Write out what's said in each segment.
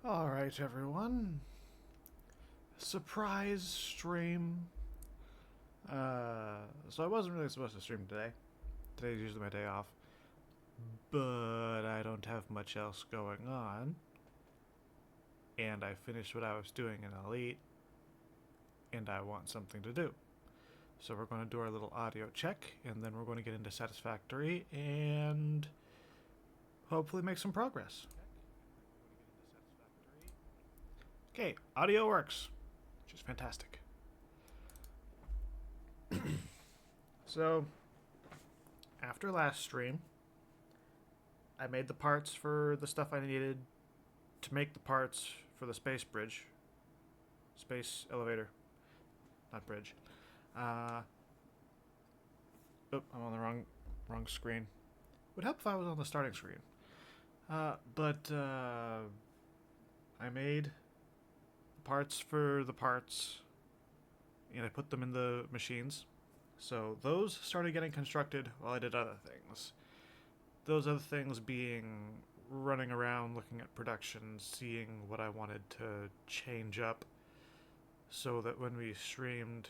Alright, everyone. Surprise stream. So I wasn't really supposed to stream today. Today's usually my day off. But I don't have much else going on. And I finished what I was doing in Elite. And I want something to do. So we're going to do our little audio check. And then we're going to get into Satisfactory. And hopefully make some progress. Okay, audio works. Which is fantastic. So, after last stream, I made the parts for the stuff I needed to make the parts for the space bridge. Space elevator. Not bridge. I'm on the wrong screen. Would help if I was on the starting screen. But I made parts for the parts, and I put them in the machines. So those started getting constructed while I did other things. Those other things being running around, looking at production, seeing what I wanted to change up so that when we streamed,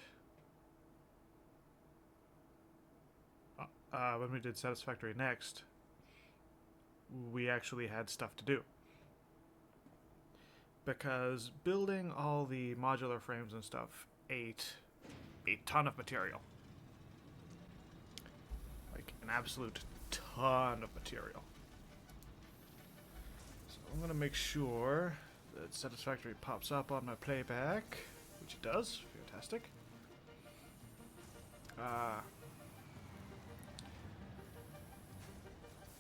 when we did Satisfactory next, we actually had stuff to do. Because building all the modular frames and stuff ate a ton of material. Like an absolute ton of material. So I'm going to make sure that Satisfactory pops up on my playback, which it does. Fantastic.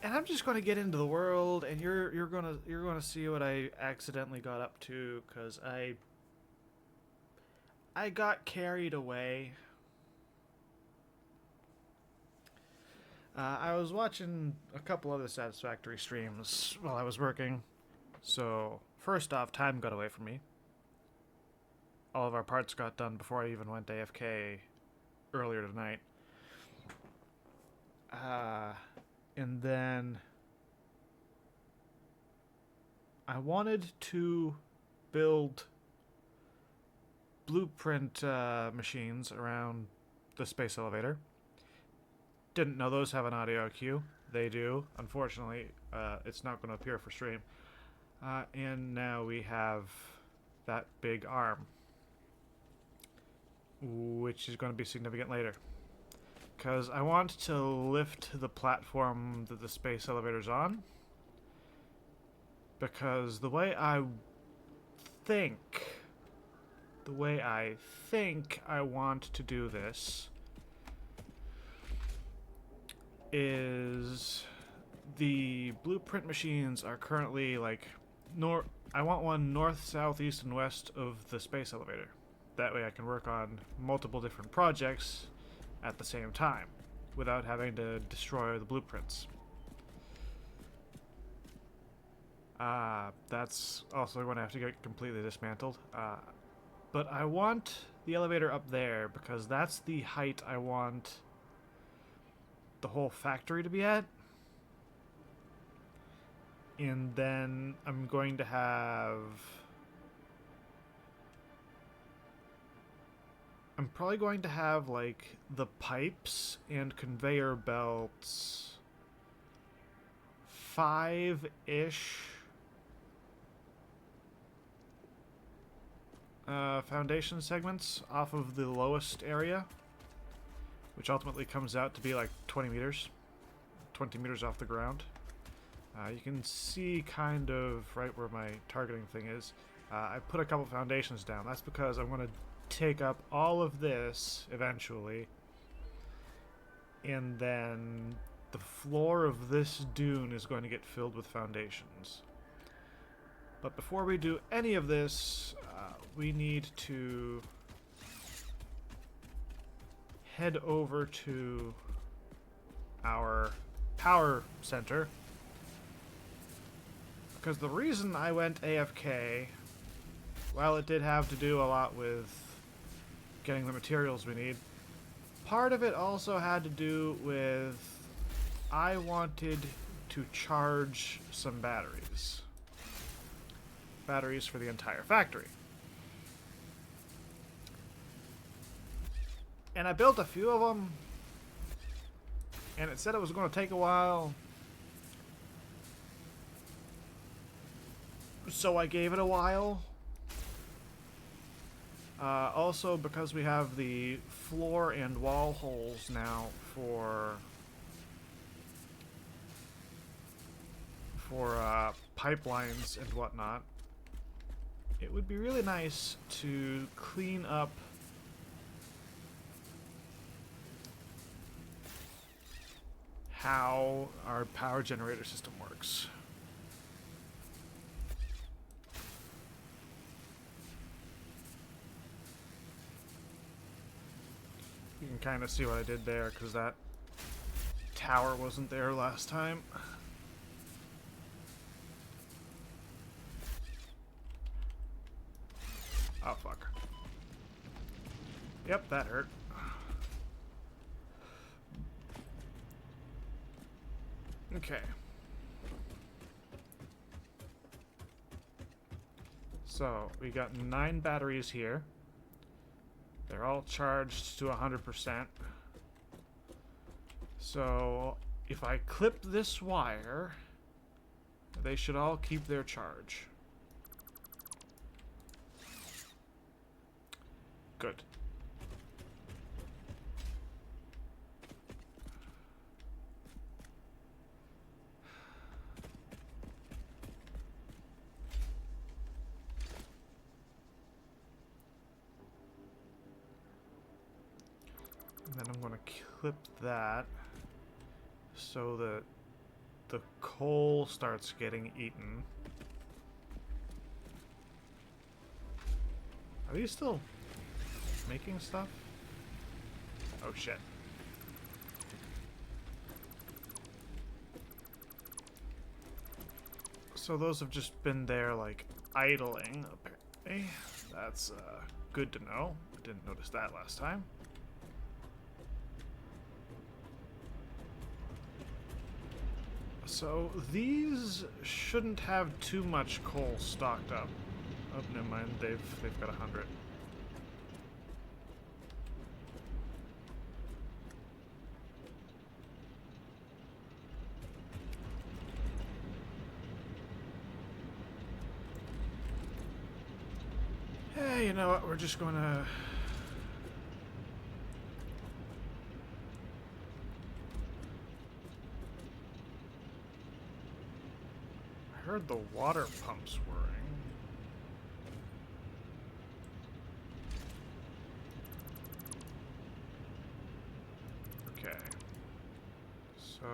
And I'm just going to get into the world, and you're gonna see what I accidentally got up to, because I got carried away. I was watching a couple other Satisfactory streams while I was working, so first off, time got away from me. All of our parts got done before I even went AFK earlier tonight. And then I wanted to build blueprint machines around the space elevator. Didn't know those have an audio cue. They do. Unfortunately, it's not going to appear for stream. And now we have that big arm, which is going to be significant later. Because I want to lift the platform that the space elevator's on. Because the way I think I want to do this is the blueprint machines are currently like I want one north, south, east, and west of the space elevator. That way I can work on multiple different projects at the same time without having to destroy the blueprints. That's also going to have to get completely dismantled. But I want the elevator up there because that's the height I want the whole factory to be at. And then I'm going to have... I'm probably going to have, like, the pipes and conveyor belts 5-ish foundation segments off of the lowest area, which ultimately comes out to be like 20 meters off the ground. You can see kind of right where my targeting thing is. I put a couple foundations down. That's because I'm going to take up all of this eventually, and then the floor of this dune is going to get filled with foundations. But before we do any of this, we need to head over to our power center, because the reason I went AFK, while it did have to do a lot with getting the materials we need, part of it also had to do with I wanted to charge some batteries. batteries for the entire factory. And I built a few of them, and it said it was going to take a while, so I gave it a while. Also, because we have the floor and wall holes now for pipelines and whatnot, it would be really nice to clean up how our power generator system works. You can kind of see what I did there, because that tower wasn't there last time. Oh, fuck. Yep, that hurt. Okay. So, we got 9 batteries here. They're all charged to 100%. So, if I clip this wire, they should all keep their charge. Good. And then I'm going to clip that so that the coal starts getting eaten. Are these still making stuff? Oh shit. So those have just been there, like, idling, apparently. That's good to know. I didn't notice that last time. So these shouldn't have too much coal stocked up. Oh, never mind. They've got 100. Hey, you know what? We're just gonna... I heard the water pumps whirring. Okay. So...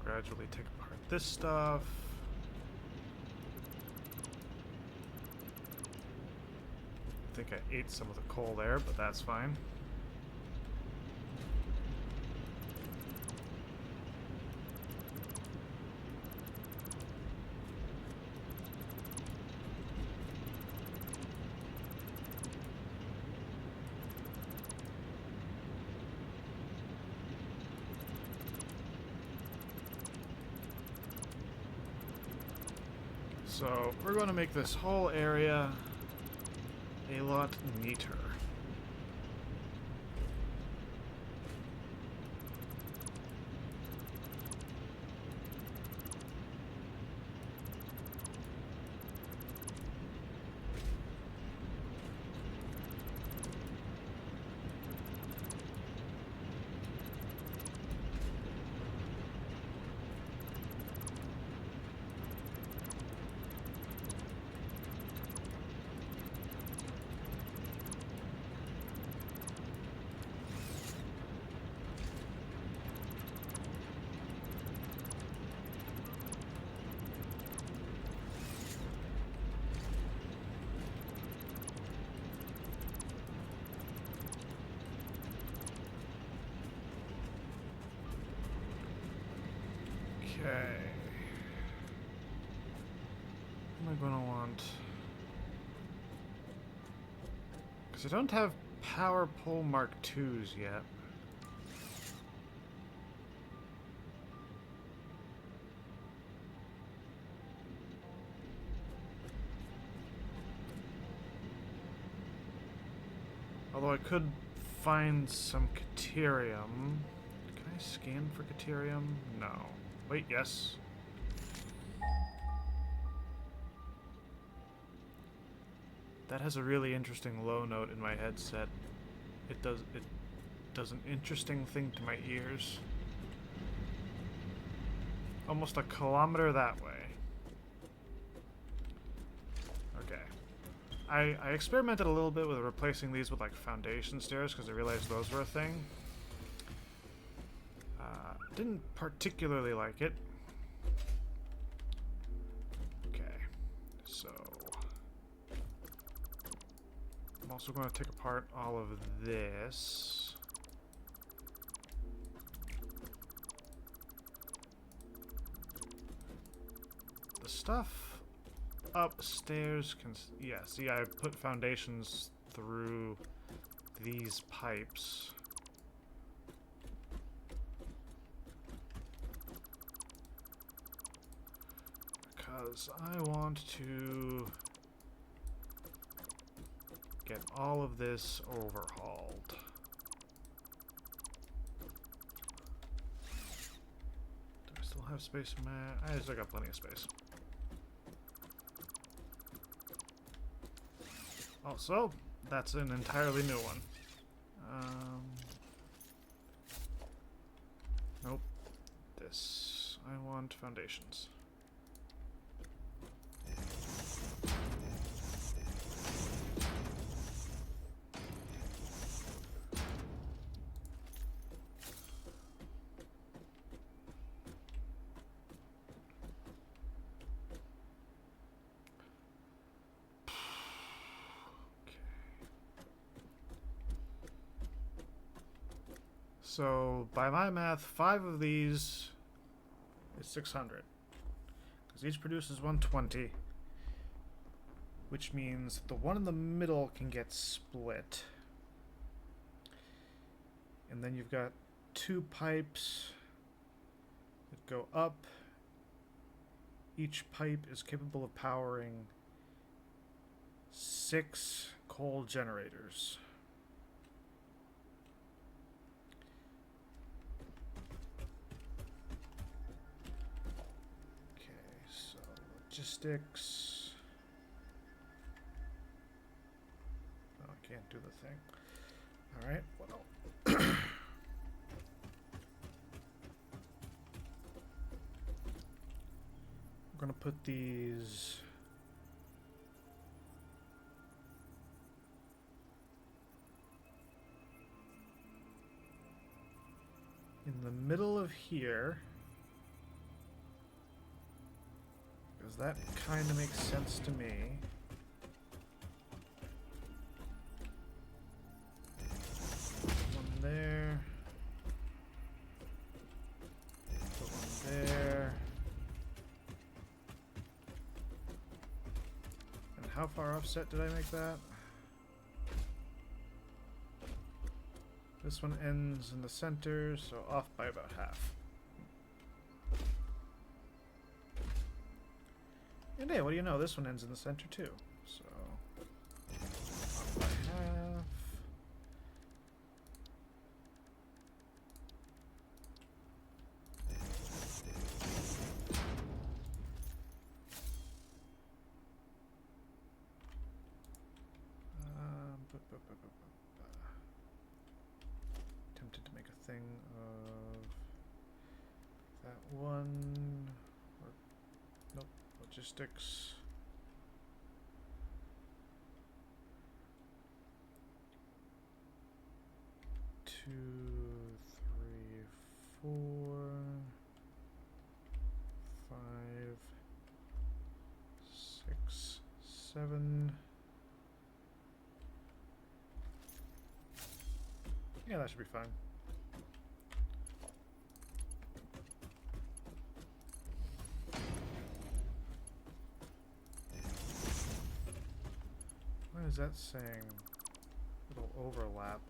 gradually take apart this stuff. I think I ate some of the coal there, but that's fine. So we're going to make this whole area a lot neater. Okay. What am I gonna want? Because I don't have power pole Mark IIs yet. Although I could find some Caterium. Can I scan for Caterium? No. Wait, yes. That has a really interesting low note in my headset. It does an interesting thing to my ears. Almost a kilometer that way. Okay. I experimented a little bit with replacing these with like foundation stairs because I realized those were a thing. Didn't particularly like it. Okay. So I'm also going to take apart all of this. The stuff upstairs can... Yeah, see, I put foundations through these pipes. Because I want to get all of this overhauled. Do I still have space in my... I still got plenty of space. Also, that's an entirely new one. Nope. This. I want foundations. So, by my math, 5 of these is 600. Because each produces 120. Which means the one in the middle can get split. And then you've got 2 pipes that go up. Each pipe is capable of powering 6 coal generators. Logistics. Oh, I can't do the thing. Alright, well. I'm gonna put these in the middle of here. Because that kind of makes sense to me. One there. Put one there. And how far offset did I make that? This one ends in the center, so off by about half. And hey, what do you know? This one ends in the center too. So, off by half. Tempted to make a thing of that one. Or, nope. Logistics. Two, three, 4, 5, 6, 7. Yeah, that should be fine. What is that saying? It'll overlap.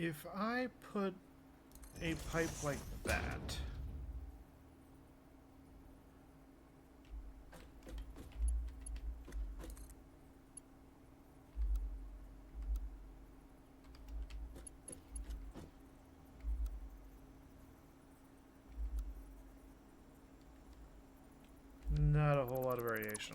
If I put a pipe like that, not a whole lot of variation.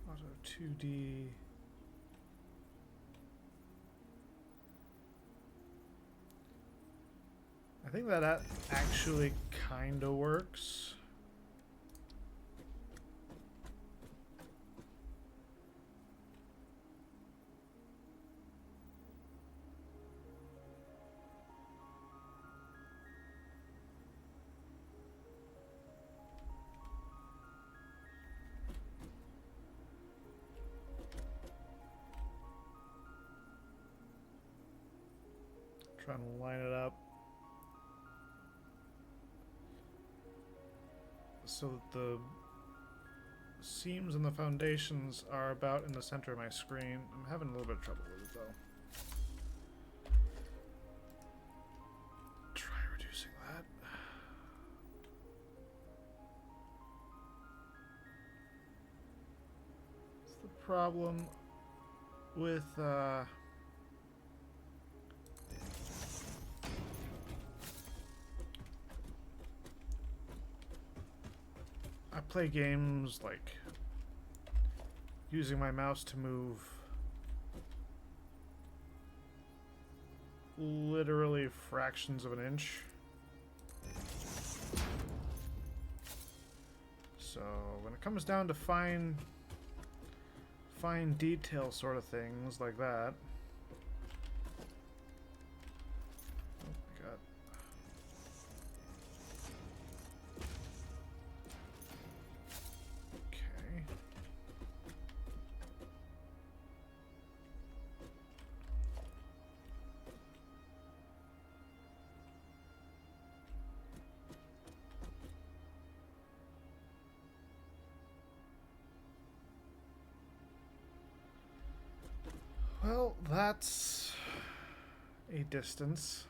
Auto 2D. I think that actually kind of works. Trying to line it up so that the seams and the foundations are about in the center of my screen. I'm having a little bit of trouble with it though. Try reducing that. What's the problem with I play games like using my mouse to move literally fractions of an inch. So when it comes down to fine detail sort of things like that. Oh my god. Okay. Well, that's a distance.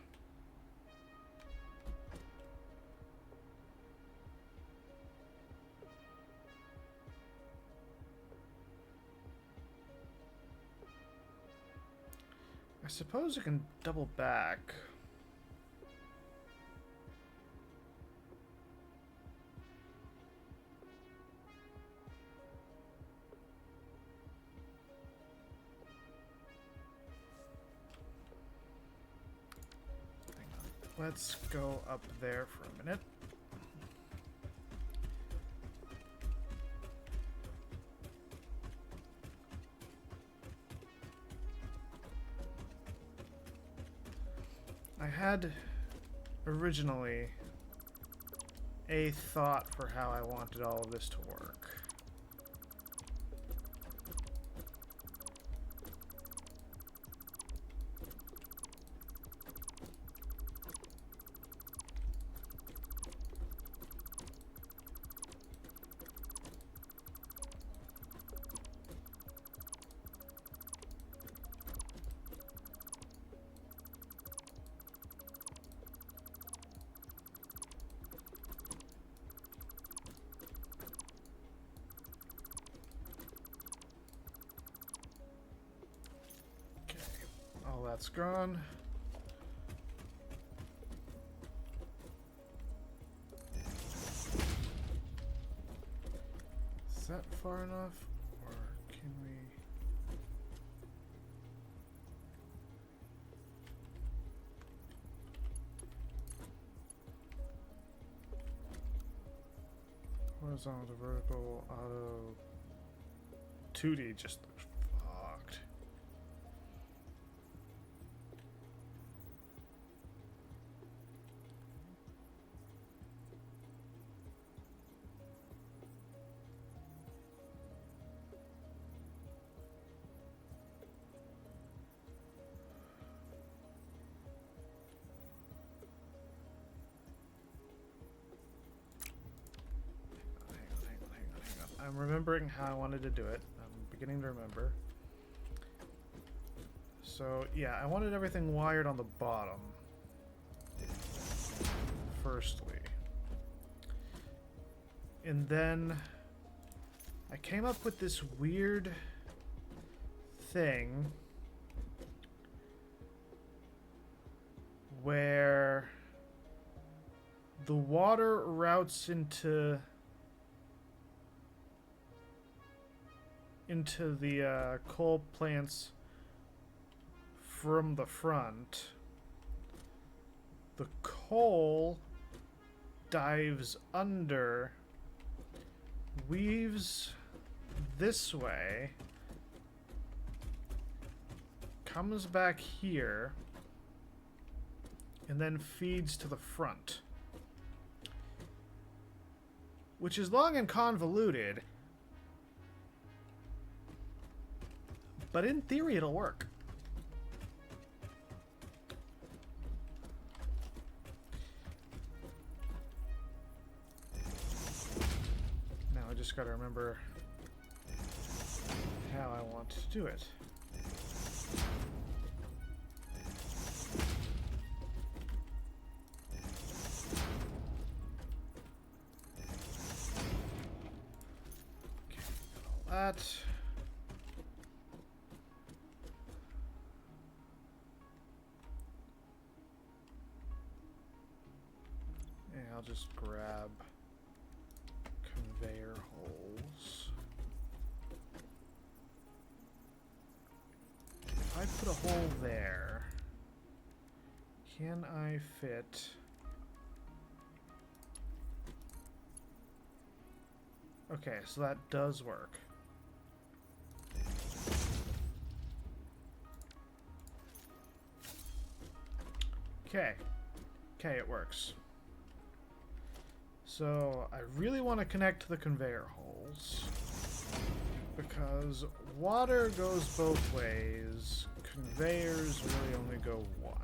I suppose you can double back. Let's go up there for a minute. I had originally a thought for how I wanted all of this to work. That's gone. Is that far enough? Or can we... Horizontal to vertical, auto... 2D just looks fucked. I'm remembering how I wanted to do it. I'm beginning to remember. So, yeah, I wanted everything wired on the bottom. Firstly. And then I came up with this weird thing where the water routes into the coal plants from the front. The coal dives under, weaves this way, comes back here, and then feeds to the front. Which is long and convoluted, but in theory it'll work. Now I just gotta remember how I want to do it. That. And I'll just grab conveyor holes. If I put a hole there, can I fit... Okay, so that does work. Okay. Okay, it works. So, I really want to connect the conveyor holes, because water goes both ways. Conveyors really only go one.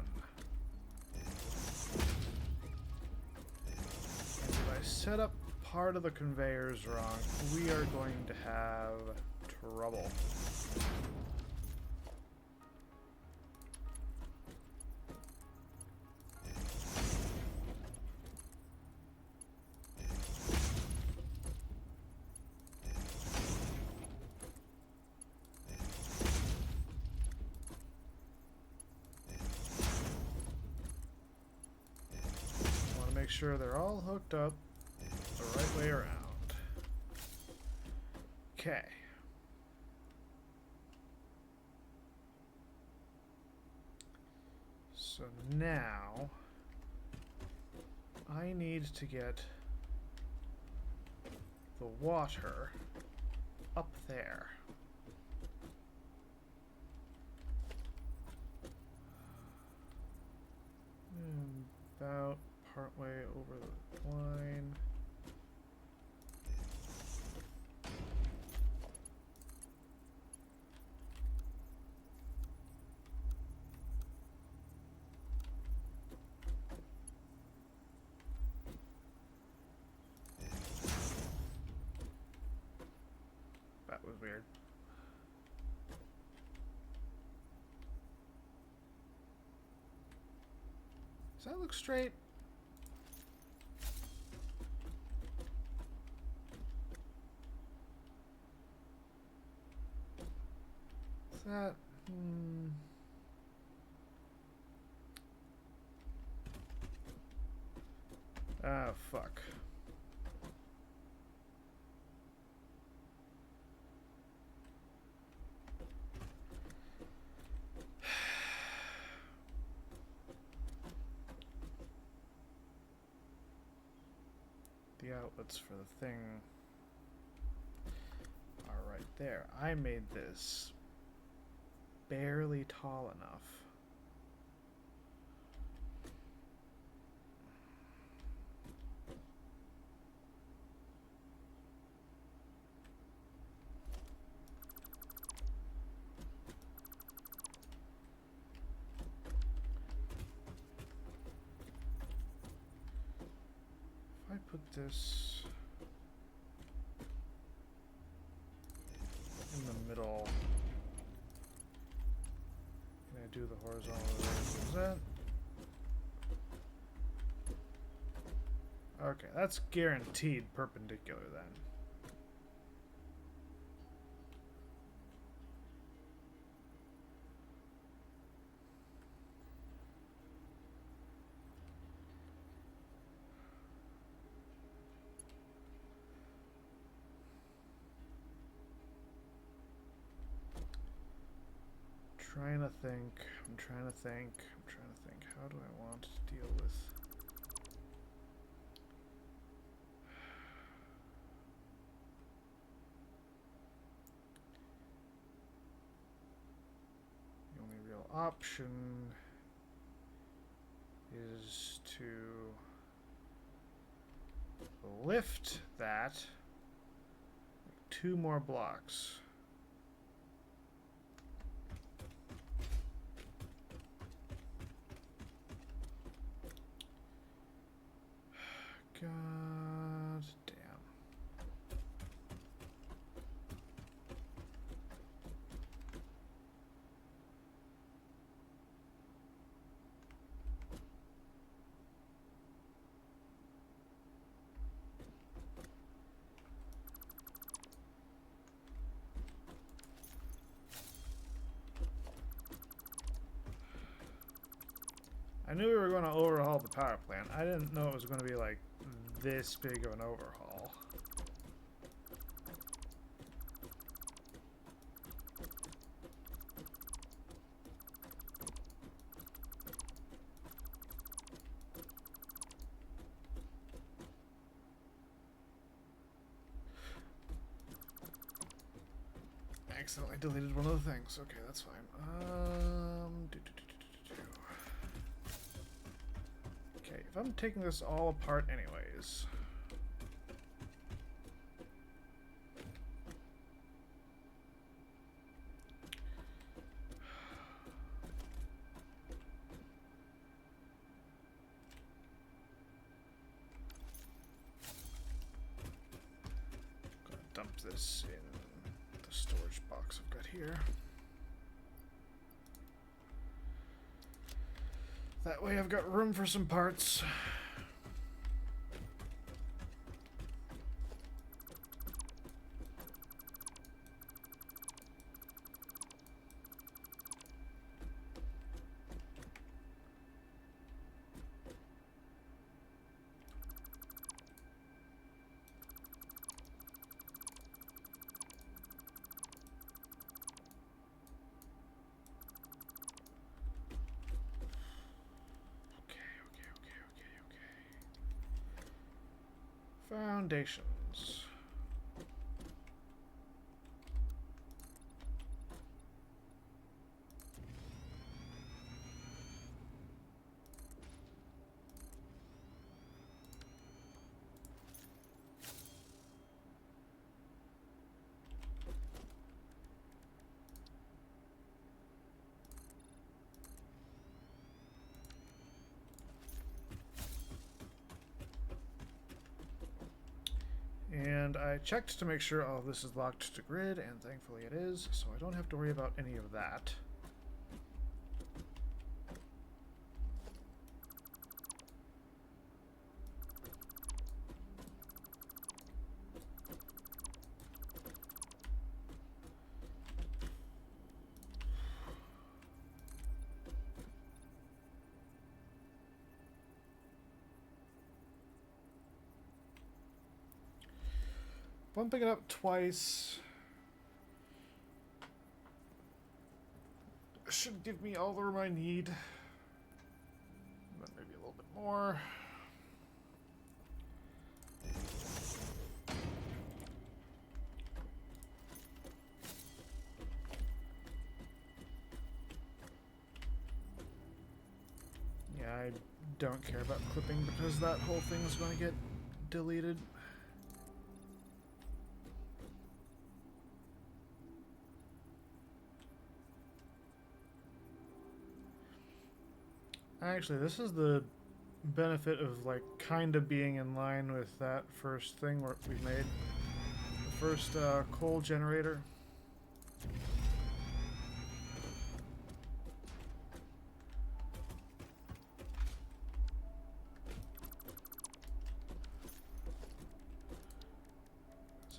And if I set up part of the conveyors wrong, we are going to have trouble. Make sure they're all hooked up the right way around. Okay. So now I need to get the water up there. About partway over the line. That was weird. Does that look straight? That ah, fuck. The outlets for the thing are right there. I made this barely tall enough. If I put this middle. Can I do the horizontal is that? Okay, that's guaranteed perpendicular then. Trying to think. I'm trying to think. How do I want to deal with... The only real option is to lift that like 2 more blocks. God damn. I knew we were going to overhaul the power plant. I didn't know it was going to be like this big of an overhaul. Accidentally deleted one of the things. Okay, that's fine. Okay, if I'm taking this all apart anyways. I'm gonna dump this in the storage box I've got here. That way I've got room for some parts. Foundations. And I checked to make sure all of this is locked to grid, and thankfully it is, so I don't have to worry about any of that. Bumping it up twice should give me all the room I need. But maybe a little bit more. Yeah, I don't care about clipping because that whole thing is going to get deleted. Actually, this is the benefit of like kind of being in line with that first thing we made. The first coal generator.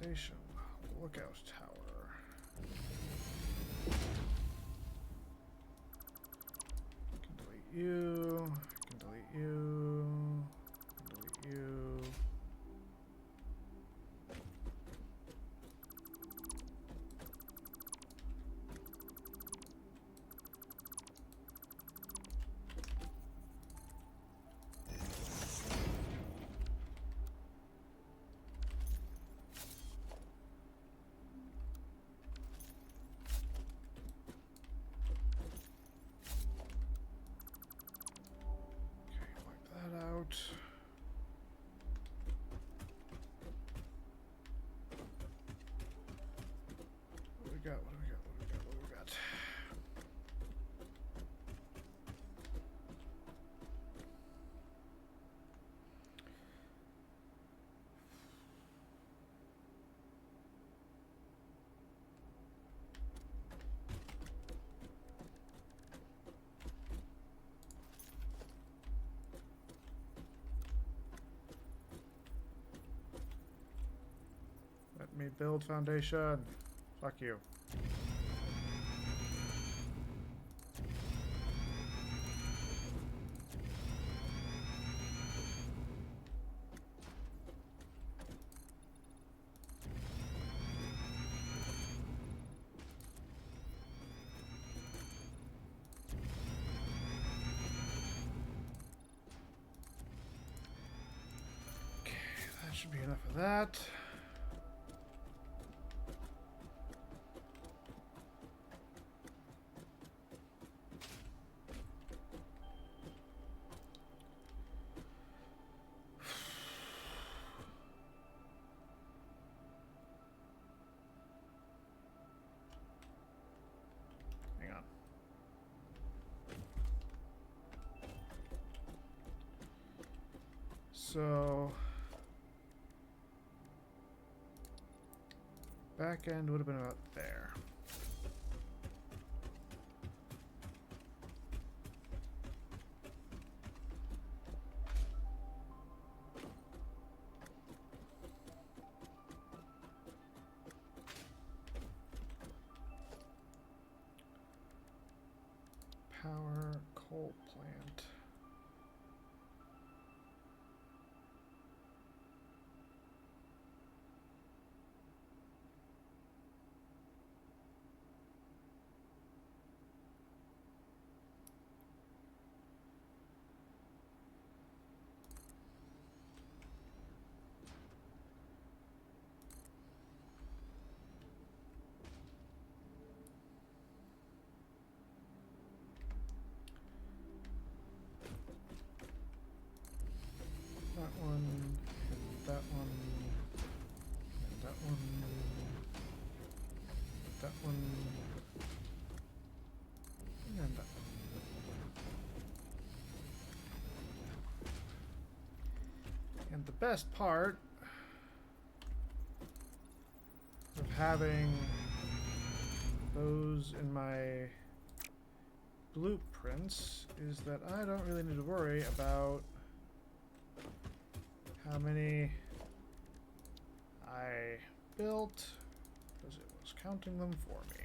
Organization. Lookout tower. Can delete you. Can delete you. Can delete you. Out. What do we got? What do we got? What do we got? What do we got? Let me build foundation. Fuck you. Okay, that should be enough of that. Hang on. So back end would have been about there. Power coal plant. That one, and that one, and that one, that one, and that one. And the best part of having those in my blueprints is that I don't really need to worry about how many I built, because it was counting them for me.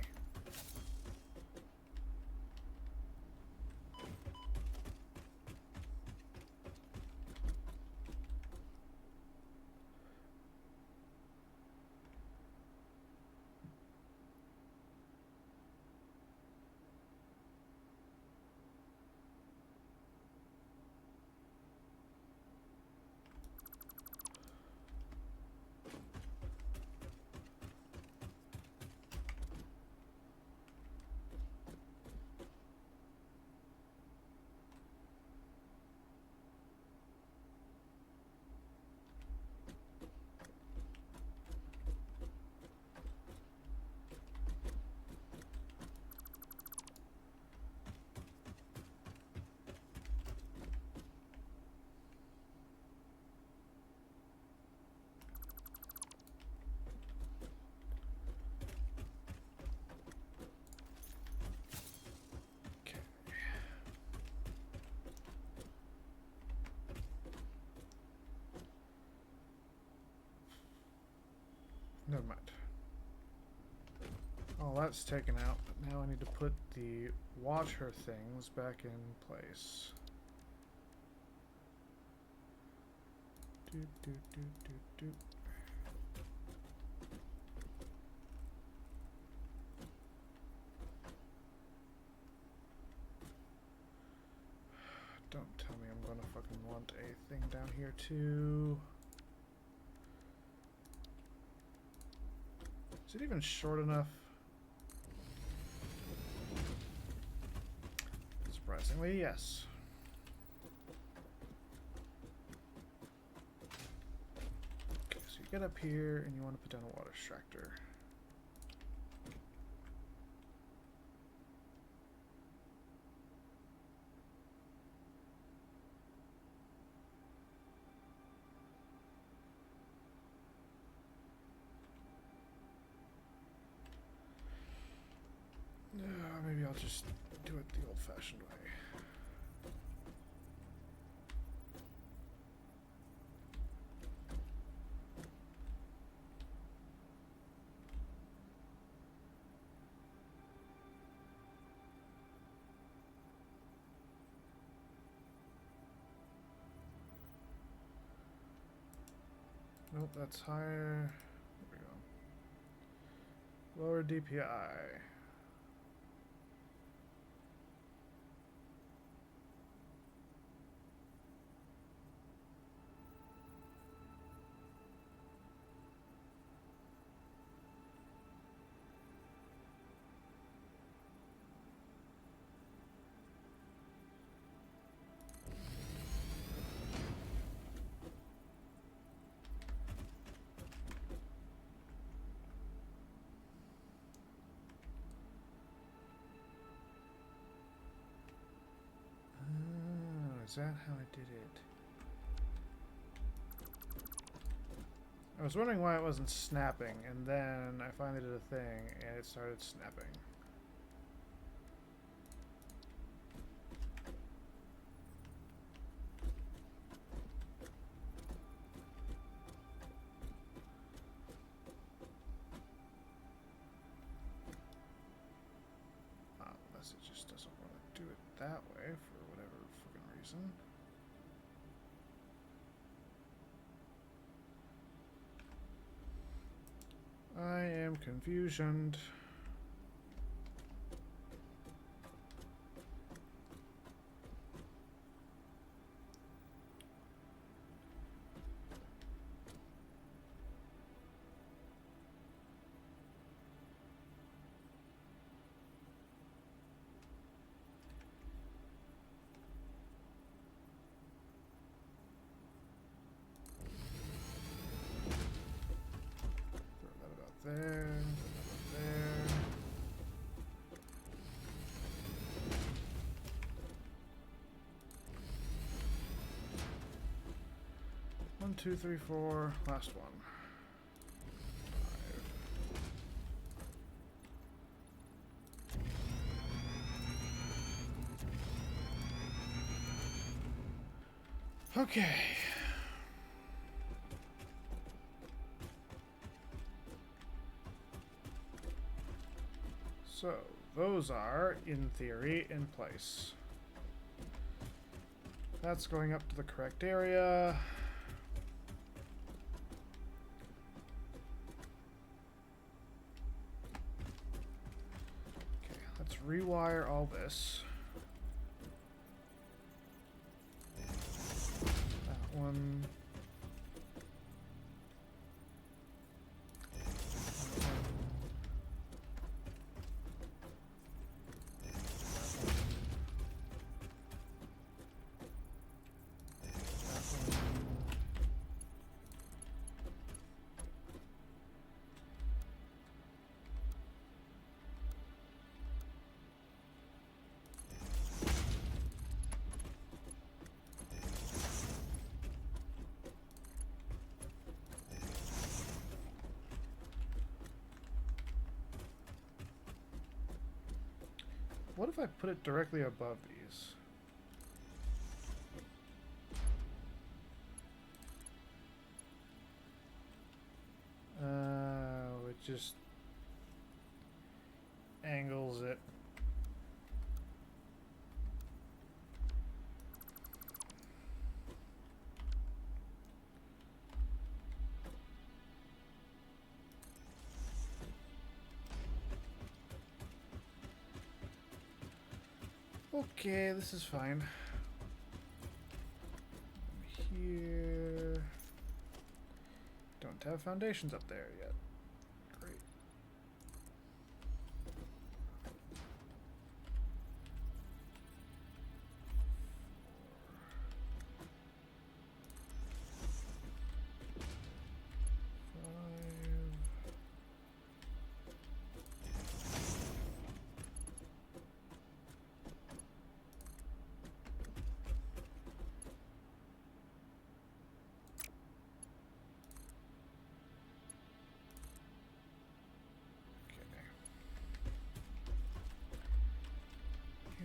Never mind. All that's taken out, but now I need to put the water things back in place. Do. Don't tell me I'm gonna fucking want a thing down here too. Is it even short enough? Surprisingly, yes. Okay, so you get up here and you want to put down a water extractor. Maybe I'll just do it the old-fashioned way. Nope, that's higher. There we go. Lower DPI. Is that how I did it? I was wondering why it wasn't snapping, and then I finally did a thing, and it started snapping. Unless it just doesn't want to do it that way for whatever fucking reason. I am confusioned. There. 1, 2, 3, 4. Last one. 5. Okay. So, those are, in theory, in place. That's going up to the correct area. Okay, let's rewire all this. That one. What if I put it directly above these? just angles it. Okay, this is fine. Here. Don't have foundations up there yet. Great.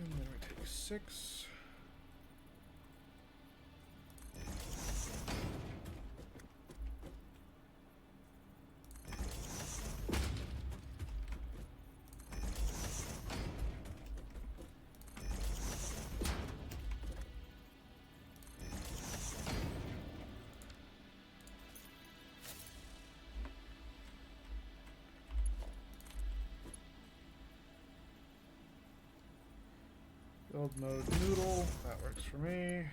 And then we take 6. Build mode noodle, that works for me.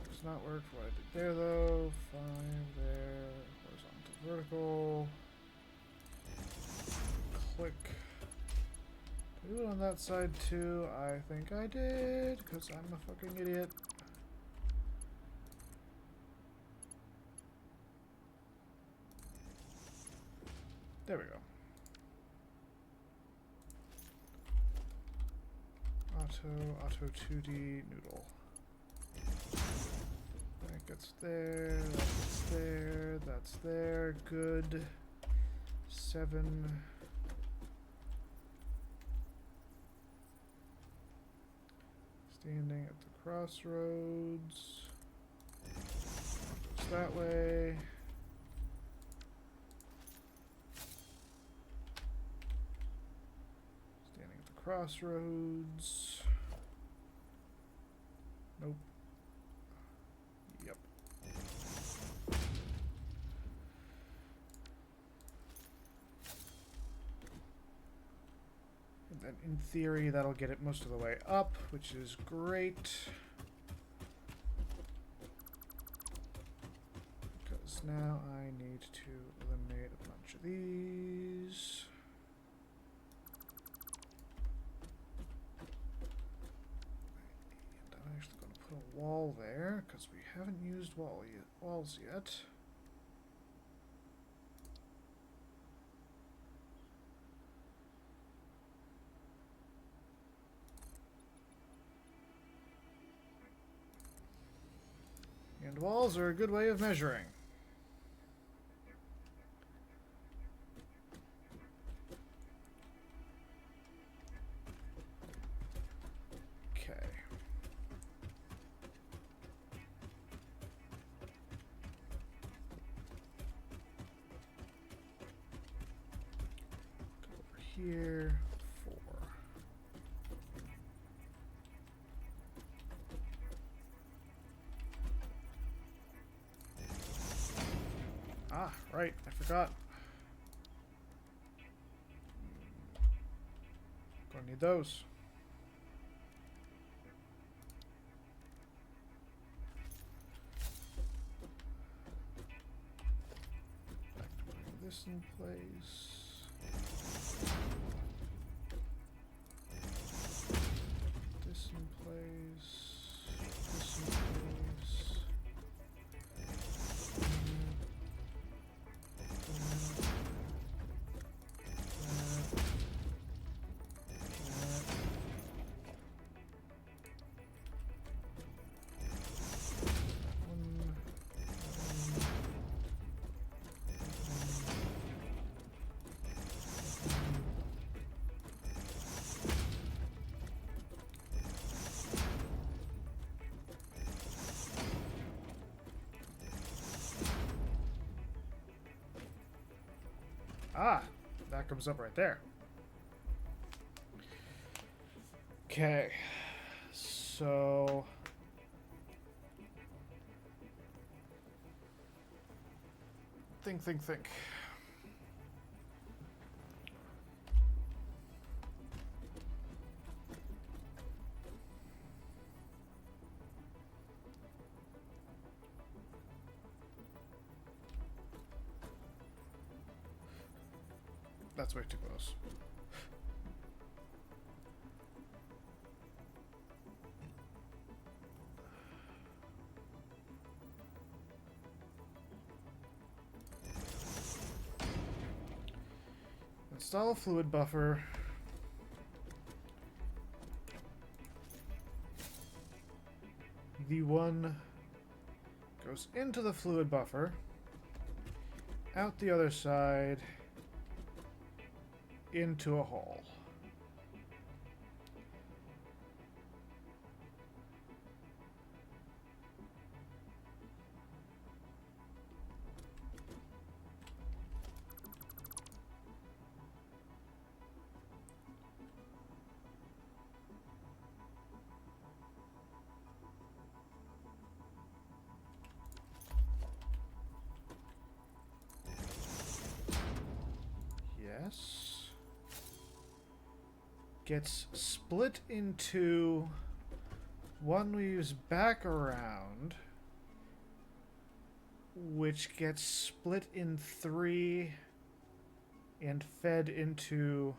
Does not work for what I did there though. 5 there, horizontal, vertical. Click. Did I do it on that side too? I think I did, because I'm a fucking idiot. There we go. Auto 2D noodle. That gets there, that gets there, that's there, good. 7. Standing at the crossroads. Goes that way. Crossroads. Nope. Yep. And then in theory that'll get it most of the way up, which is great. Because now I need to eliminate a bunch of these. A wall there, because we haven't used walls yet. And walls are a good way of measuring. Here, 4. Ah, right, I forgot. Gonna need those. Back to putting this in place. This in place. This in place. Ah, that comes up right there. Okay, so think. That's way too close. Install a fluid buffer. The one goes into the fluid buffer, out the other side, into a hole. Yes. Gets split into one moves back around, which gets split in 3 and fed into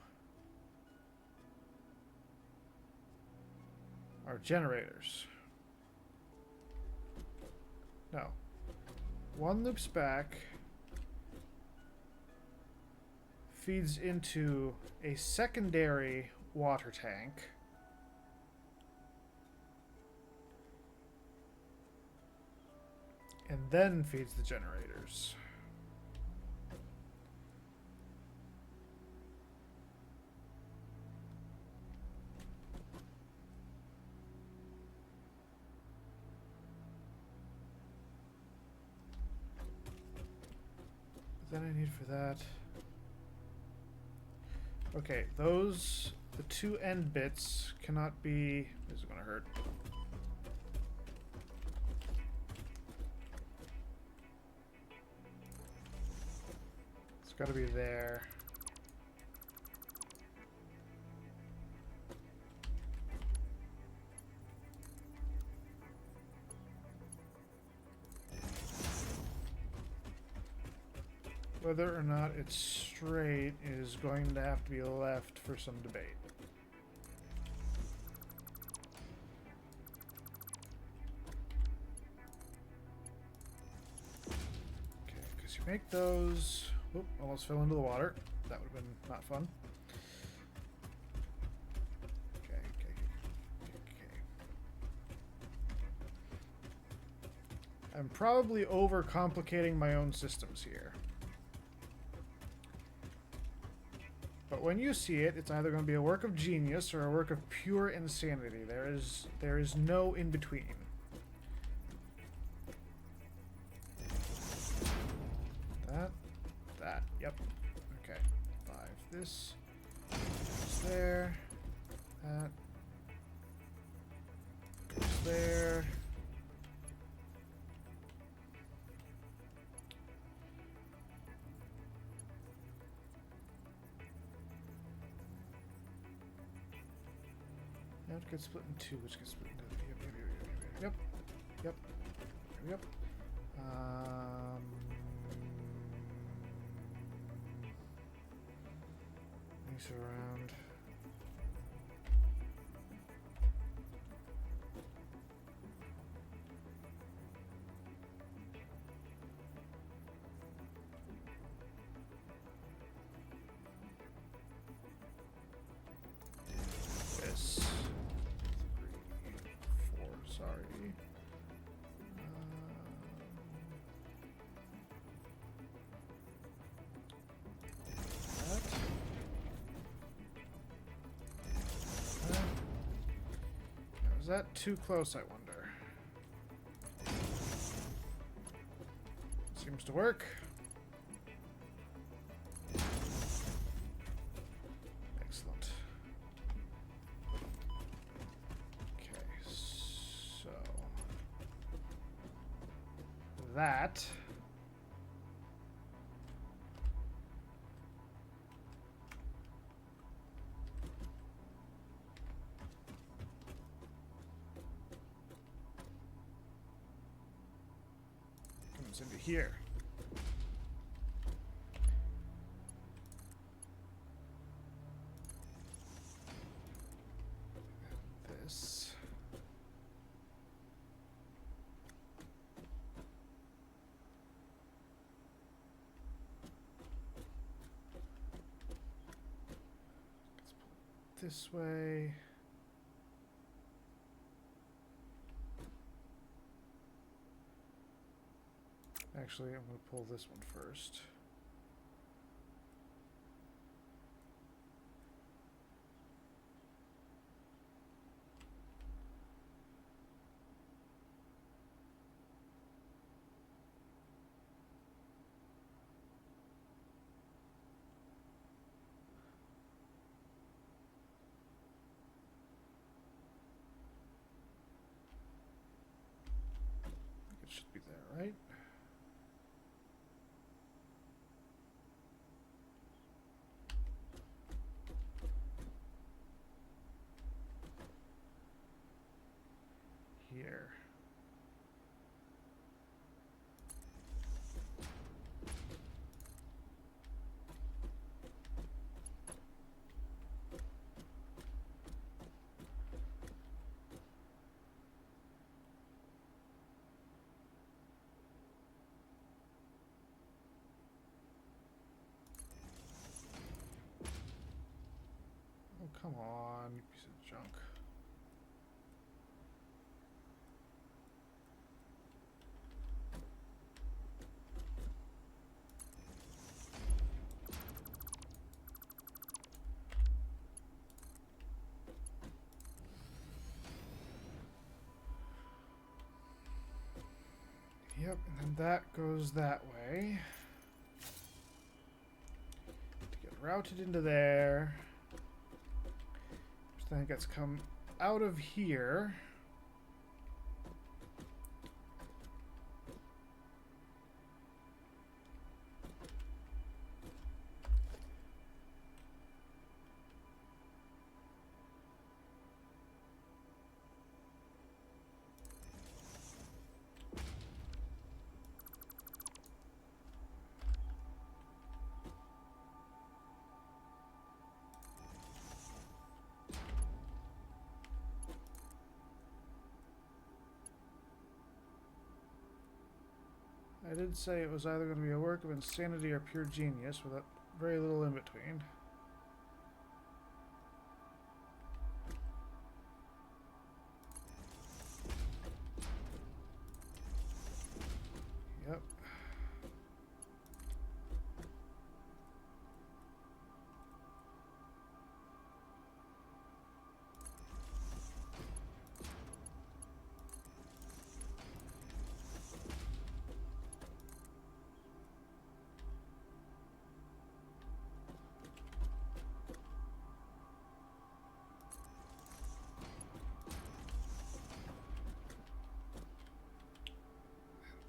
our generators. No. One loops back, feeds into a secondary water tank, and then feeds the generators. Then I need for that. Okay, those, the 2 end bits cannot be. This is gonna hurt. It's gotta be there. Whether or not it's straight is going to have to be left for some debate. Okay, because you make those. Oop, almost fell into the water. That would have been not fun. Okay. I'm probably overcomplicating my own systems here. But when you see it, it's either going to be a work of genius or a work of pure insanity. There is no in between. That, yep. Okay. 5. This goes there. That goes there. That gets split in 2, which gets split into yep. Mix around. This. 3, 4, sorry. Is that too close, I wonder? Seems to work. that. Comes into here. This. This way. Actually, I'm going to pull this one first. It should be there, right? Here. Oh, come on, you piece of junk. Yep, and then that goes that way. To get routed into there. Which then gets come out of here. I did say it was either going to be a work of insanity or pure genius, with very little in between. Yep.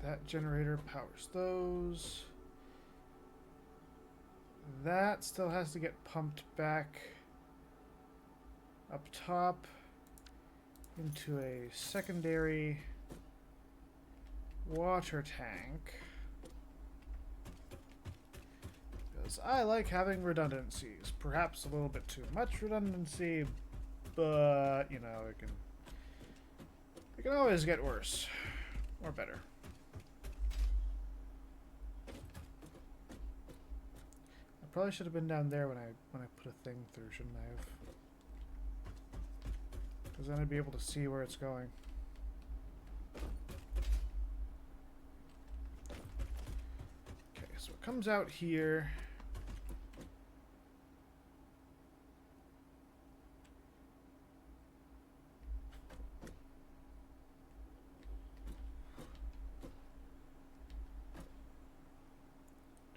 That generator powers those. That still has to get pumped back up top into a secondary water tank. Because I like having redundancies. Perhaps a little bit too much redundancy, but you know, it can always get worse or better. Probably should have been down there when I put a thing through, shouldn't I have? Because then I'd be able to see where it's going. Okay, so it comes out here.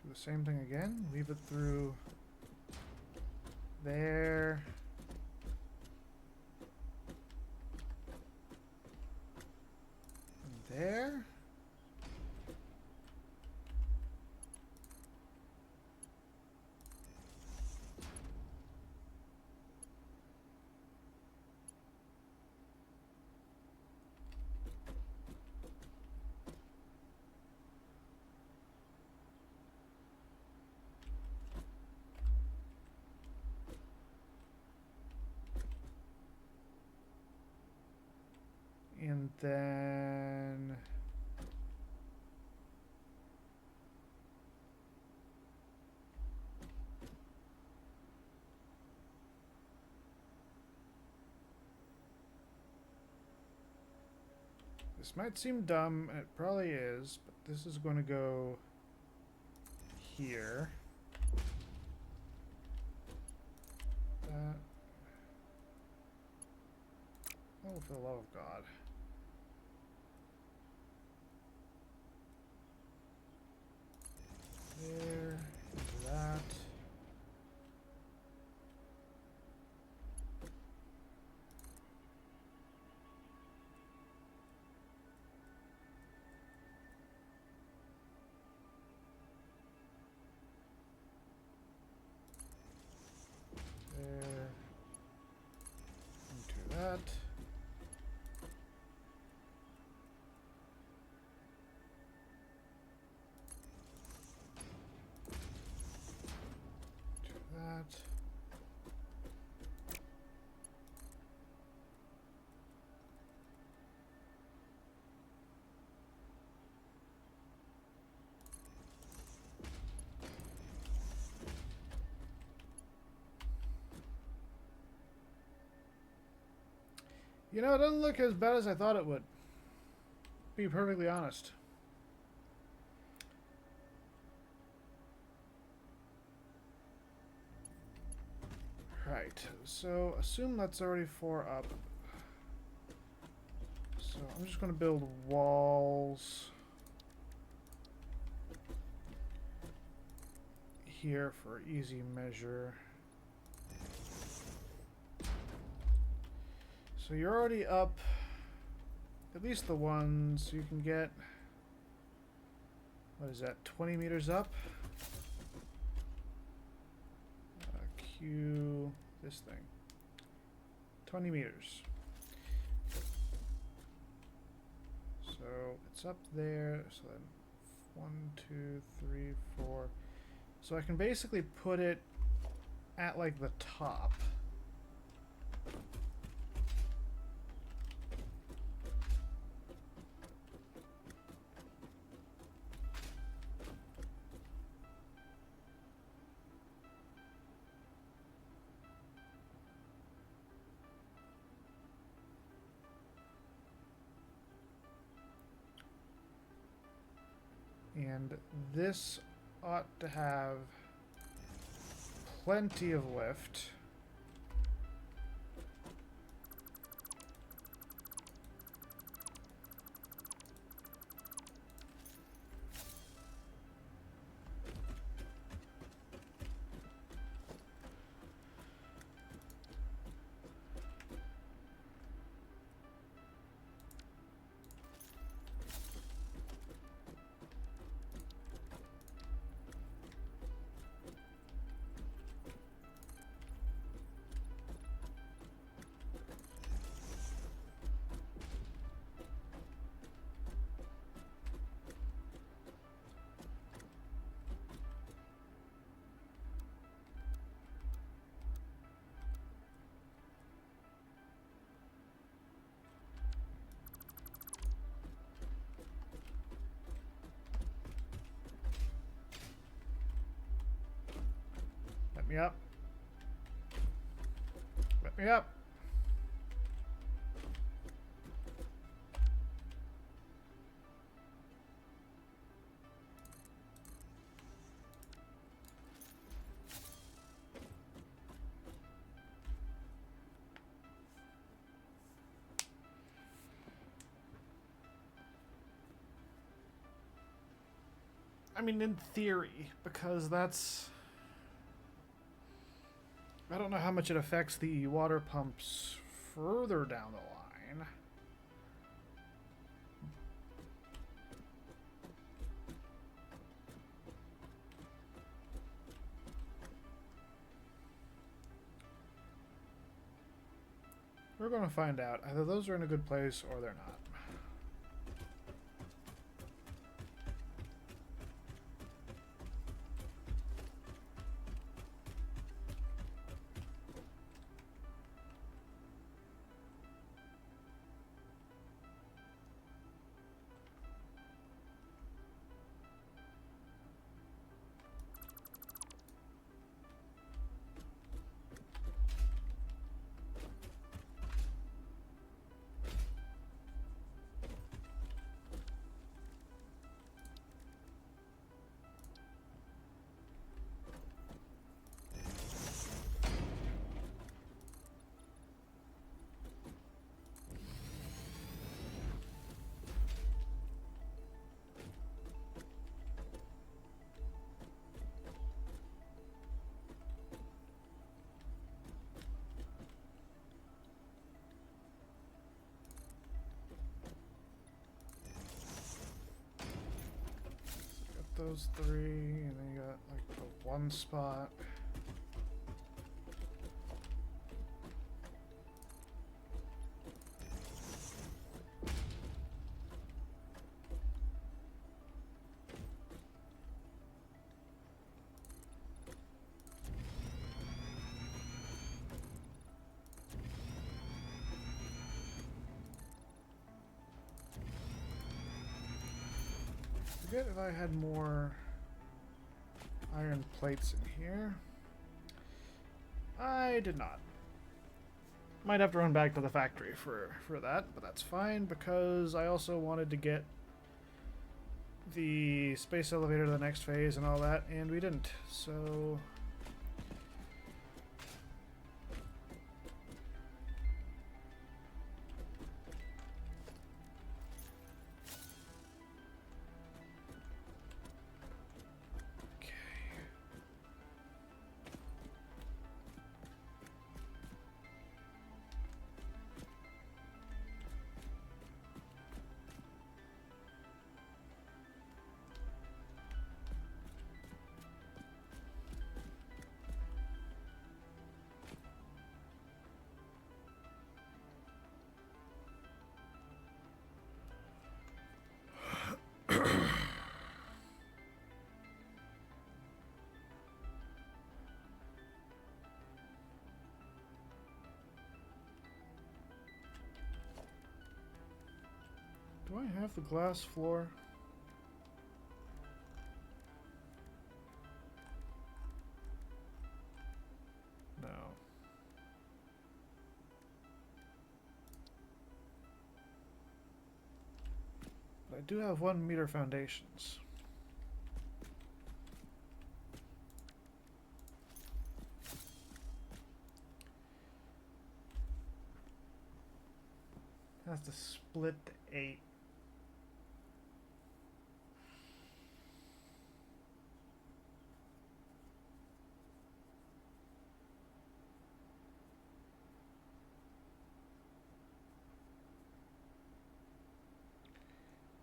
The same thing again, leave it through there. And there. And then this might seem dumb, and it probably is, but this is going to go here. Oh, for the love of God. There, into that. There, into that. That. You know, it doesn't look as bad as I thought it would. Be perfectly honest. Right, so assume that's already 4 up. So I'm just going to build walls here for easy measure. So you're already up at least the one, so you can get, what is that, 20 meters up? Q this thing. 20 meters. So it's up there, so then 1, 2, 3, 4. So I can basically put it at like the top. And this ought to have plenty of lift. Let me up. Let me up. I mean, in theory, because that's... I don't know how much it affects the water pumps further down the line. We're going to find out. Either those are in a good place or they're not. those three, and then you got like the one spot. If I had more iron plates in here. I did not. Might have to run back to the factory for that, but that's fine because I also wanted to get the space elevator to the next phase and all that, and we didn't. So do I have the glass floor? No. But I do have 1 meter foundations. Has to split to 8.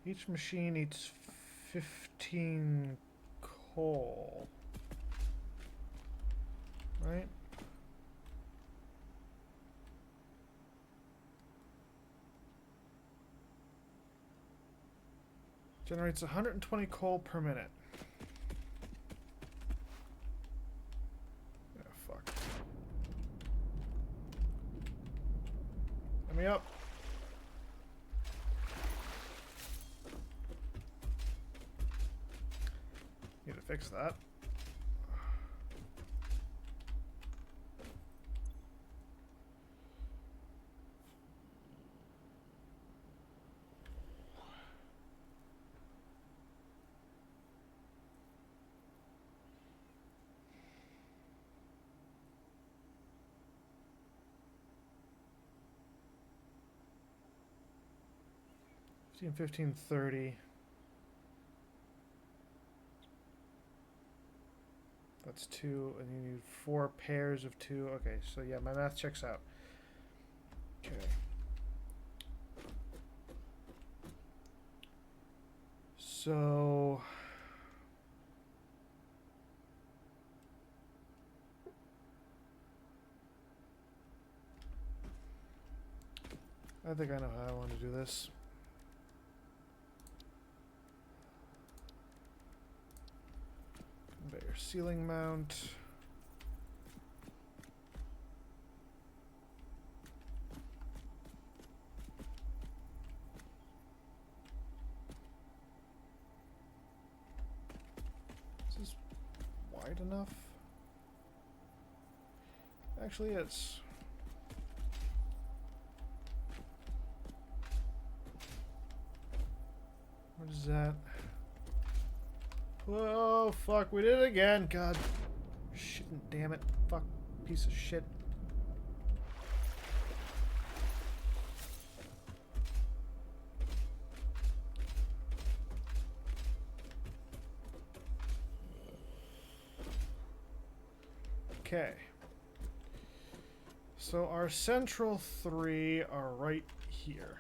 Each machine eats 15 coal. Right? Generates 120 coal per minute. Yeah, fuck. Let me up. Need to fix that. $15, $15, $30. That's 2, and you need 4 pairs of 2. Okay, so yeah, my math checks out. Okay. So I think I know how I want to do this. Conveyor ceiling mount. Is this wide enough? Actually, it's... What is that? Oh, fuck. We did it again. God. Shit, damn it. Fuck. Piece of shit. Okay. So our central 3 are right here.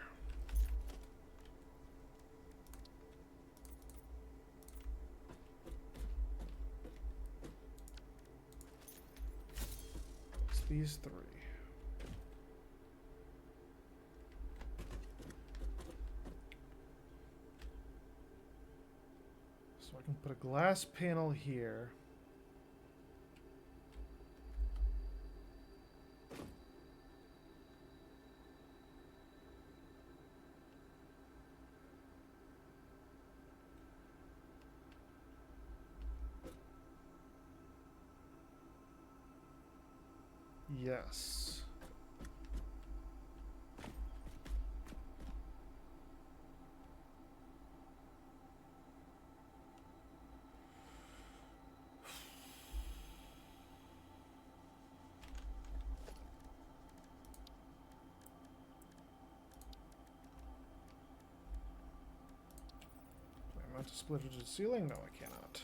these three. So I can put a glass panel here. Yes. I want to split it to the ceiling? No, I cannot.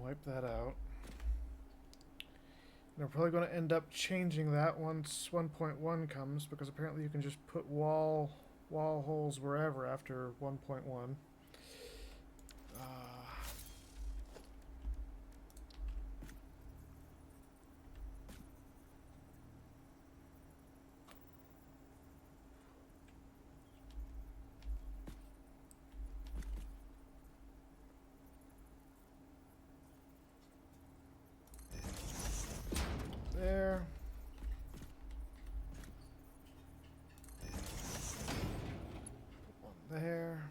Wipe that out. And I'm probably going to end up changing that once 1.1 comes, because apparently you can just put wall holes wherever after 1.1. There. One there.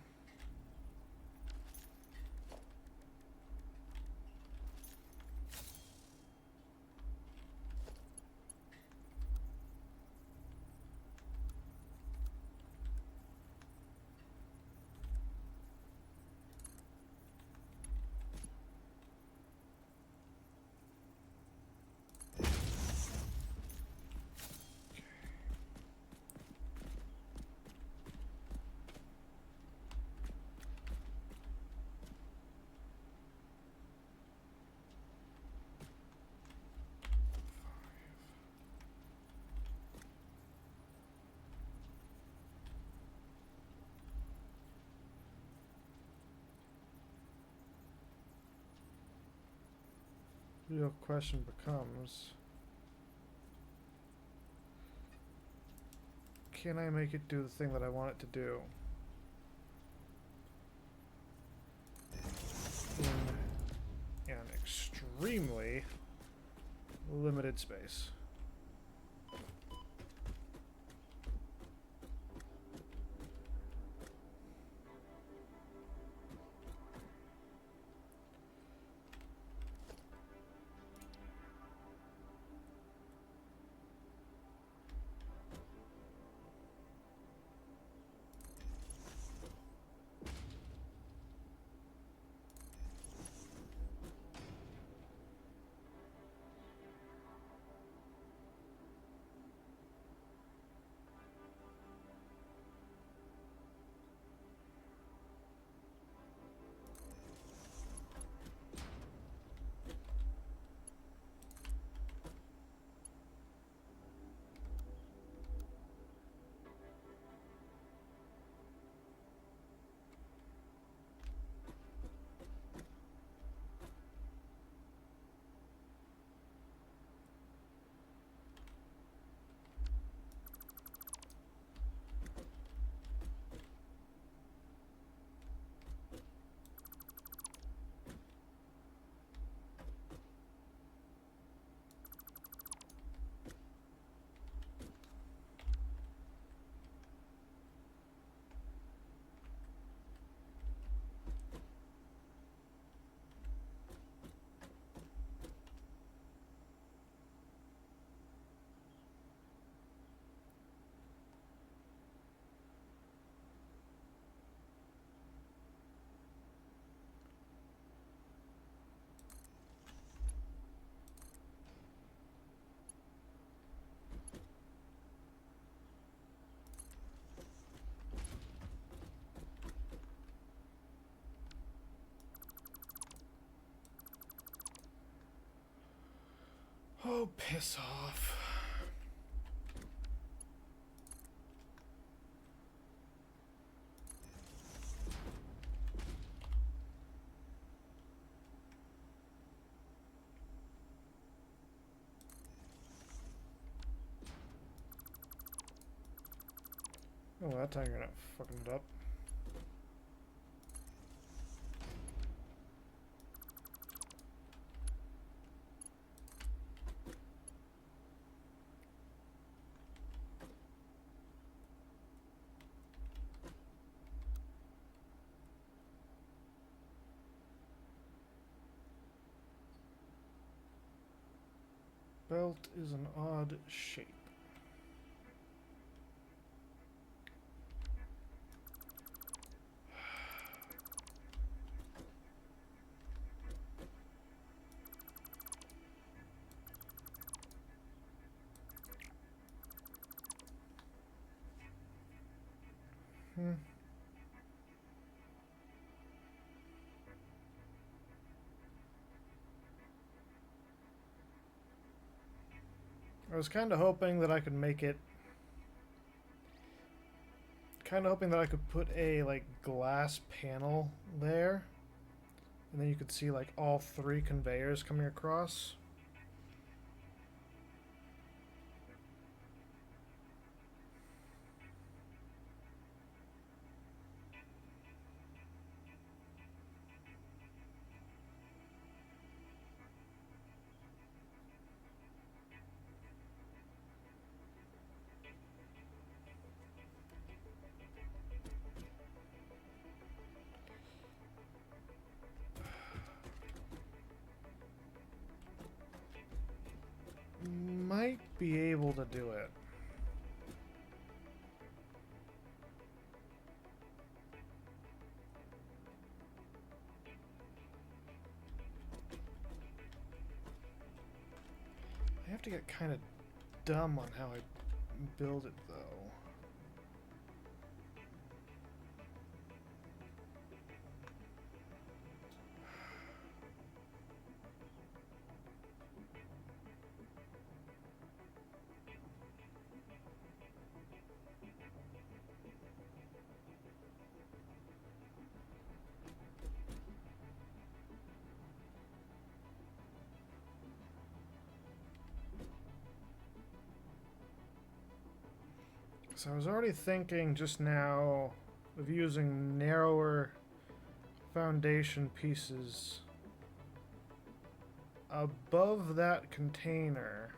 Real question becomes, can I make it do the thing that I want it to do in an extremely limited space? Oh, piss off. Oh, that time you're not fucking it up. Belt is an odd shape. I was kind of hoping that I could make it. Kind of hoping that I could put a like glass panel there, and then you could see like all three conveyors coming across. Might be able to do it. I have to get kind of dumb on how I build it, though. So I was already thinking just now of using narrower foundation pieces above that container.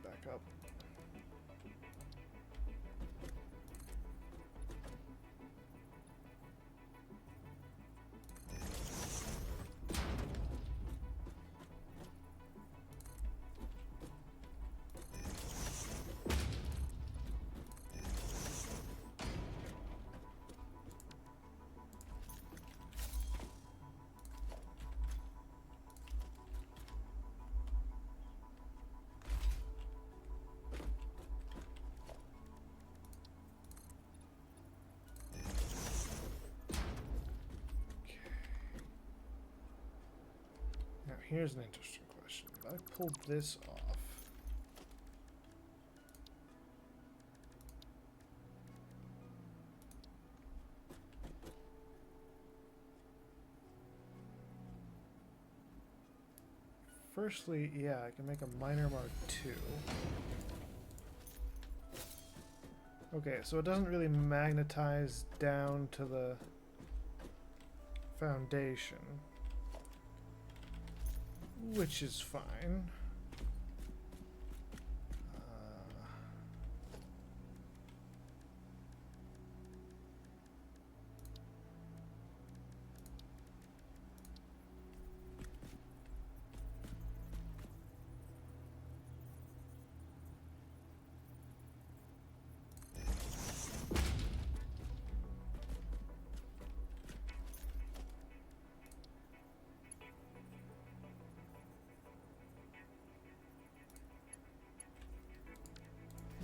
Back up. Now here's an interesting question. If I pull this off, firstly, yeah, I can make a minor Mark II. Okay, so it doesn't really magnetize down to the foundation, which is fine.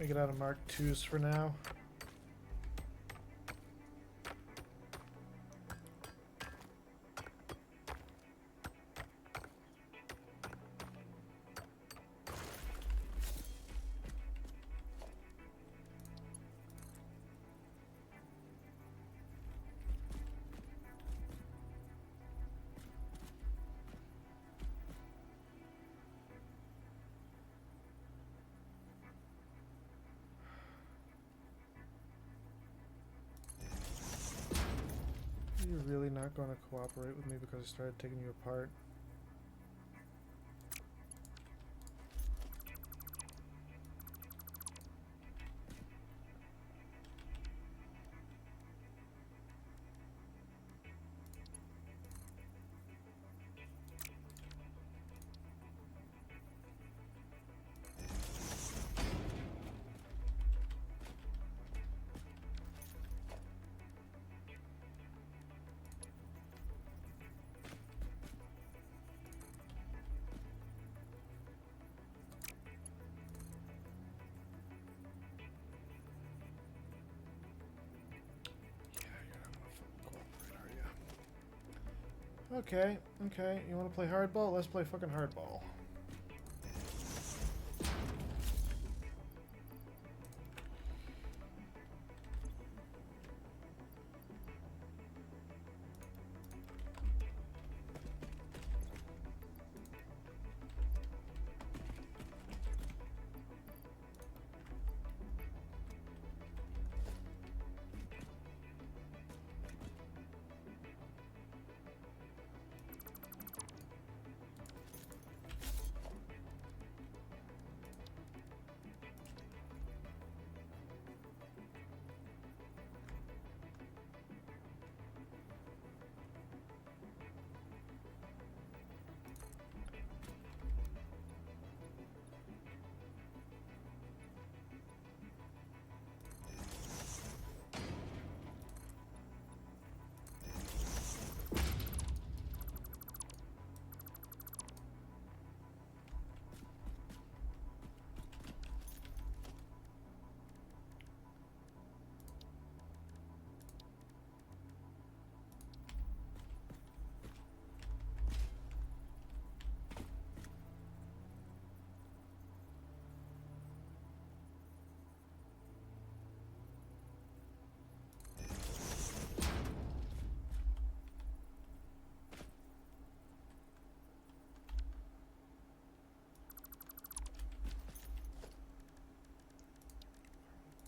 me get out of Mark IIs for now. You're really not going to cooperate with me because I started taking you apart? Okay, okay. You want to play hardball? Let's play fucking hardball.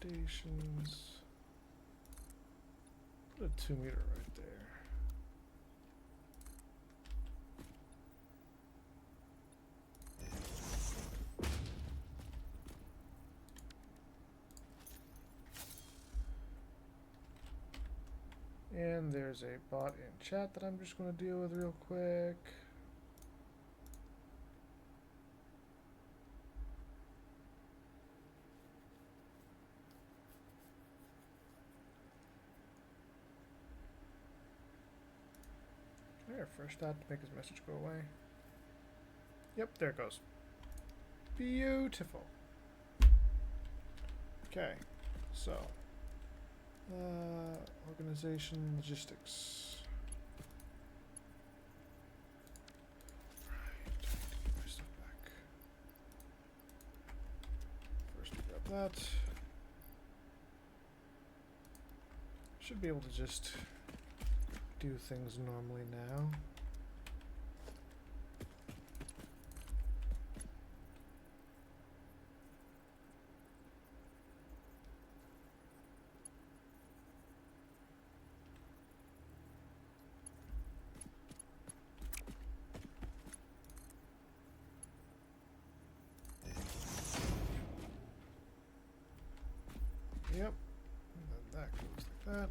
Foundations. Put a 2 meter right there. And there's a bot in chat that I'm just going to deal with real quick. There, first shot to make his message go away. Yep, there it goes. Beautiful. Okay, so organization logistics. Right, get my stuff back. First, grab that. Should be able to just do things normally now. Yep, and then that goes like that.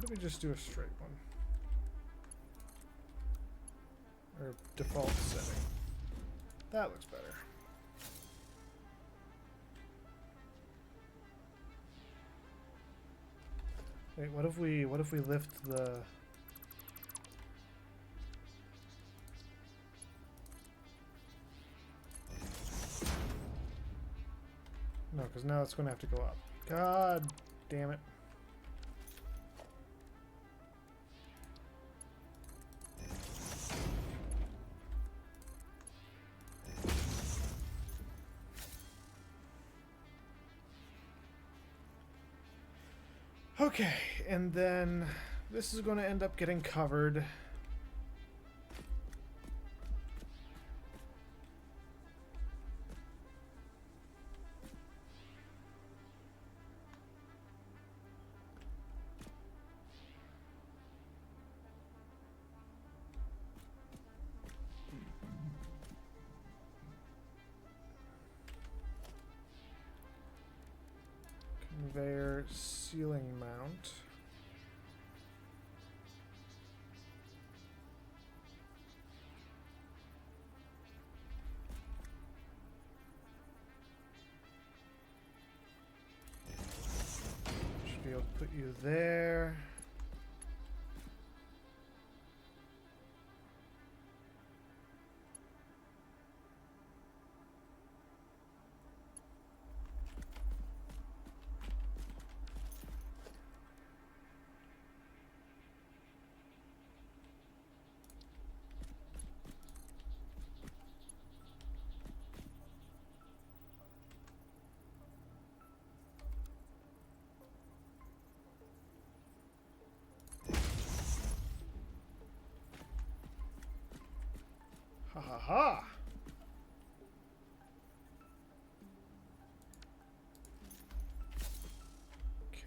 What if we just do a straight one? Or default setting. That looks better. Wait, what if we lift the... No, because now it's going to have to go up. God damn it. Okay, and then this is going to end up getting covered. Conveyor ceiling mount. Should be able to put you there. Ha ha ha! Okay.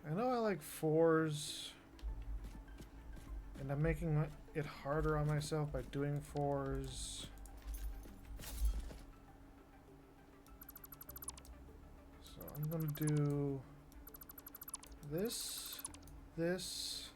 I know I like 4s, and I'm making it harder on myself by doing 4s. So I'm gonna do this, this,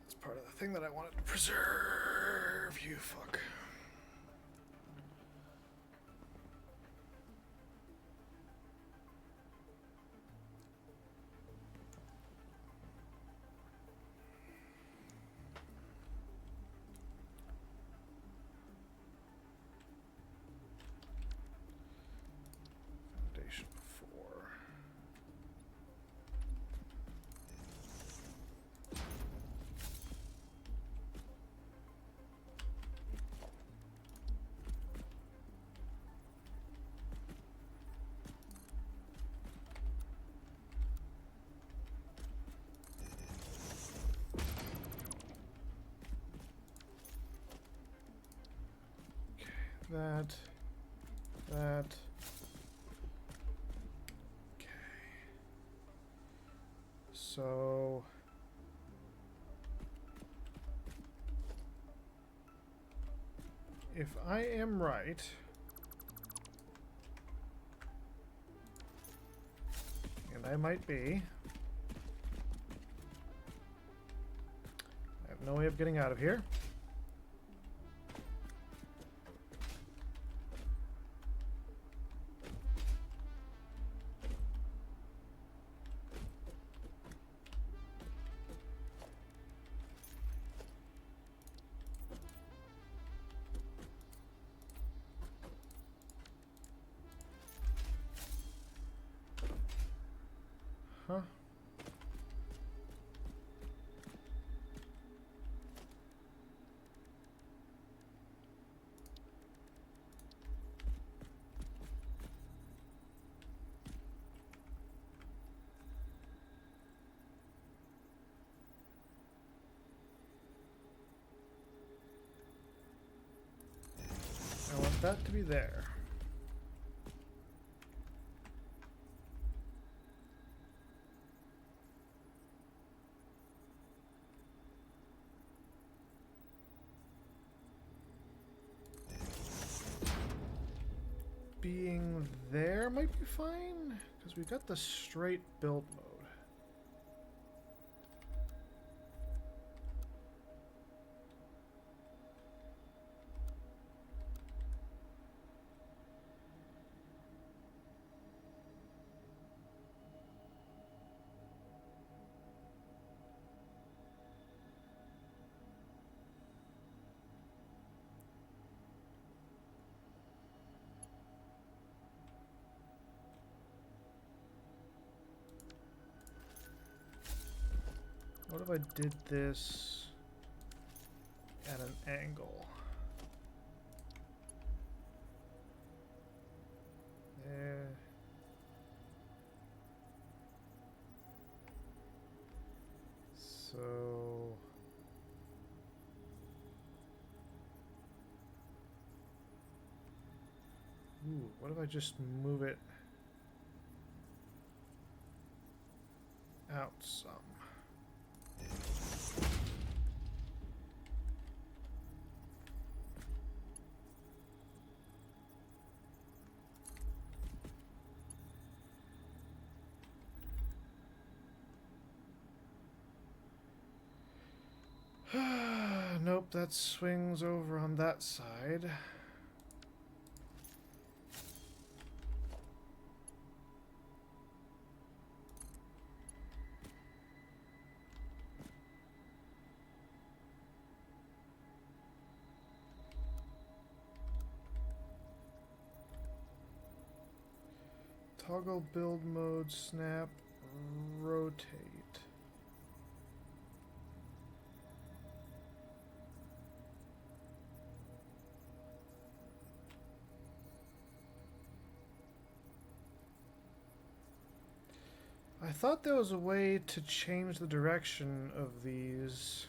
that's part of the thing that I wanted to preserve, you fuck. Foundation 4. That. Okay. So if I am right, and I might be, I have no way of getting out of here. Huh? I want that to be there. being there might be fine, because we got the straight build mode. What if I did this at an angle? There. So... Ooh, what if I just move it out some? Nope, that swings over on that side. Toggle build mode, snap, rotate. I thought there was a way to change the direction of these.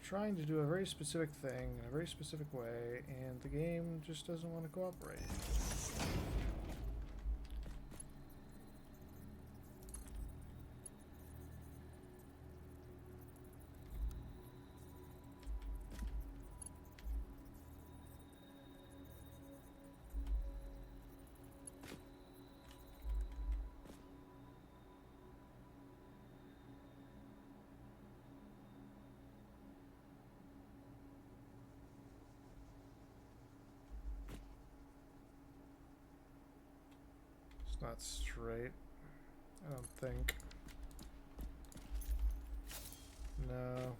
Trying to do a very specific thing in a very specific way, and the game just doesn't want to cooperate. Not straight, I don't think. No.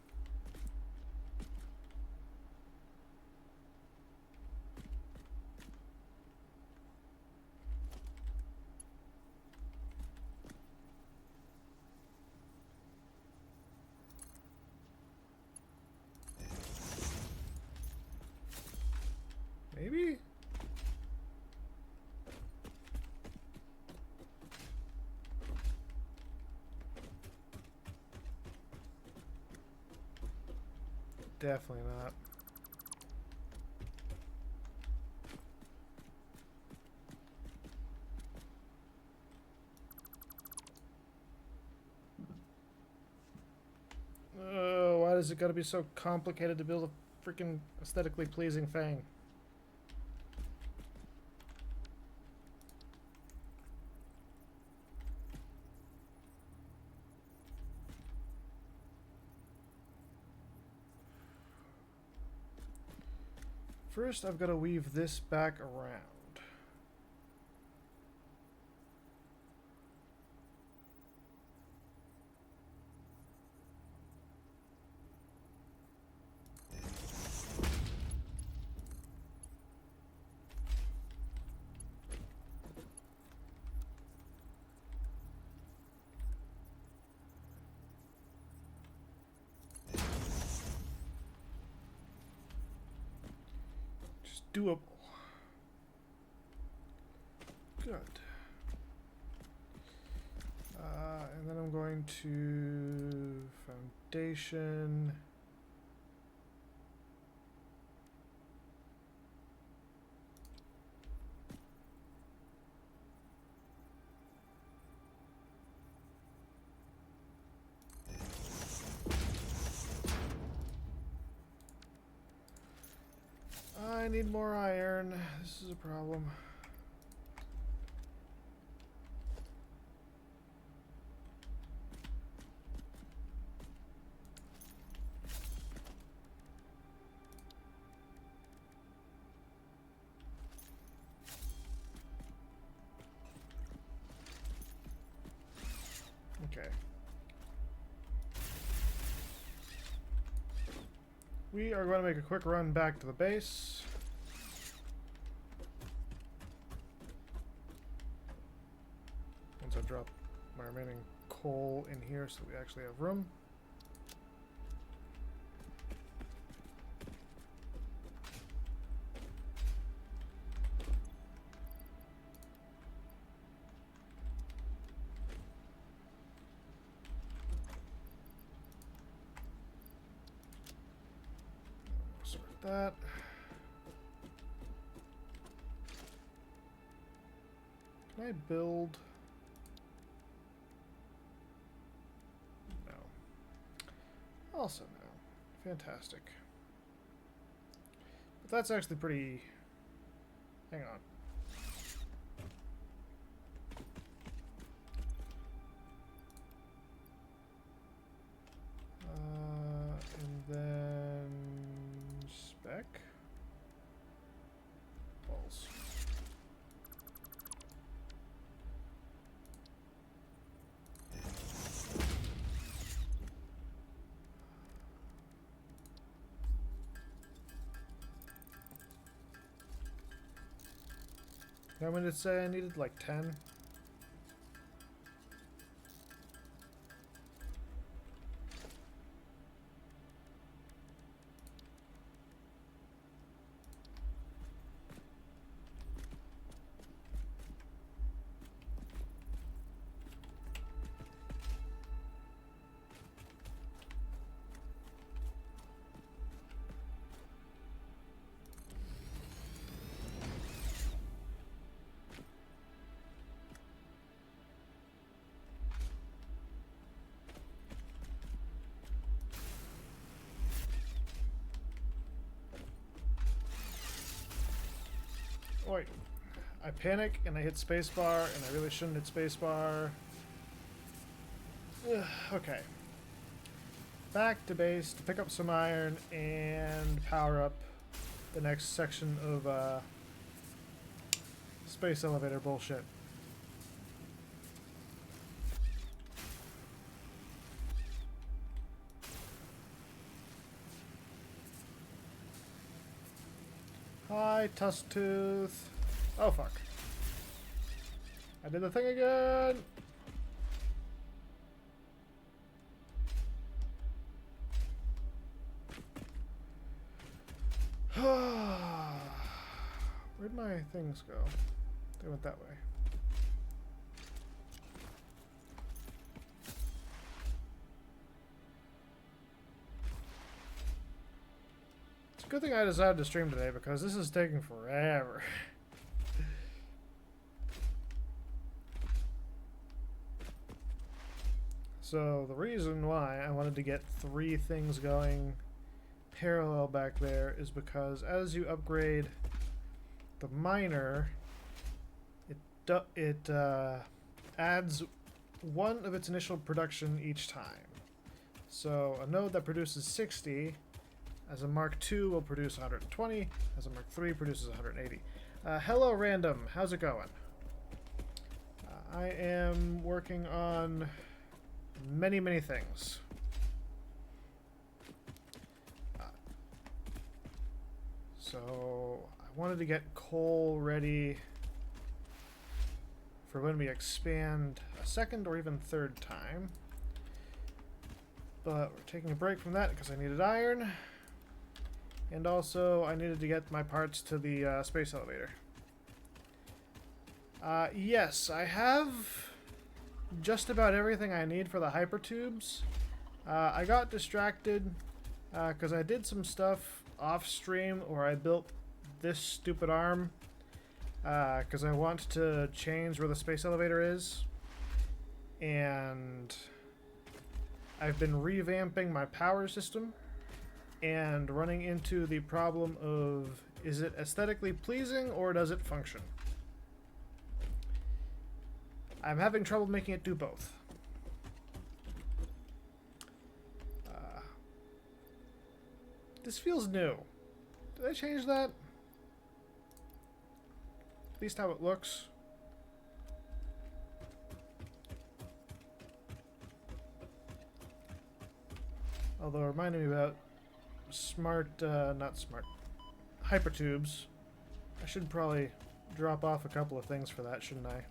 Maybe? Definitely not. Oh, why does it gotta be so complicated to build a freaking aesthetically pleasing fang? First, I've got to weave this back around. doable. Good. And then I'm going to foundation. I need more iron. This is a problem. Okay. We are going to make a quick run back to the base. Once I drop my remaining coal in here so we actually have room. That. Can I build? No. Also no. Fantastic. But that's actually pretty... Hang on. And then... Spec. Balls. How many did it say I needed? Like 10? Wait, I panic and I hit spacebar and I really shouldn't hit spacebar. Okay. Back to base to pick up some iron and power up the next section of space elevator bullshit. Hi, Tusk Tooth. Oh, fuck. I did the thing again. Where'd my things go? They went that way. Good thing I decided to stream today because this is taking forever. So the reason why I wanted to get 3 things going parallel back there is because as you upgrade the miner, it adds 1 of its initial production each time. So a node that produces 60 as a Mark II will produce 120, as a Mark III produces 180. Hello random, how's it going? I am working on many, many things. So I wanted to get coal ready for when we expand a second or even third time. But we're taking a break from that because I needed iron. And also, I needed to get my parts to the space elevator. Yes, I have just about everything I need for the hypertubes. I got distracted because I did some stuff off stream where I built this stupid arm because I want to change where the space elevator is. And I've been revamping my power system and running into the problem of, is it aesthetically pleasing or does it function? I'm having trouble making it do both. This feels new. Did I change that? At least how it looks. Although it reminded me about not smart, hypertubes. I should probably drop off a couple of things for that, shouldn't I?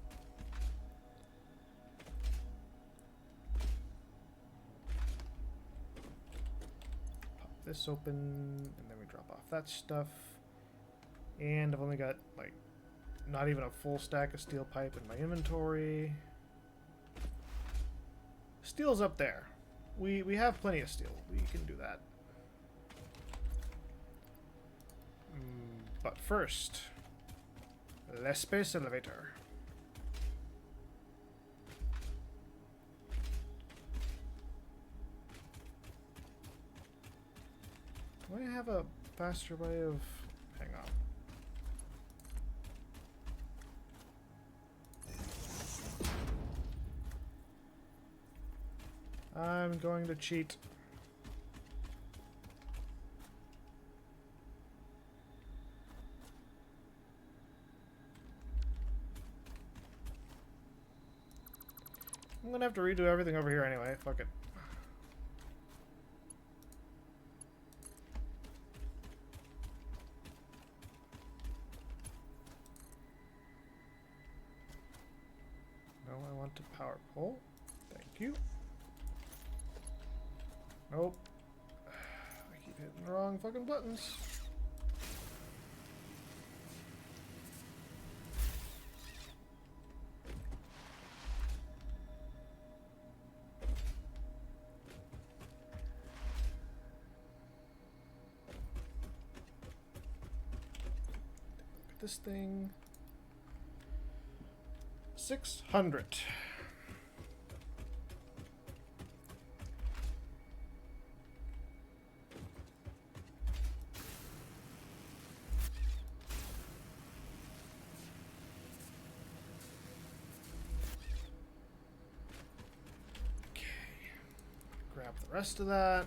Pop this open, and then we drop off that stuff. And I've only got, like, not even a full stack of steel pipe in my inventory. Steel's up there. We have plenty of steel. We can do that. But first, the space elevator. Do I have a faster way of... Hang on. I'm going to cheat. I'm gonna have to redo everything over here anyway. Fuck it. No, I want to power pole. Thank you. Nope. I keep hitting the wrong fucking buttons. This thing 600. Okay. Grab the rest of that.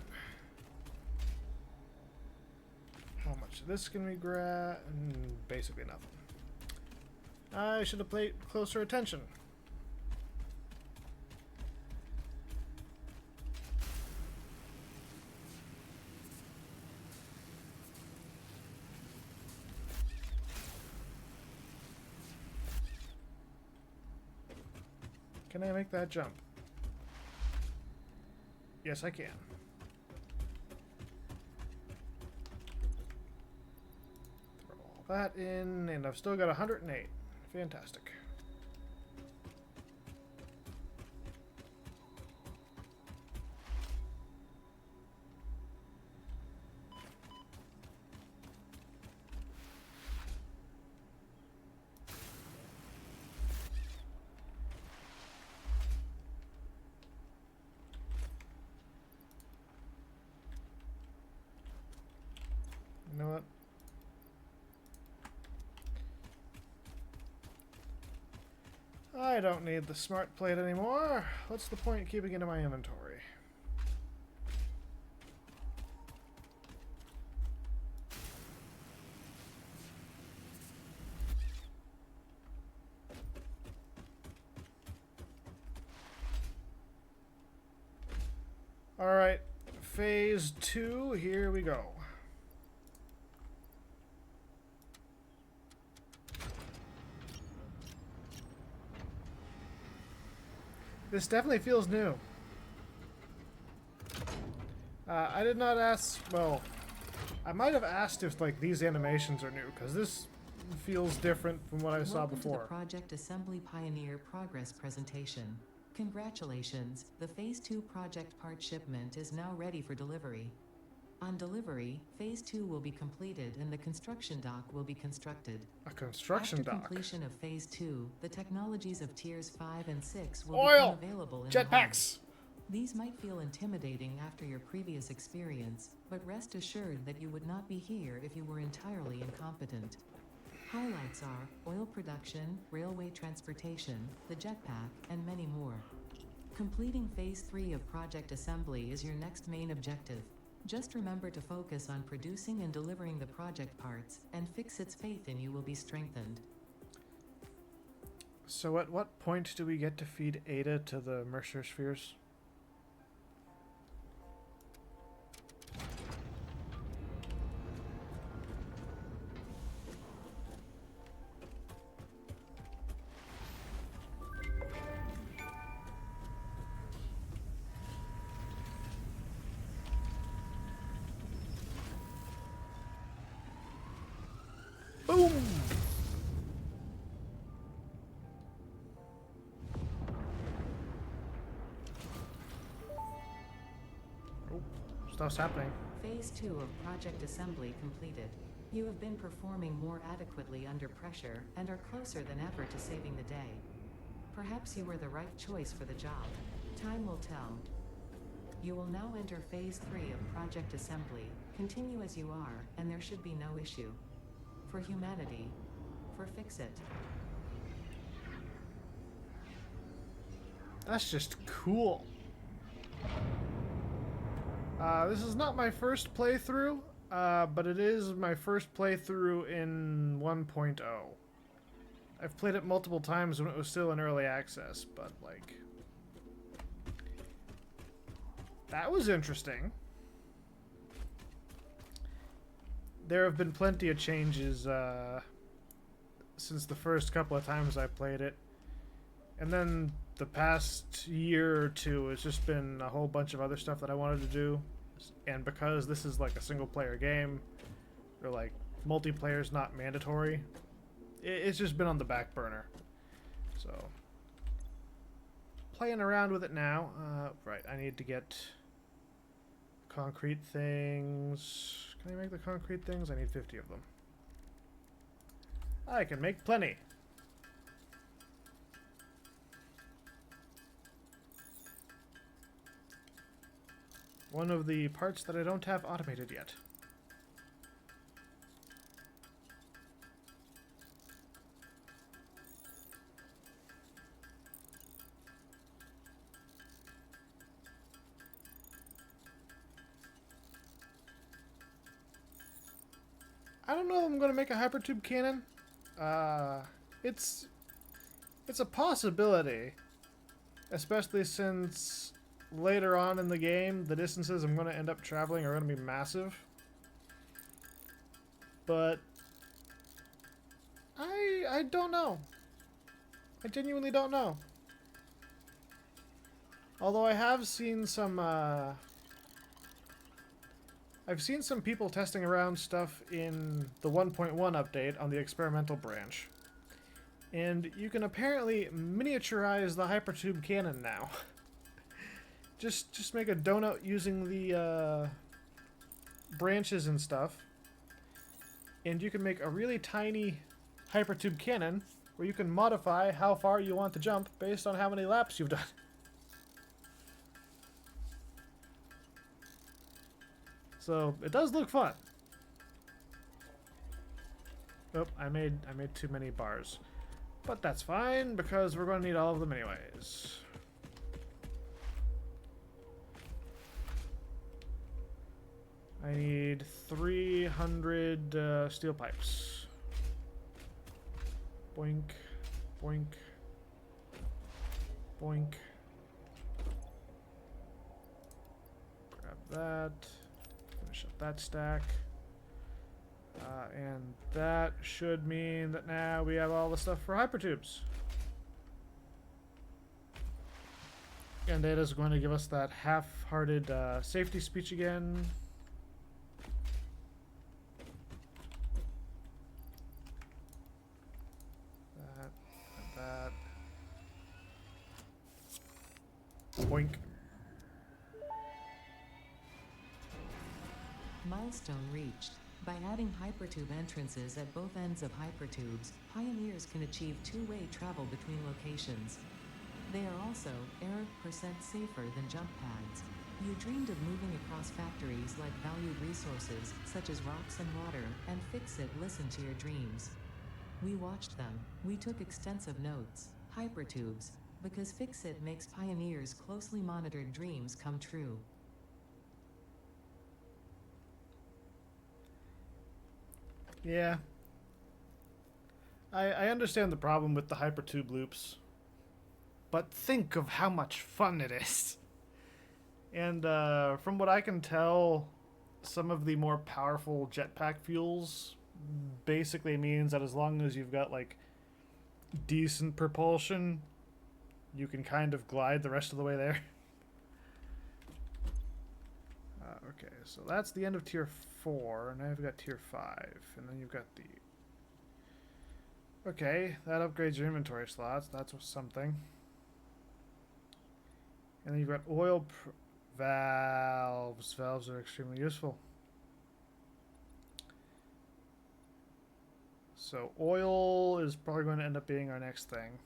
How much of this can we grab? Basically nothing. I should have paid closer attention. Can I make that jump? Yes, I can. That in, and I've still got 108. Fantastic. You know what? I don't need the smart plate anymore. What's the point of keeping it in my inventory? Alright, phase 2, here we go. This definitely feels new. I did not ask, well, I might have asked if like these animations are new, because this feels different from what I saw Welcome before. to the Project Assembly Pioneer Progress presentation. Congratulations, the Phase 2 project part shipment is now ready for delivery. On delivery, Phase 2 will be completed and the construction dock will be constructed. A construction After dock. completion of Phase 2, the technologies of Tiers 5 and 6 will Oil! become available in the hub. Jetpacks! These might feel intimidating after your previous experience, but rest assured that you would not be here if you were entirely incompetent. Highlights are oil production, railway transportation, the jetpack, and many more. Completing Phase 3 of Project Assembly is your next main objective. Just remember to focus on producing and delivering the project parts, and Fixit's faith in you will be strengthened. So at what point do we get to feed Ada to the Mercer spheres? Boom! Oh, stuff's happening. Phase 2 of Project Assembly completed. You have been performing more adequately under pressure and are closer than ever to saving the day. Perhaps you were the right choice for the job. Time will tell. You will now enter Phase 3 of Project Assembly. Continue as you are, and there should be no issue. For humanity. For Fixit. That's just cool. This is not my first playthrough, but it is my first playthrough in 1.0. I've played it multiple times when it was still in early access, but like... that was interesting. There have been plenty of changes since the first couple of times I played it. And then the past year or two, it's just been a whole bunch of other stuff that I wanted to do. And because this is like a single player game, or like multiplayer's not mandatory, it's just been on the back burner. So, playing around with it now. Right, I need to get concrete things. Can I make the concrete things? I need 50 of them. I can make plenty. One of the parts that I don't have automated yet. I don't know if I'm going to make a hypertube cannon. It's a possibility, especially since later on in the game, the distances I'm going to end up traveling are going to be massive. But I don't know. I genuinely don't know. Although I have seen some I've seen some people testing around stuff in the 1.1 update on the experimental branch. And you can apparently miniaturize the hypertube cannon now. Just make a donut using the branches and stuff. And you can make a really tiny hypertube cannon where you can modify how far you want to jump based on how many laps you've done. So it does look fun. Oh, I made too many bars. But that's fine because we're going to need all of them anyways. I need 300 steel pipes. Boink, boink, boink. Grab that. Finish up that stack. And that should mean that now we have all the stuff for hypertubes. And Data's going to give us that half-hearted safety speech again. Boink. Milestone reached. By adding hypertube entrances at both ends of hypertubes, pioneers can achieve two-way travel between locations. They are also error% safer than jump pads. You dreamed of moving across factories like valued resources, such as rocks and water, and Fix-It listened to your dreams. We watched them. We took extensive notes. Hypertubes. Because Fix-It makes pioneers' closely monitored dreams come true. Yeah. I understand the problem with the hypertube loops. But think of how much fun it is. And from what I can tell, some of the more powerful jetpack fuels basically means that as long as you've got like decent propulsion, you can kind of glide the rest of the way there. Okay, so that's the end of tier 4. Now you've got tier 5, and then you've got the... Okay, that upgrades your inventory slots. That's something. And then you've got oil valves. Valves are extremely useful. So oil is probably going to end up being our next thing.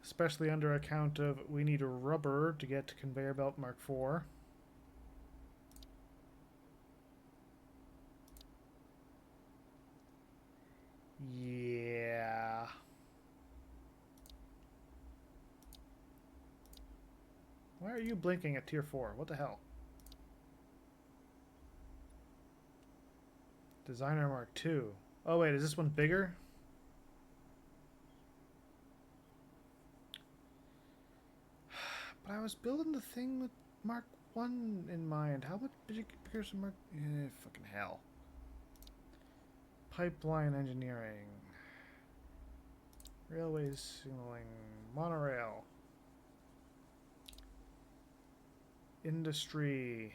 Especially under account of we need a rubber to get to conveyor belt Mark IV. Yeah. Why are you blinking at tier 4? What the hell? Designer Mark II. Oh wait, is this one bigger? But I was building the thing with Mark 1 in mind. How much bigger is Mark... fucking hell. Pipeline engineering. Railway signaling. Monorail. Industry.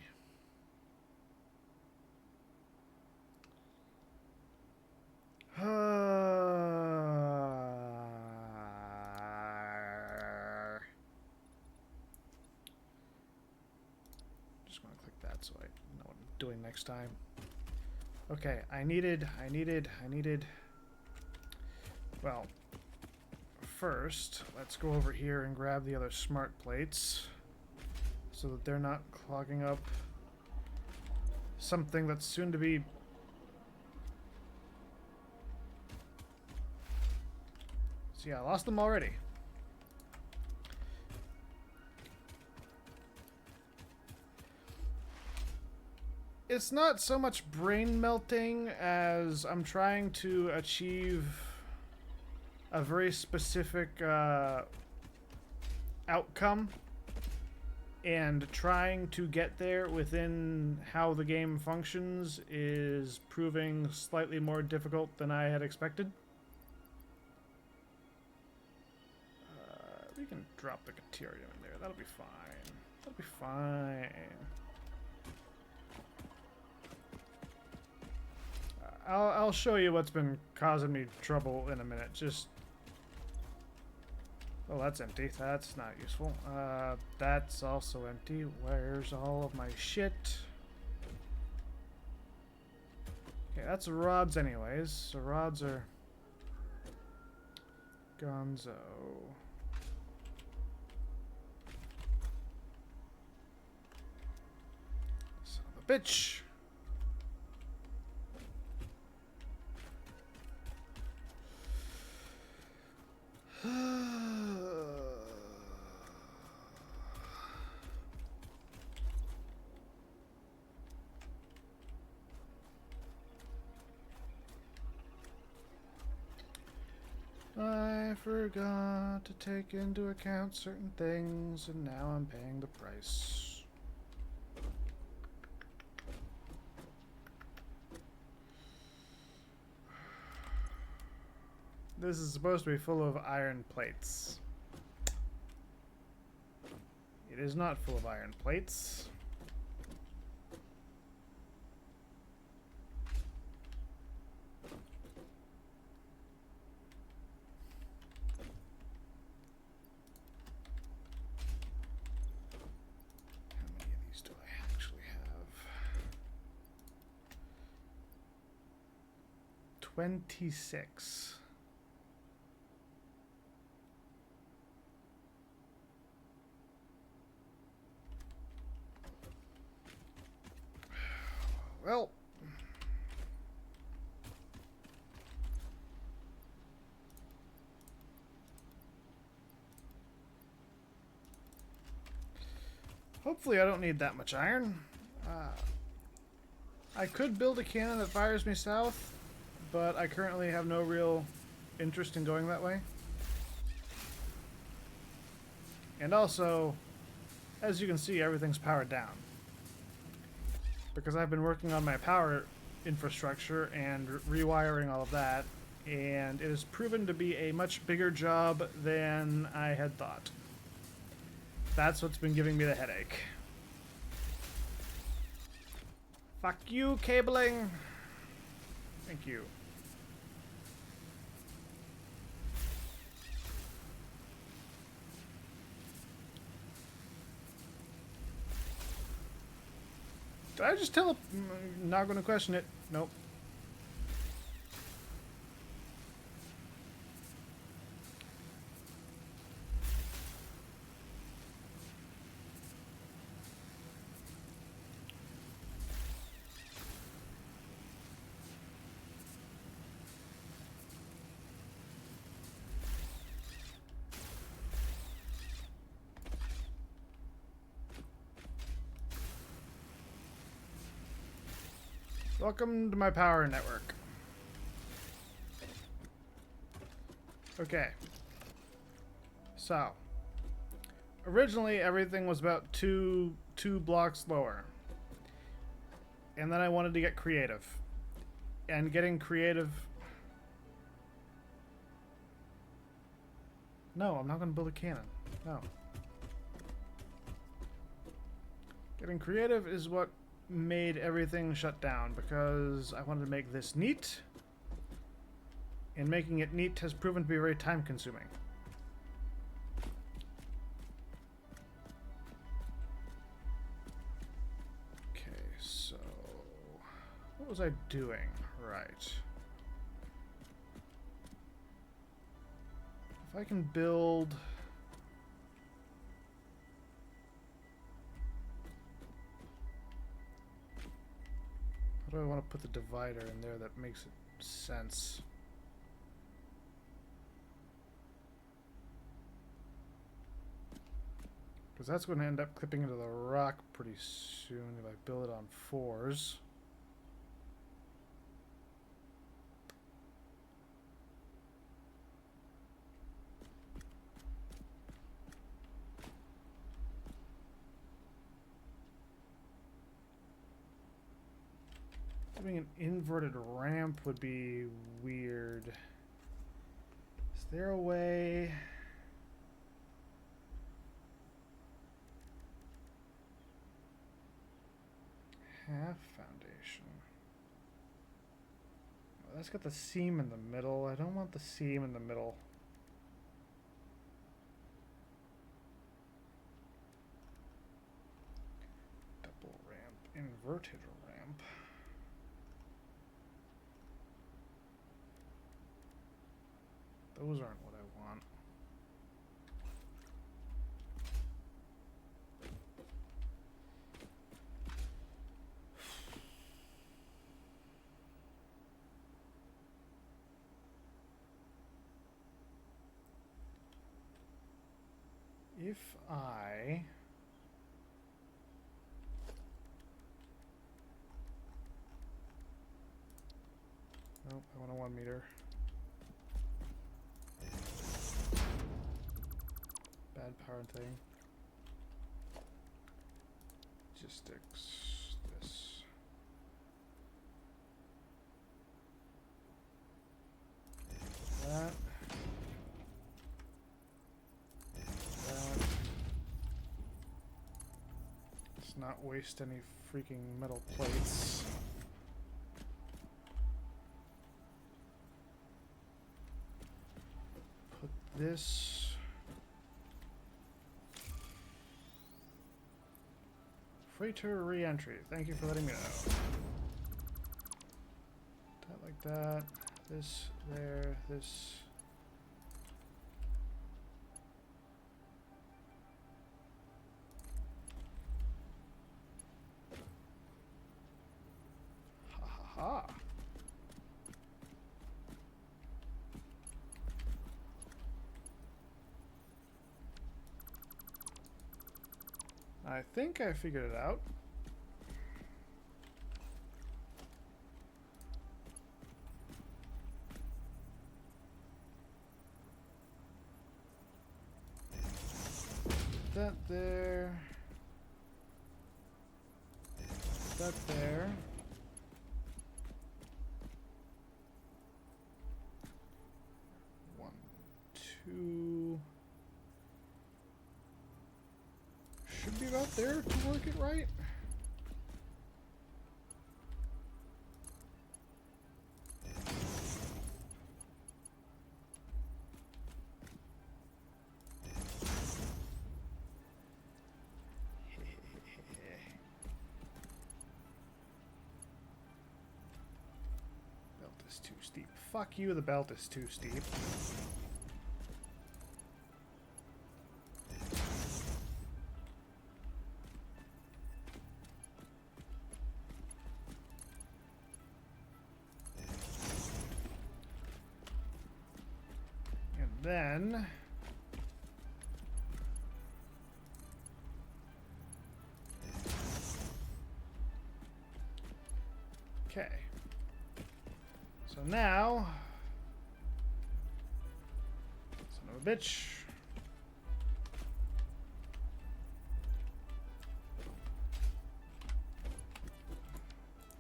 Just want to click that so I know what I'm doing next time. Okay, I needed... Well, first, let's go over here and grab the other smart plates so that they're not clogging up something that's soon to be... See, I lost them already. It's not so much brain melting as I'm trying to achieve a very specific outcome, and trying to get there within how the game functions is proving slightly more difficult than I had expected. We can drop the Caterium in there. That'll be fine. That'll be fine. I'll show you what's been causing me trouble in a minute. Just... Oh, that's empty. That's not useful. That's also empty. Where's all of my shit? Okay, that's rods anyways. So rods are... Gonzo. Son of a bitch! I forgot to take into account certain things, and now I'm paying the price. This is supposed to be full of iron plates. It is not full of iron plates. 26. Well, hopefully I don't need that much iron. I could build a cannon that fires me south, but I currently have no real interest in going that way. And also, as you can see, everything's powered down. Because I've been working on my power infrastructure and rewiring all of that, and it has proven to be a much bigger job than I had thought. That's what's been giving me the headache. Fuck you, cabling! Thank you. Did I just tell it? Not going to question it. Nope. Welcome to my power network. Okay. So, originally everything was about two blocks lower. And then I wanted to get creative. And getting creative... No, I'm not going to build a cannon. No. Getting creative is what made everything shut down, because I wanted to make this neat, and making it neat has proven to be very time consuming. Okay, so what was I doing? Right. If I can build... How do I want to put the divider in there that makes it sense? Because that's going to end up clipping into the rock pretty soon if I build it on 4s. Having an inverted ramp would be weird. Is there a way? Half foundation. Oh, that's got the seam in the middle. I don't want the seam in the middle. Double ramp, inverted ramp. Those aren't what I want. If I... Nope, I want a 1 meter. Bad power thing. Logistics. This. That. That. Let's not waste any freaking metal plates. Put this. Freighter re-entry. Thank you for letting me know. That like that. This, there, this. Ha ha ha. I think I figured it out. That there. That there. One, two. Should be about there to work it right. Belt is too steep. Fuck you, the belt is too steep. And then okay. So now, son of a bitch.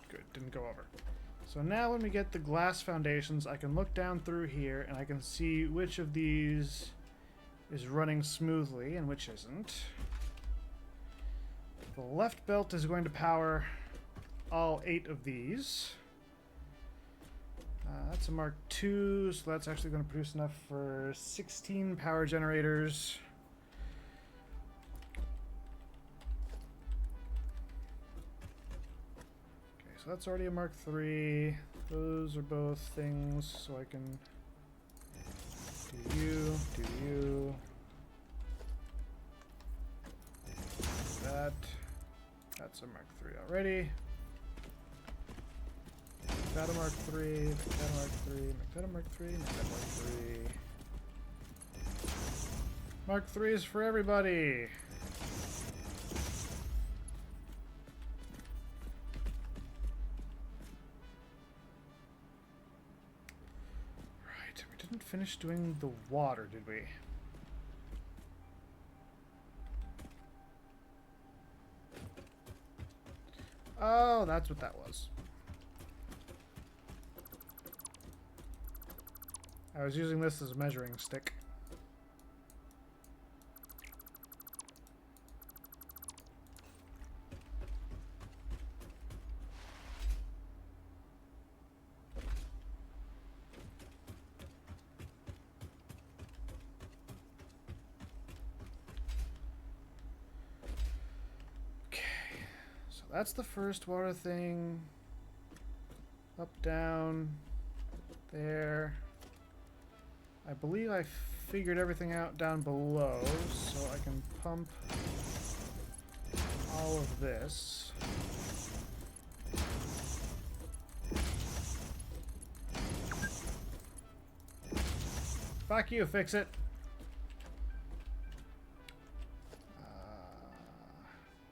Good, didn't go over. So now when we get the glass foundations, I can look down through here and I can see which of these is running smoothly and which isn't. The left belt is going to power all 8 of these. That's a Mark II, so that's actually going to produce enough for 16 power generators. Okay, so that's already a Mark III. Those are both things, so I can do you. That. That's a Mark III already. Make that a Mark III, make that a Mark III, make that a Mark III, make that a Mark III. Mark III is for everybody! Right, we didn't finish doing the water, did we? Oh, that's what that was. I was using this as a measuring stick. Okay, so that's the first water thing. Up, down, there. I believe I figured everything out down below, so I can pump all of this. Fuck you, fix it.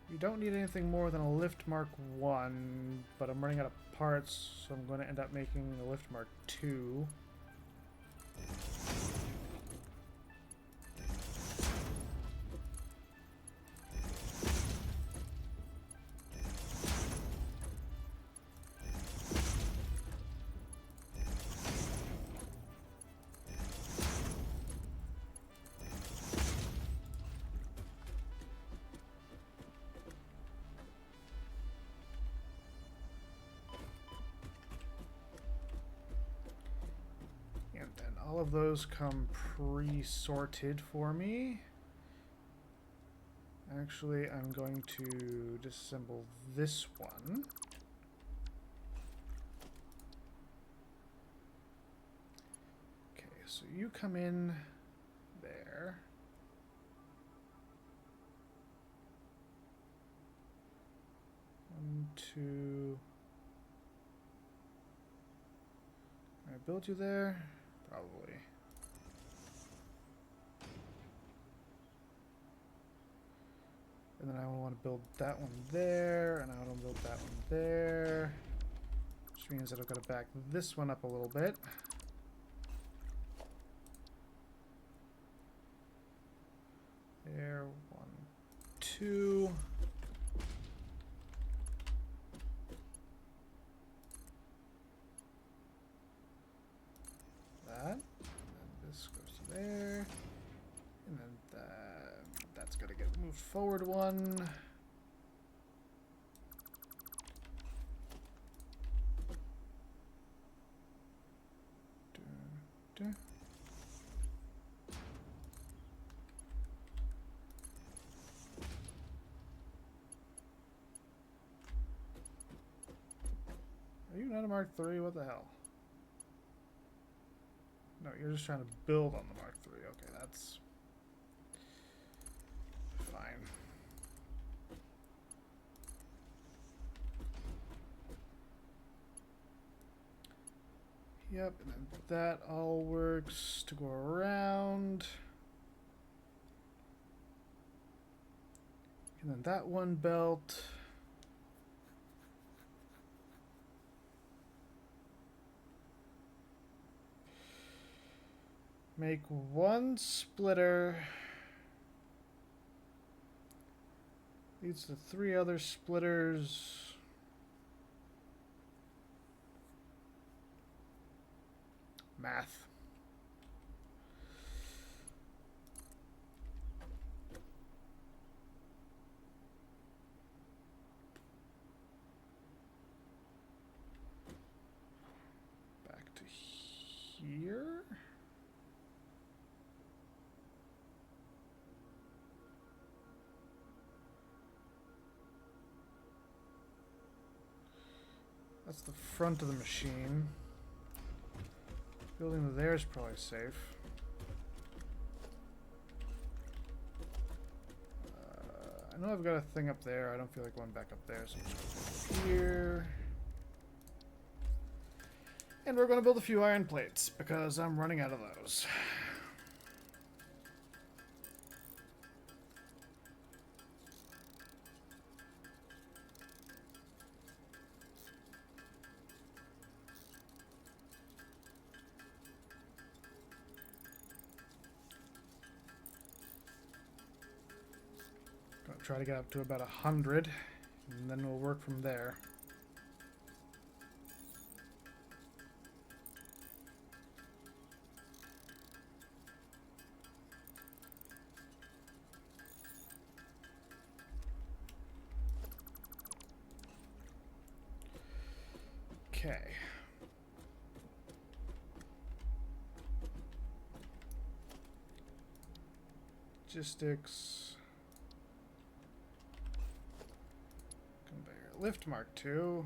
You don't need anything more than a lift Mark 1, but I'm running out of parts, so I'm going to end up making a lift Mark 2. All of those come pre-sorted for me. Actually, I'm going to disassemble this one. so you come in there. One, two. Can I build you there? Probably. And then I want to build that one there, and I want to build that one there. Which means that I've got to back this one up a little bit. There, 1, 2. That. And then this goes to there. And then that's got to get moved forward 1. Dun, dun. Are you not a Mark III? What the hell? No, you're just trying to build on the Mark III. Okay, that's fine. Yep, and then that all works to go around. And then that one belt. Make 1 splitter. Leads to 3 other splitters. Math. Back to here. That's the front of the machine. Building there is probably safe. I know I've got a thing up there. I don't feel like going back up there, so just go here. And we're going to build a few iron plates, because I'm running out of those. Gonna try to get up to about 100, and then we'll work from there. Okay. Logistics. Conveyor lift Mark II.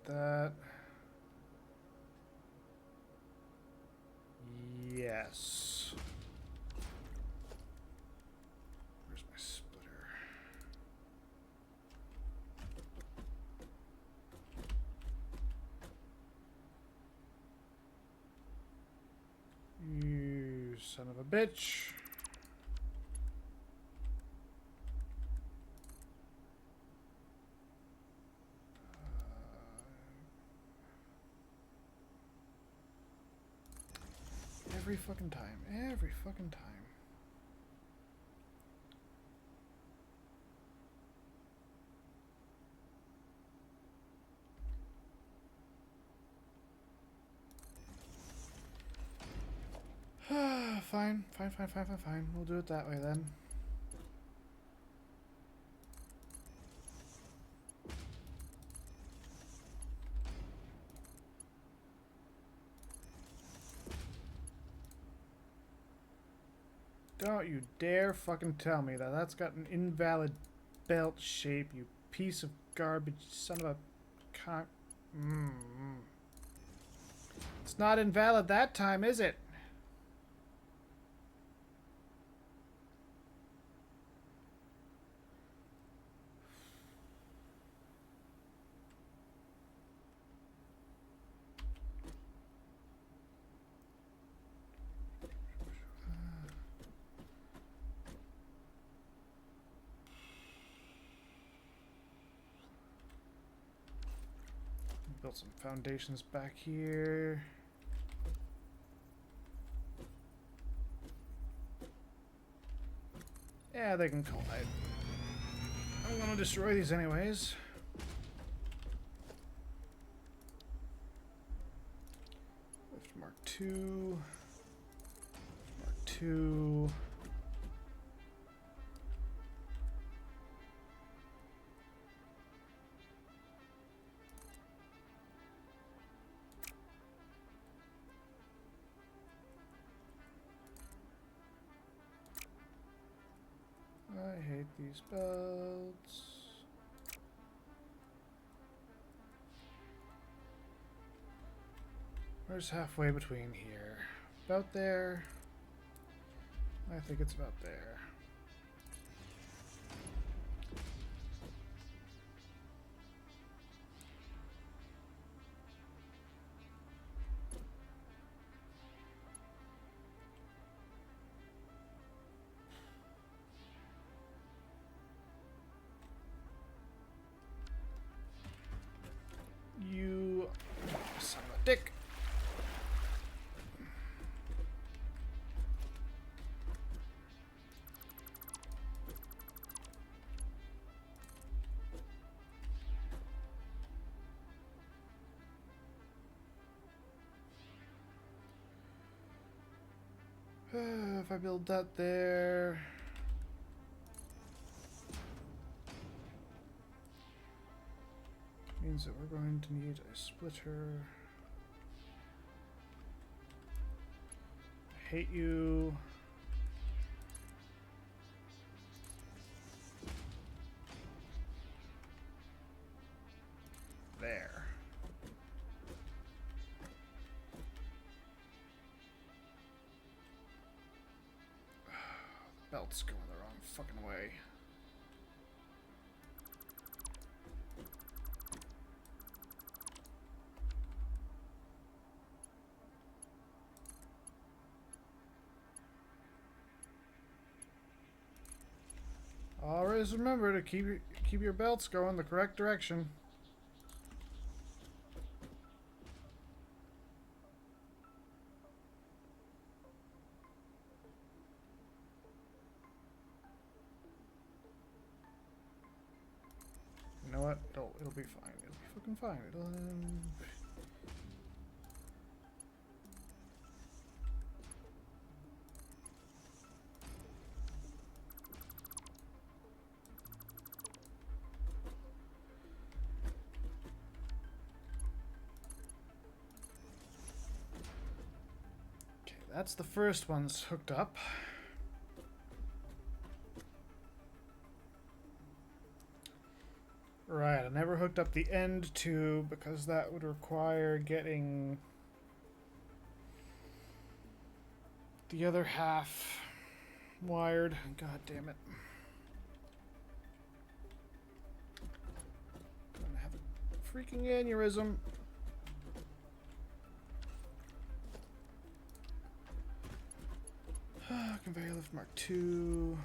That. Yes. Where's my splitter? You son of a bitch. Every fucking time. Every fucking time. fine. Fine. We'll do it that way then. Don't you dare fucking tell me that that's got an invalid belt shape, you piece of garbage, son of a cock. It's not invalid that time, is it? Build some foundations back here. Yeah, they can collide. I'm gonna destroy these anyways. Lift Mark II. Mark II. I hate these belts. Where's halfway between here? About there. I think it's about there. You son of a dick. If I build that there. Means that we're going to need a splitter. I hate you. There. The belt's going the wrong fucking way. Always remember to keep your belts going the correct direction. You know what? It'll be fine. It'll be fucking fine. It'll. That's the first one's hooked up. Right, I never hooked up the end tube because that would require getting the other half wired. God damn it. I'm gonna have a freaking aneurysm. Conveyor lift Mark II.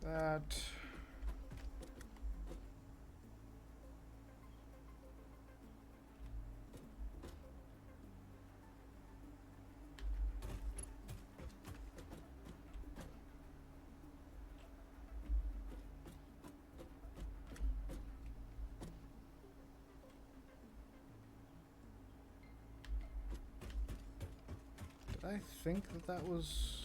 That. I think that that was...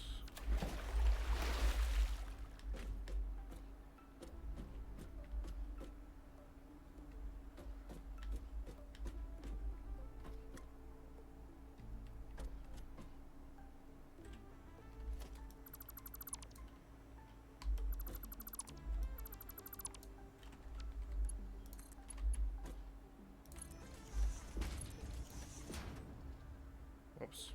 Whoops.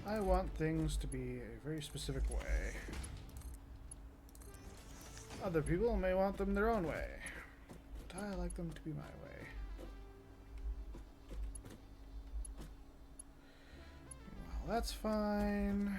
I want things to be a very specific way. Other people may want them their own way, but I like them to be my way. Well, that's fine.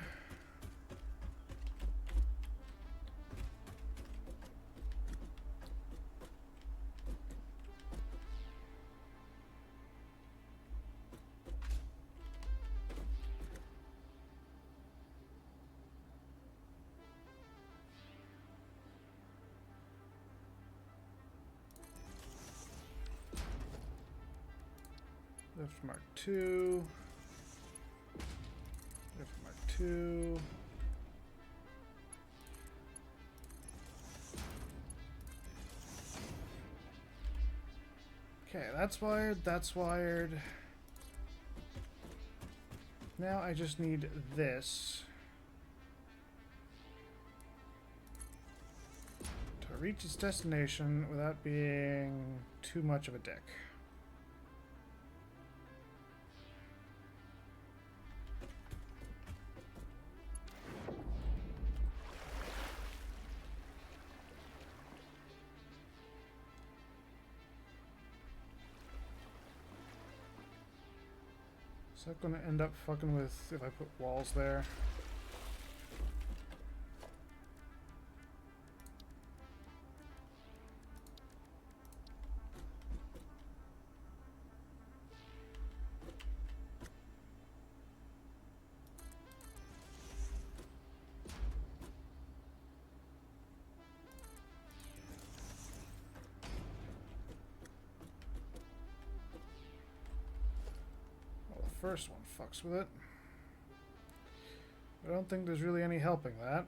Lift Mark II. Lift Mark II. Okay, that's wired, that's wired. Now I just need this to reach its destination without being too much of a dick. Is that going to end up fucking with if I put walls there? First one fucks with it. I don't think there's really any helping that.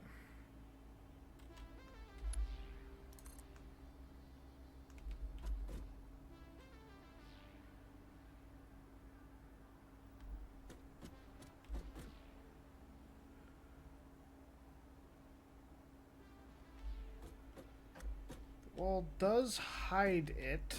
The wall does hide it.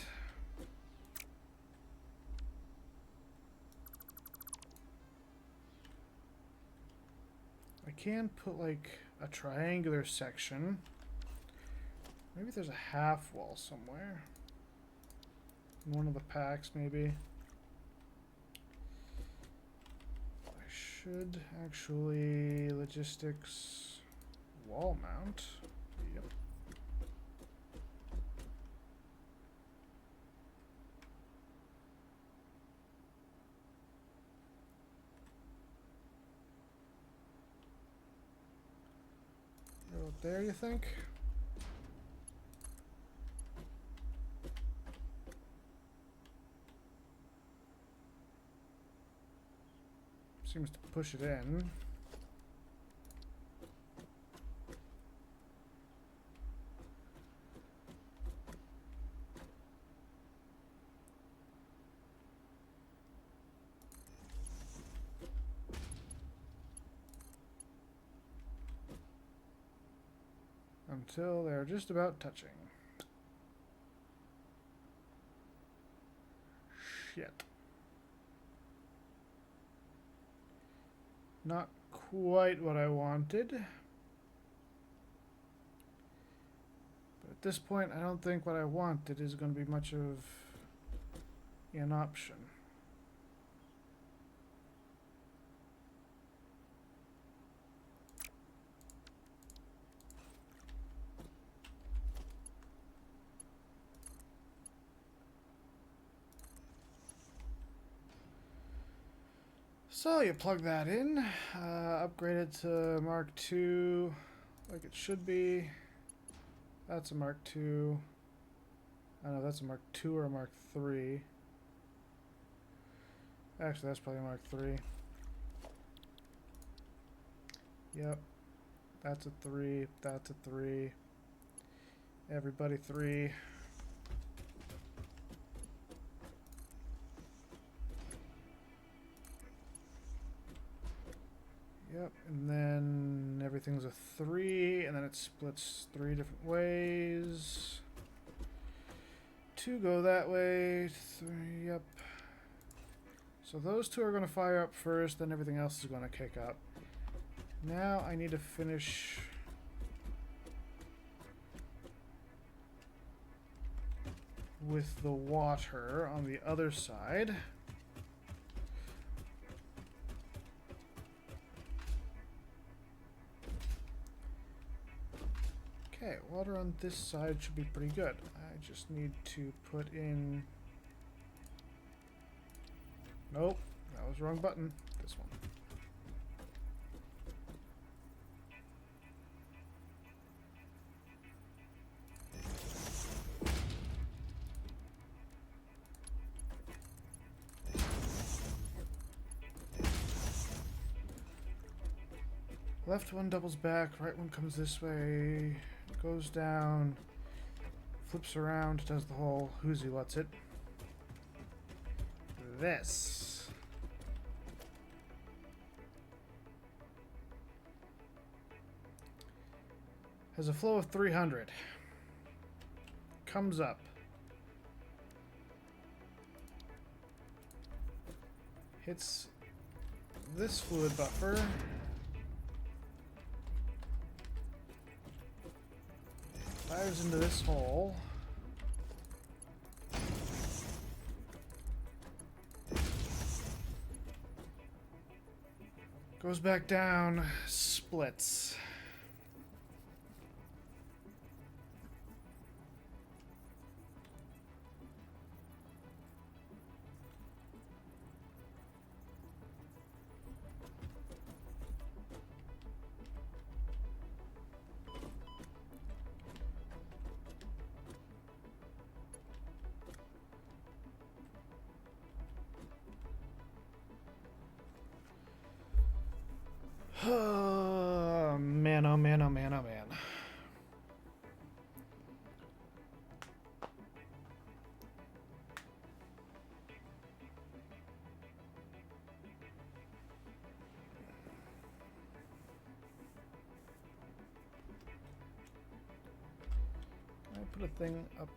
I can put like a triangular section. Maybe there's a half wall somewhere. In one of the packs, maybe. I should actually logistics wall mount. Yep. There, you think? Seems to push it in. Until they're just about touching. Shit. Not quite what I wanted. But at this point, I don't think what I wanted is going to be much of an option. So you plug that in, upgrade it to Mark II, like it should be. That's a Mark II. I don't know if that's a Mark II or a Mark III. Actually, that's probably a Mark III. Yep. That's a 3. That's a 3. Everybody 3. Yep, and then everything's a 3, and then it splits 3 different ways. 2 go that way, 3, yep. So those 2 are going to fire up first, then everything else is going to kick up. Now I need to finish with the water on the other side. Okay, water on this side should be pretty good. I just need to put in... Nope, that was the wrong button. This one. Left one doubles back, right one comes this way, goes down, flips around, does the whole who's-y what's it. This. Has a flow of 300. Comes up. Hits this fluid buffer. Fires into this hole. Goes back down, splits. Oh man, oh man, oh man, oh man. Can I put a thing up?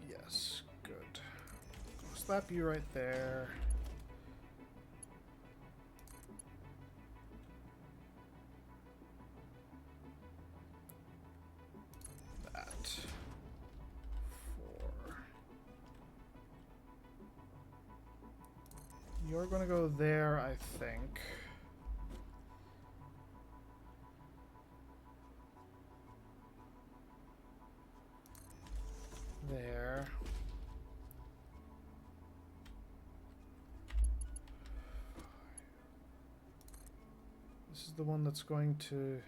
Yes, good. Slap you right there. You're gonna go there, I think. There. This is the one that's going to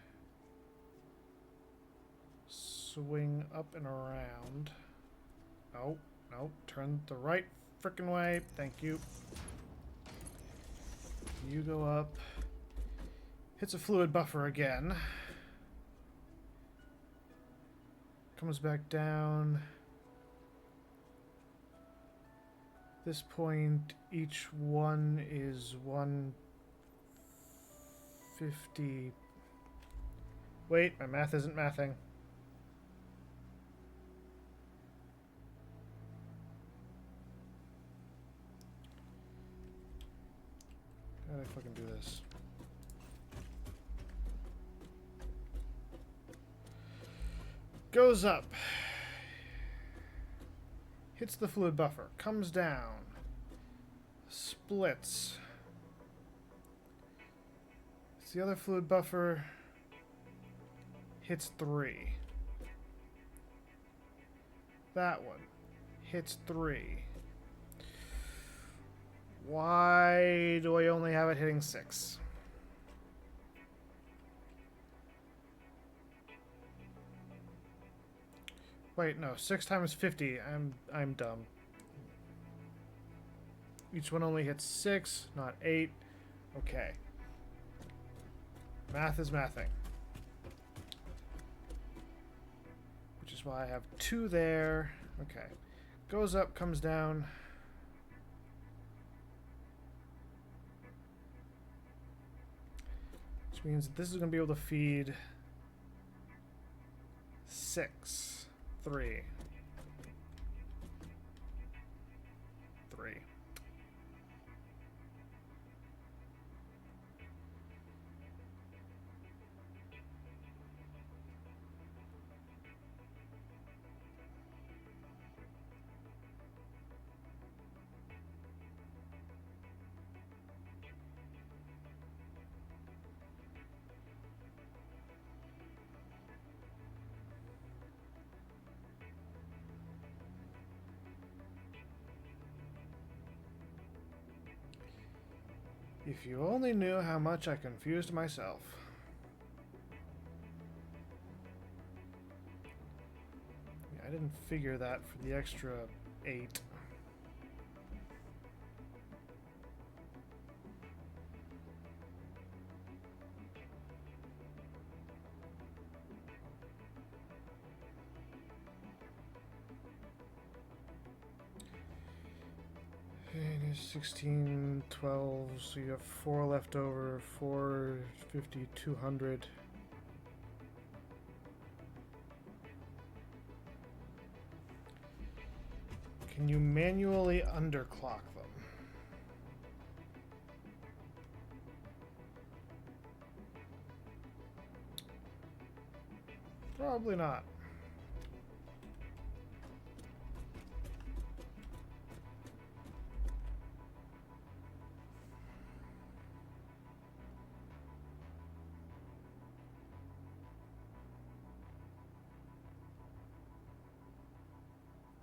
swing up and around. Nope, nope. Turn the right frickin' way. Thank you. You go up. Hits a fluid buffer again. Comes back down. This point, each one is 150. Wait, my math isn't mathing. How do I fucking do this? Goes up. Hits the fluid buffer. Comes down. Splits. It's the other fluid buffer. Hits 3. That one. Hits 3. Why do I only have it hitting 6? Wait, no, 6 times 50. I'm dumb. Each one only hits 6, not 8. Okay. Math is mathing. Which is why I have 2 there. Okay. Goes up, comes down. Which means that this is going to be able to feed 6. 3. 3. If you only knew how much I confused myself. Yeah, I didn't figure that for the extra 8. It is 16, 12, so you have 4 left over, 450, 200. Can you manually underclock them? Probably not.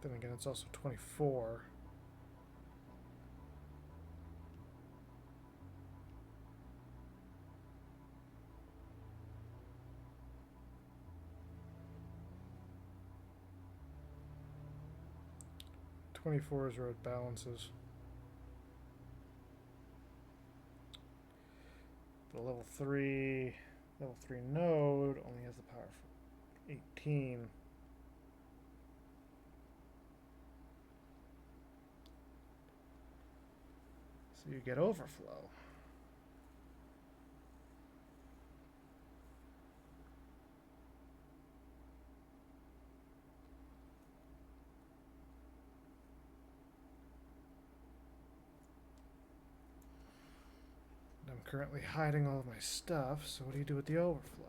Then again, it's also 24. Twenty-four is where it balances. The level 3 node only has the power for 18. So you get overflow. I'm currently hiding all of my stuff, so what do you do with the overflow?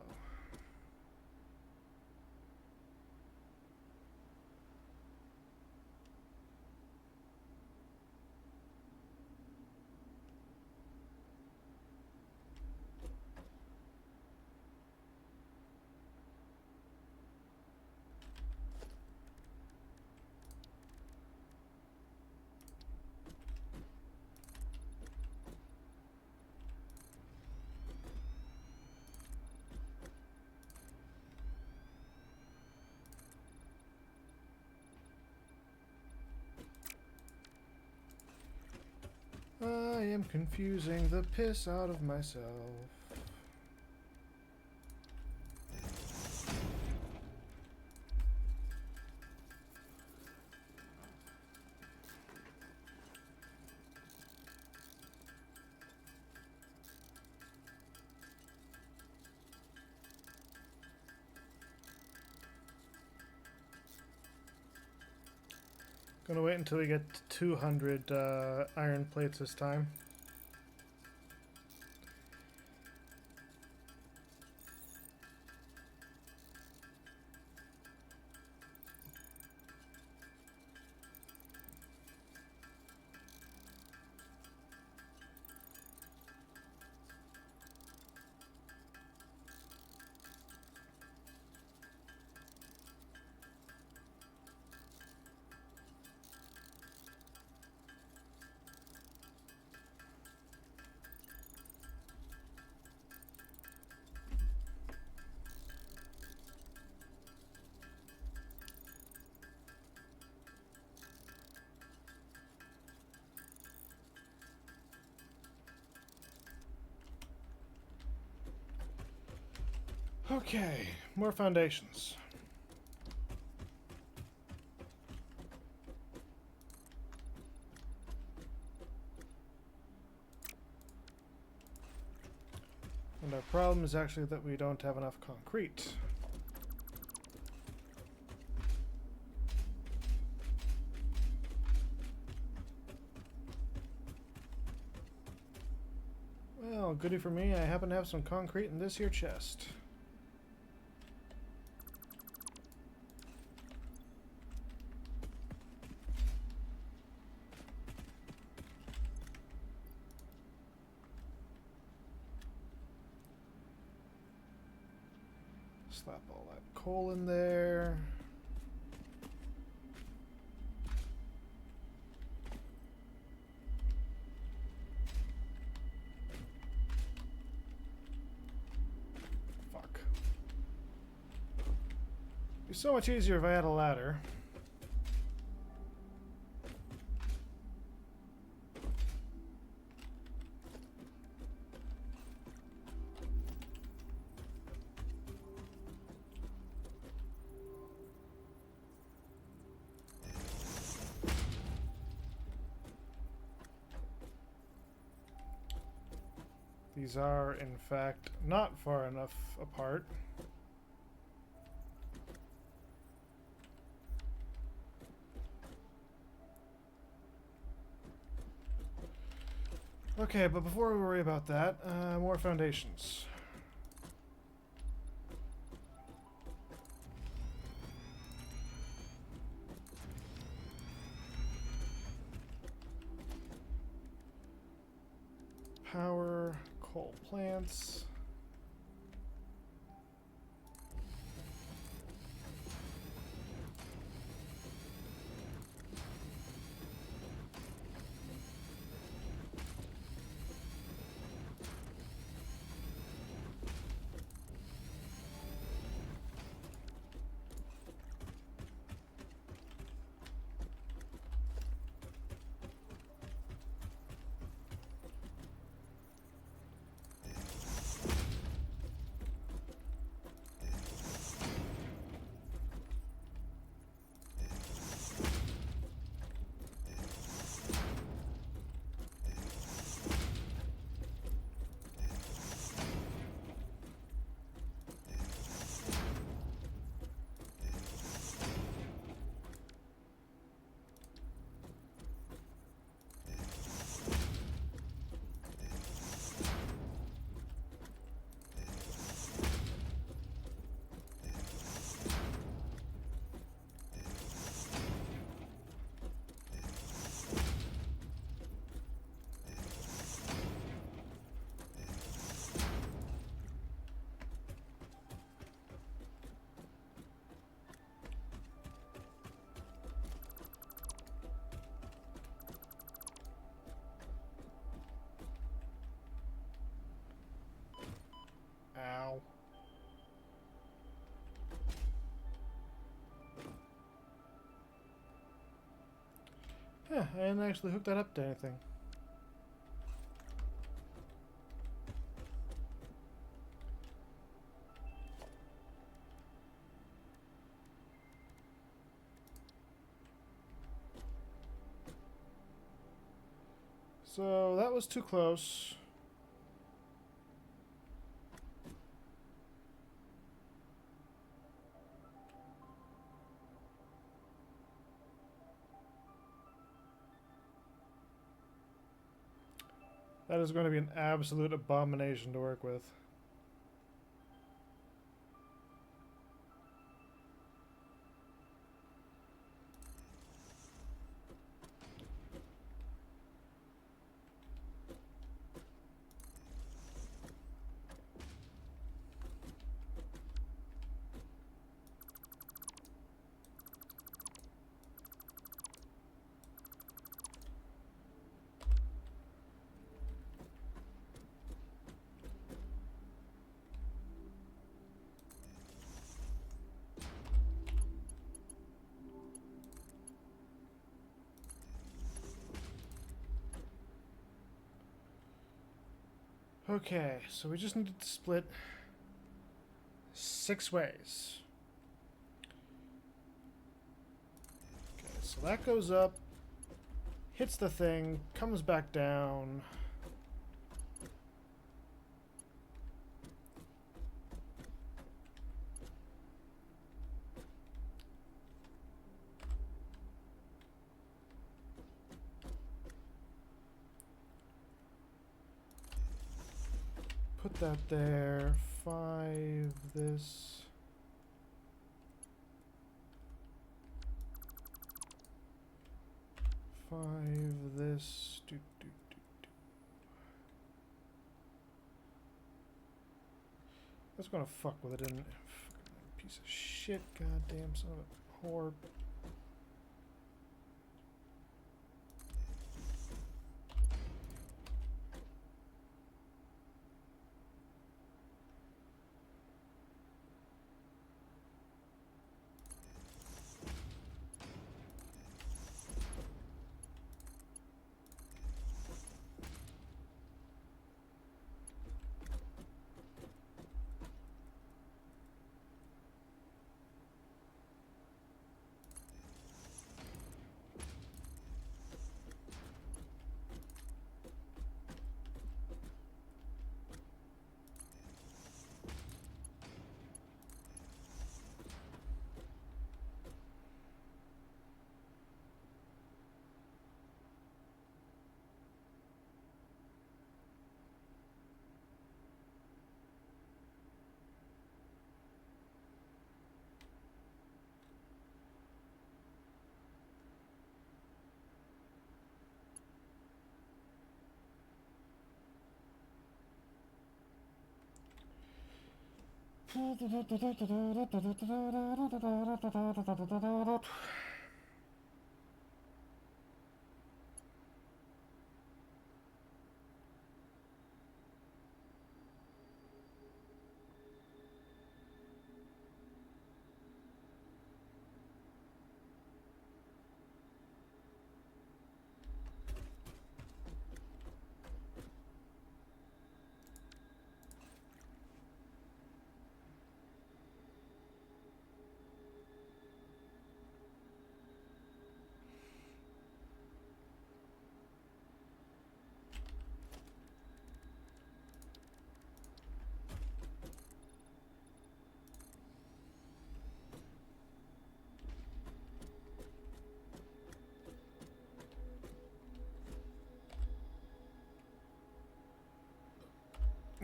I am confusing the piss out of myself. Gonna wait until we get to 200 iron plates this time. Okay, more foundations. And our problem is actually that we don't have enough concrete. Well, goody for me, I happen to have some concrete in this here chest. Slap all that coal in there. Fuck. It'd be so much easier if I had a ladder. These are, in fact, not far enough apart. Okay, but before we worry about that, more foundations. Power, coal plants. Ow. Yeah, I didn't actually hook that up to anything. So that was too close. That is going to be an absolute abomination to work with. Okay, so we just need to split 6 ways. Okay, so that goes up, hits the thing, comes back down. Put that there. 5 this. This. That's gonna fuck with it, isn't it? Fucking piece of shit, goddamn son of a whore.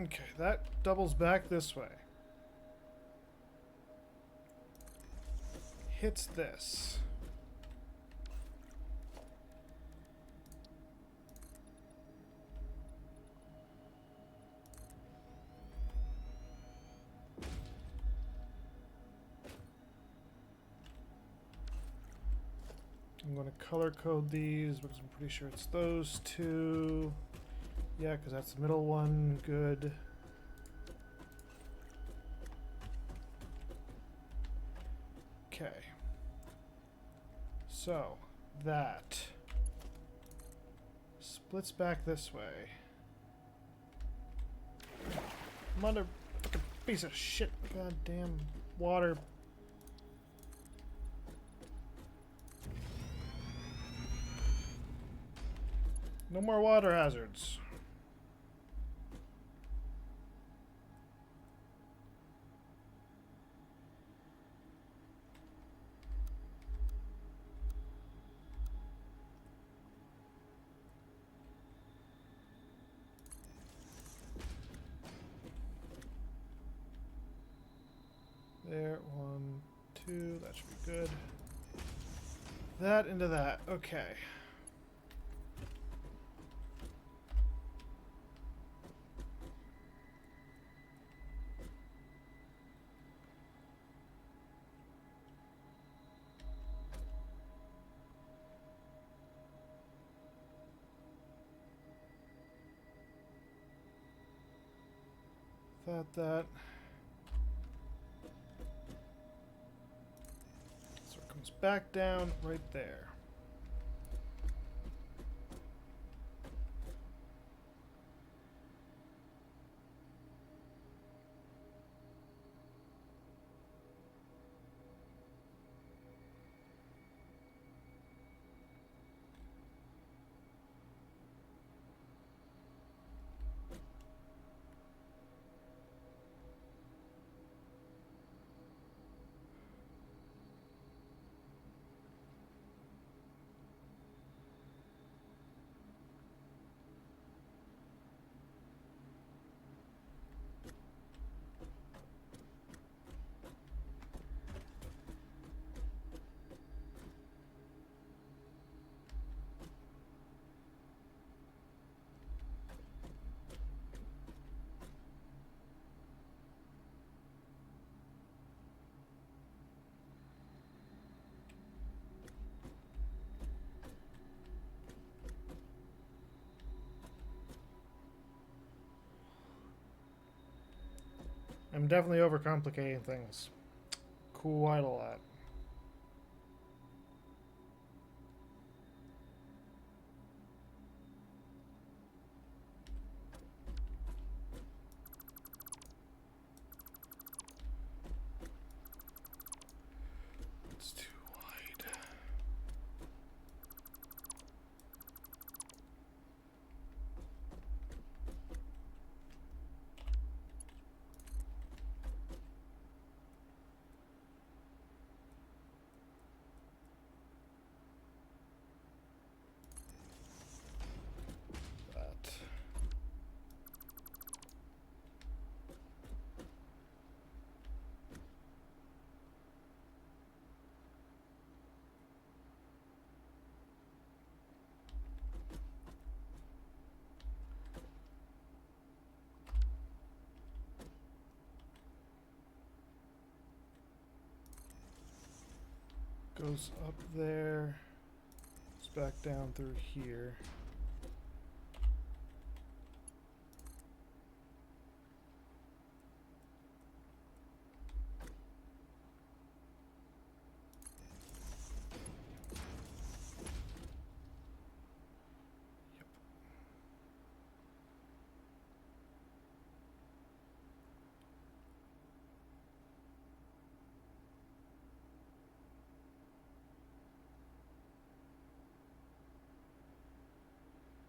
Okay, that doubles back this way. Hits this. I'm going to color code these because I'm pretty sure it's those two. Yeah, because that's the middle one. Good. Okay. So, that splits back this way. Motherfucking piece of shit. Goddamn water. No more water hazards. There, 1, 2, that should be good. That into that, okay. That. So it comes back down right there. I'm definitely overcomplicating things. Quite a lot. It's too wide. That. Goes up there. It's back down through here.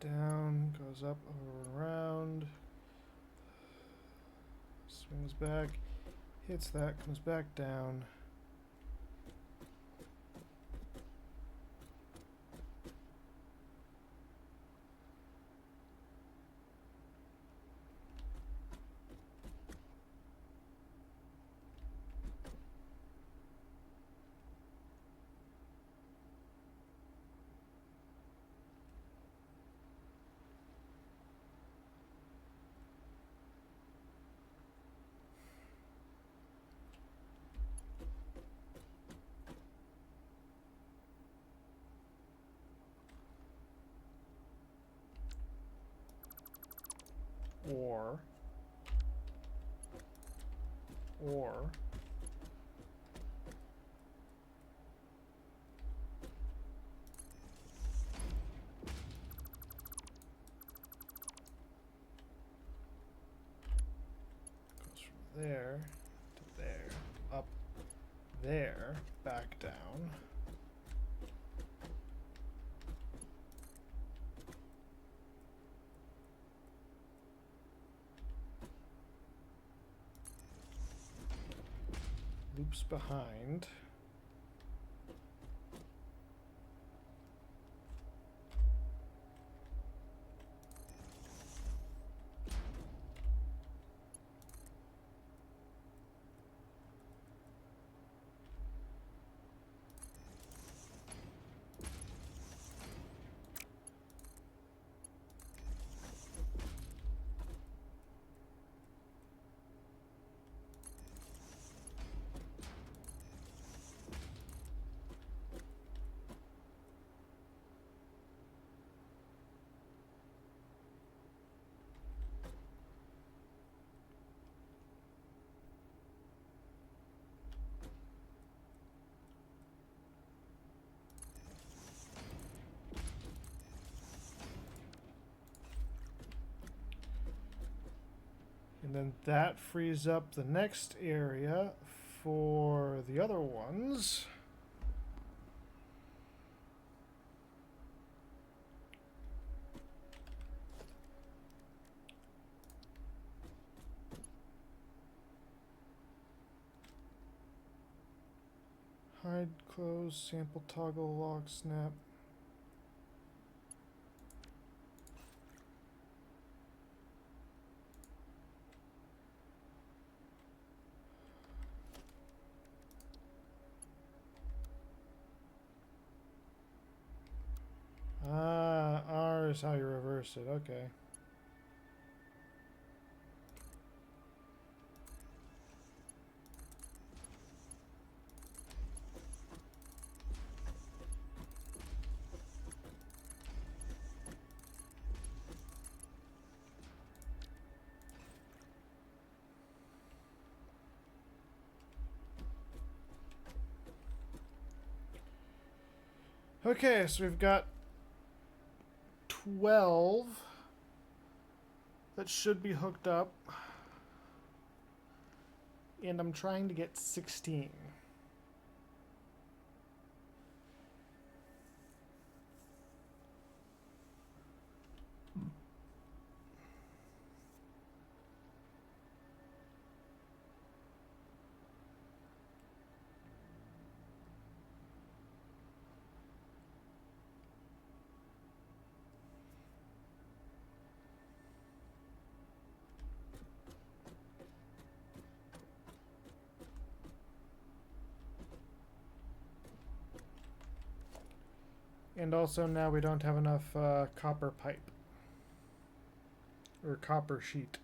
Down, goes up, over and around. Swings back, hits that, comes back down. Or goes from there to there, up there, back down. Loops behind. And then that frees up the next area for the other ones. Hide, close, sample, toggle, lock, snap. Ah, R is how you reverse it. Okay. Okay, so we've got 12 that should be hooked up. And I'm trying to get 16. And also now we don't have enough copper pipe. Or copper sheet.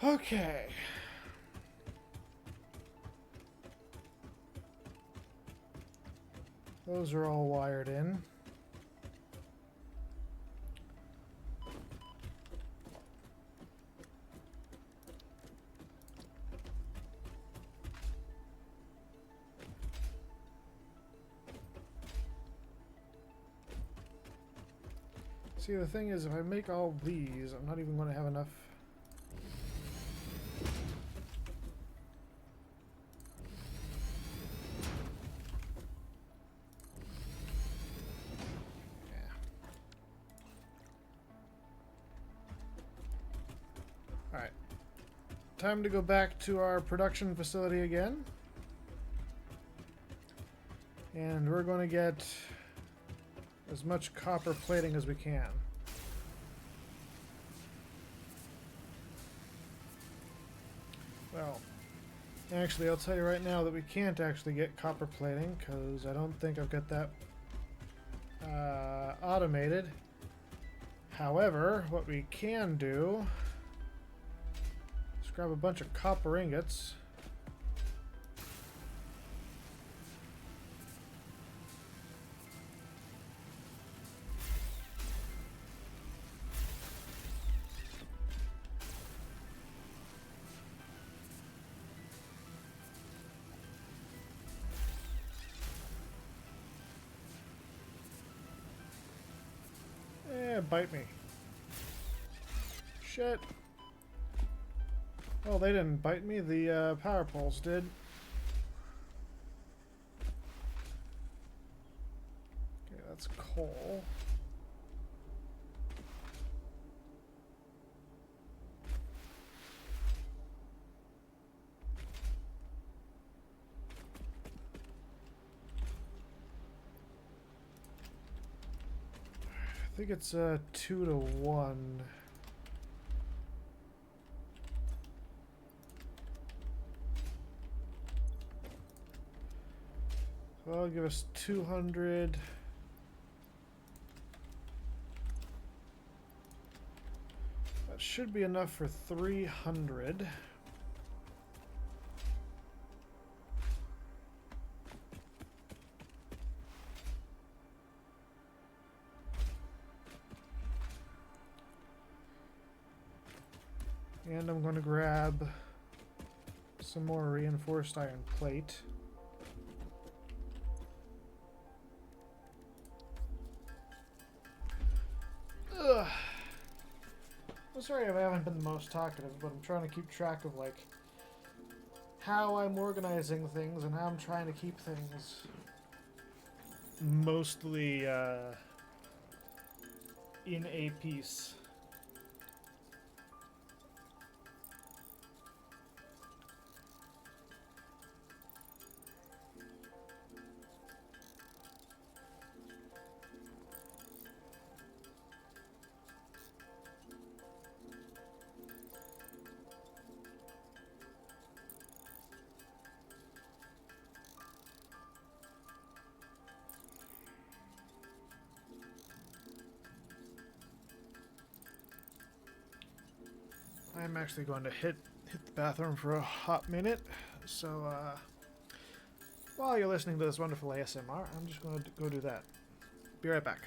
Okay. Those are all wired in. See, the thing is, if I make all these, I'm not even going to have enough. time to go back to our production facility again. And we're going to get as much copper plating as we can. Well, actually, I'll tell you right now that we can't actually get copper plating because I don't think I've got that automated. However, what we can do is grab a bunch of copper ingots. Bite me. Shit. Oh, they didn't bite me. The power poles did. Okay, that's coal. I think it's 2 to 1. So that'll give us 200. That should be enough for 300. And I'm going to grab some more reinforced iron plate. Ugh. I'm sorry if I haven't been the most talkative, but I'm trying to keep track of like how I'm organizing things and how I'm trying to keep things mostly in a piece. I'm actually going to hit the bathroom for a hot minute, so while you're listening to this wonderful ASMR, I'm just going to go do that. Be right back.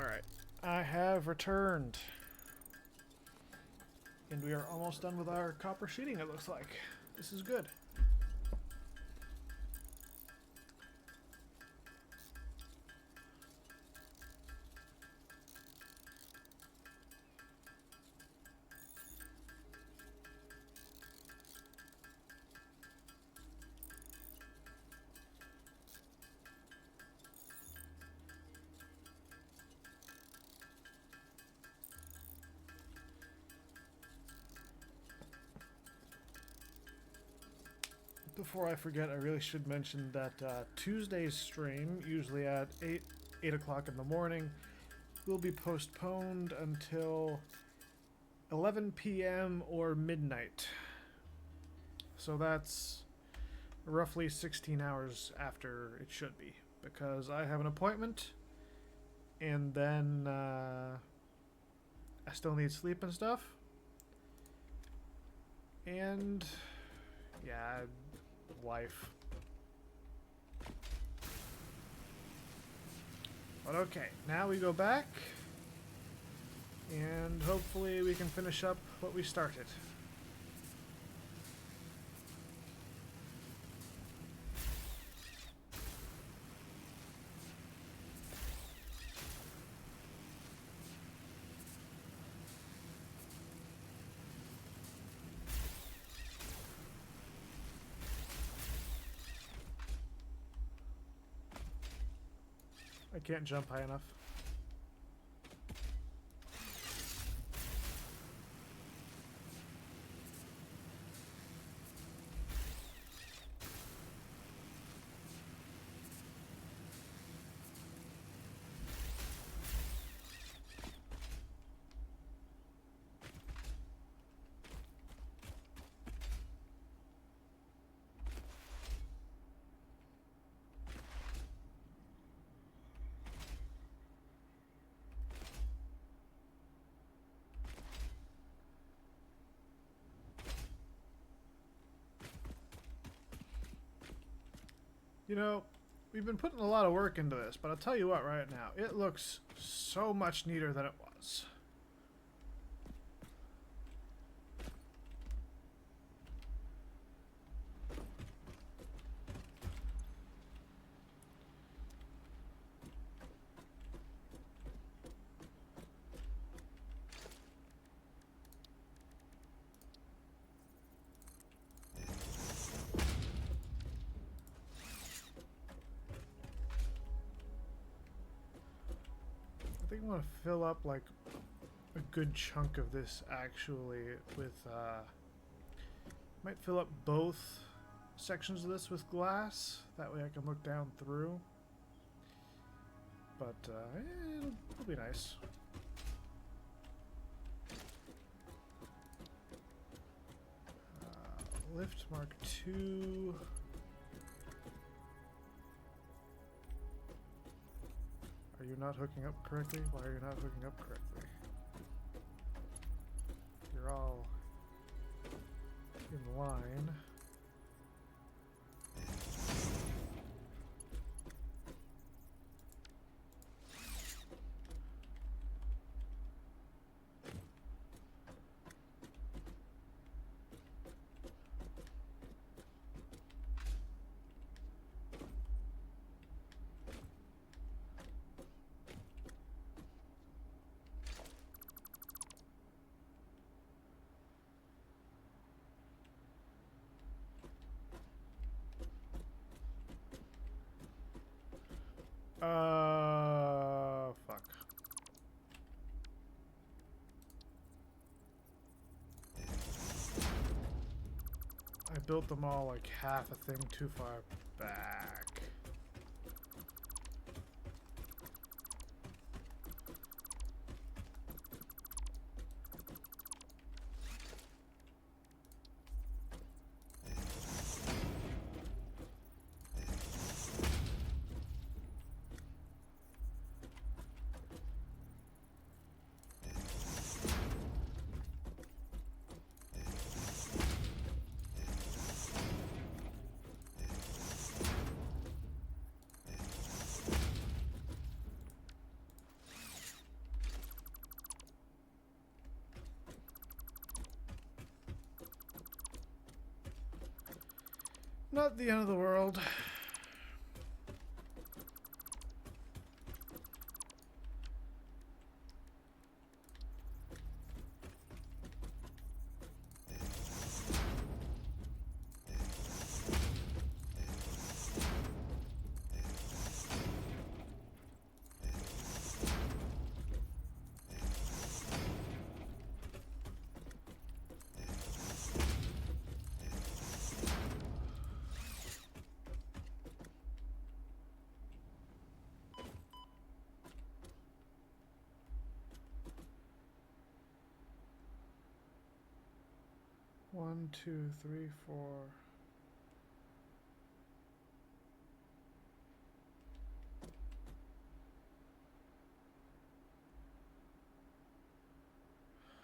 Alright, I have returned. And we are almost done with our copper sheeting, it looks like. This is good. Before I forget, I really should mention that Tuesday's stream, usually at 8 o'clock in the morning, will be postponed until 11 p.m. or midnight. So that's roughly 16 hours after it should be, because I have an appointment, and then I still need sleep and stuff. And yeah, life. But okay, now we go back, and hopefully we can finish up what we started. I can't jump high enough. You know, we've been putting a lot of work into this, but I'll tell you what right now, it looks so much neater than it was. I think I want to fill up like a good chunk of this actually with might fill up both sections of this with glass, that way I can look down through, but it'll be nice. Lift Mark II. Are you not hooking up correctly? Why are you not hooking up correctly? You're all in line. Fuck. I built them all like half a thing too far back. Not the end of the world. One, two, three, four.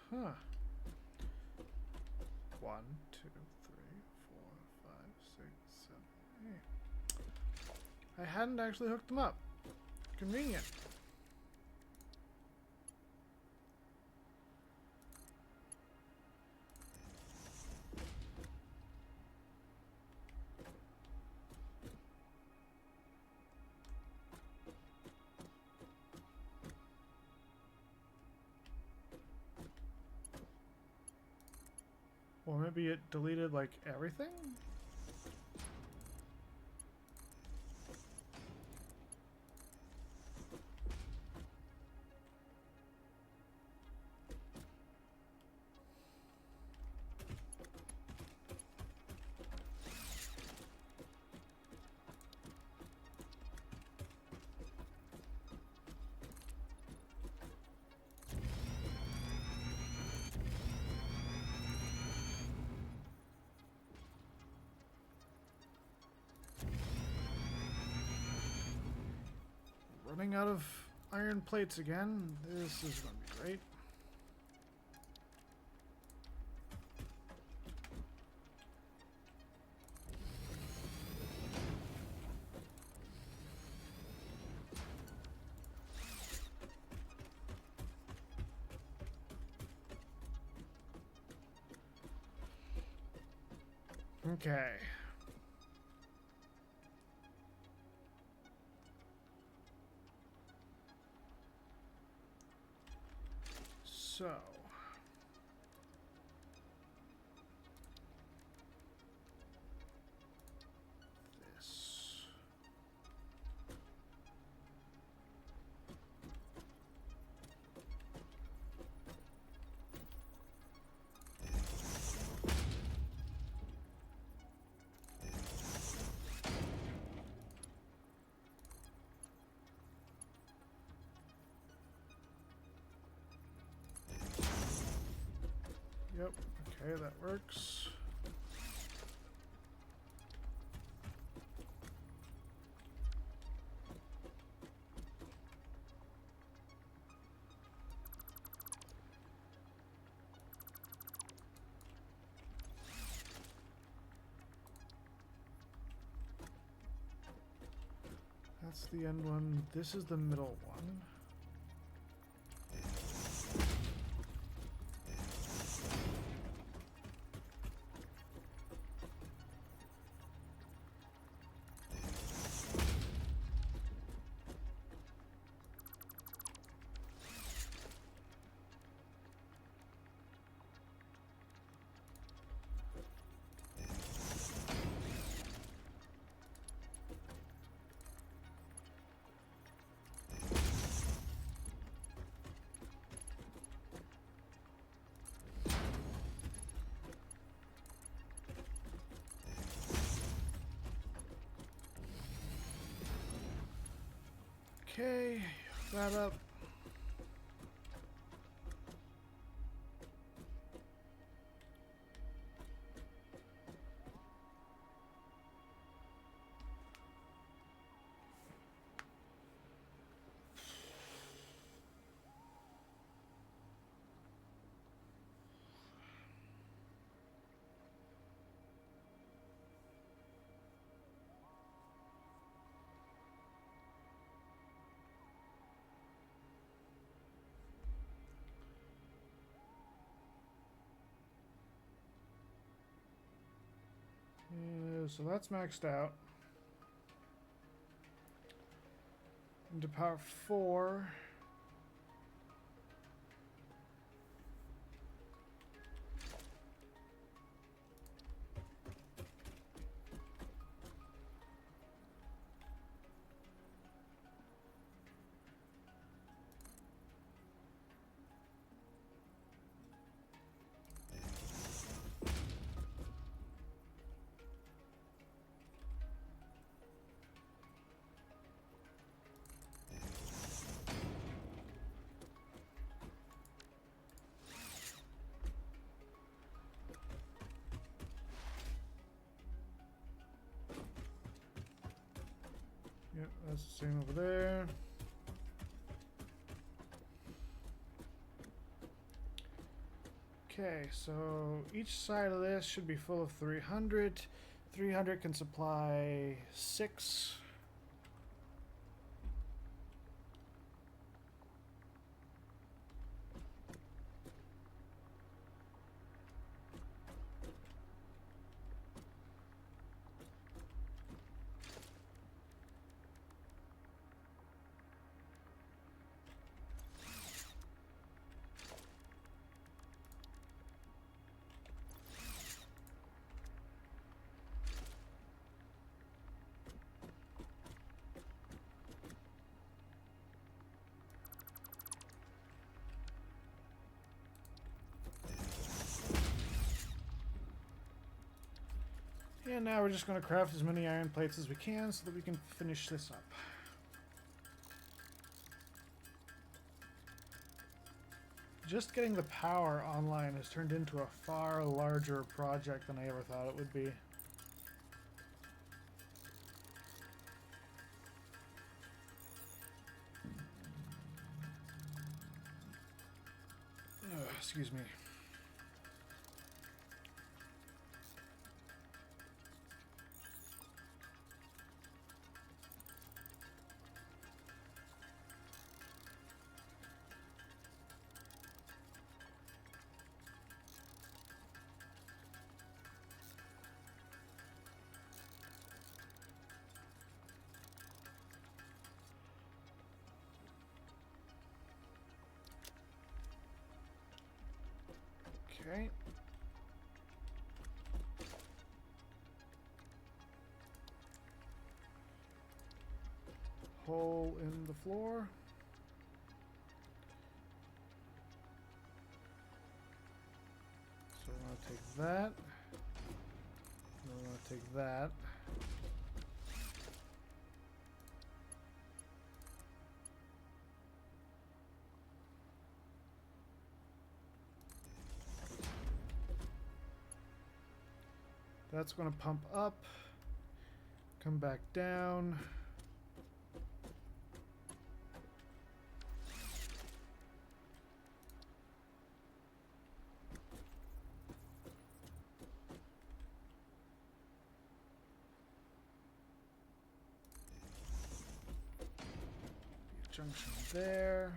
Huh. 1, 2, 3, 4, 5, 6, 7, 8. I hadn't actually hooked them up. Convenient. Or maybe it deleted like everything? Running out of iron plates again. This is going to be great. Okay. So. This. Yep, okay, that works. That's the end one. This is the middle one. Okay, that up. So that's maxed out. Into power 4. Yep, that's the same over there. Okay, so each side of this should be full of 300. 300 can supply 6. And now we're just going to craft as many iron plates as we can so that we can finish this up. Just getting the power online has turned into a far larger project than I ever thought it would be. Excuse me. Okay. Hole in the floor. So we're going to take that. We're going to take that. That's going to pump up, come back down. Junction there.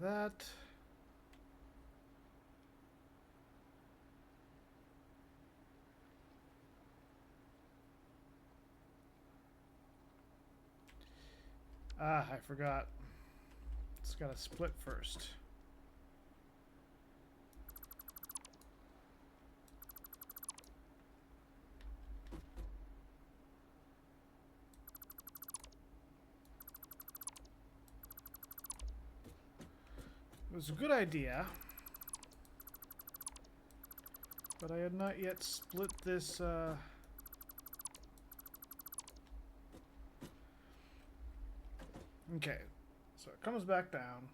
That. Ah, I forgot. It's got to split first. It was a good idea, but I had not yet split this. Okay, so it comes back down.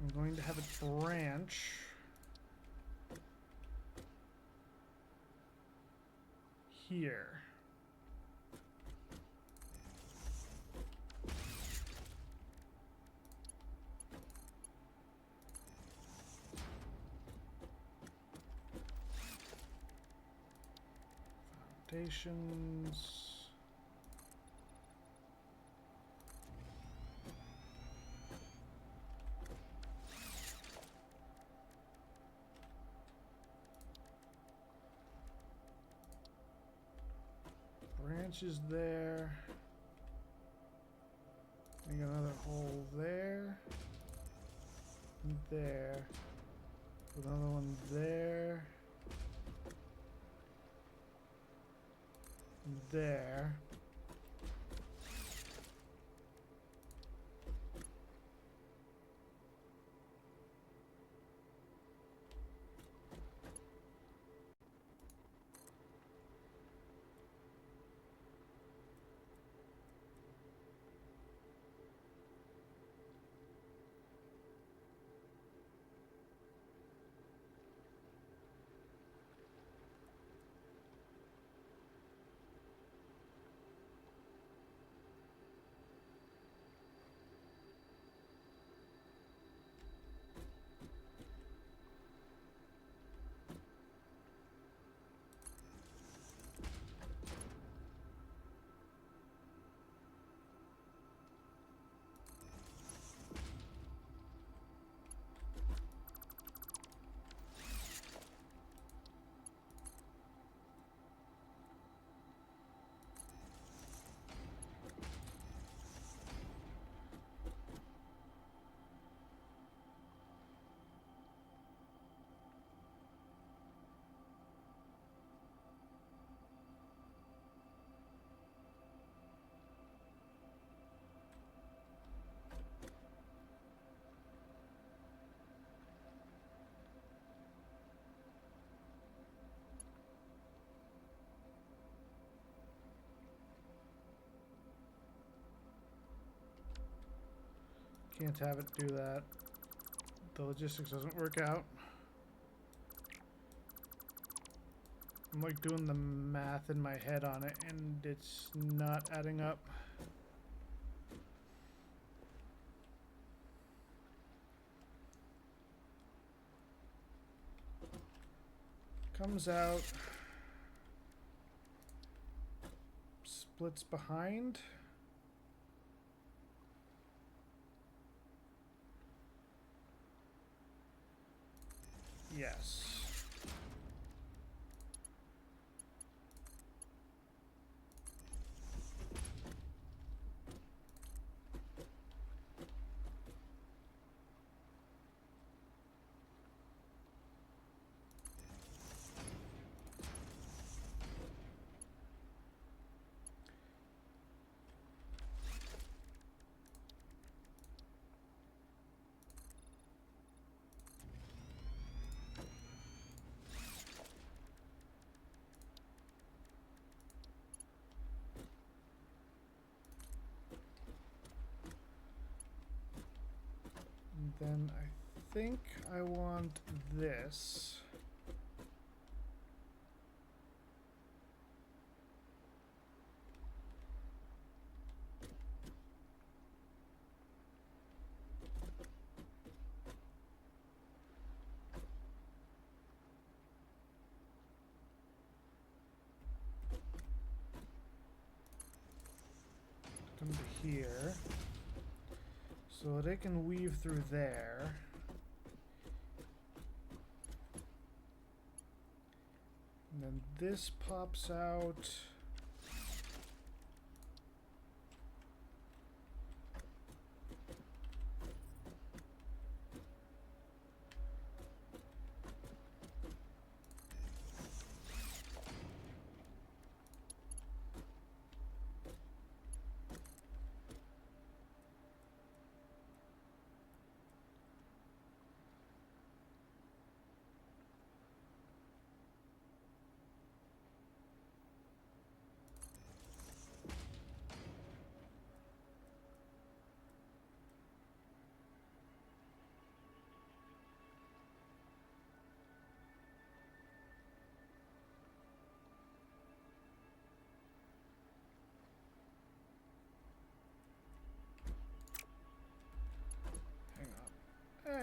I'm going to have it branch here. Foundations. Branches there. Make another hole there. There. Another one there. There. Can't have it do that. The logistics doesn't work out. I'm like doing the math in my head on it and it's not adding up. Comes out. Splits behind. Yes. Then I think I want this. Come to here. So they can weave through there. And then this pops out.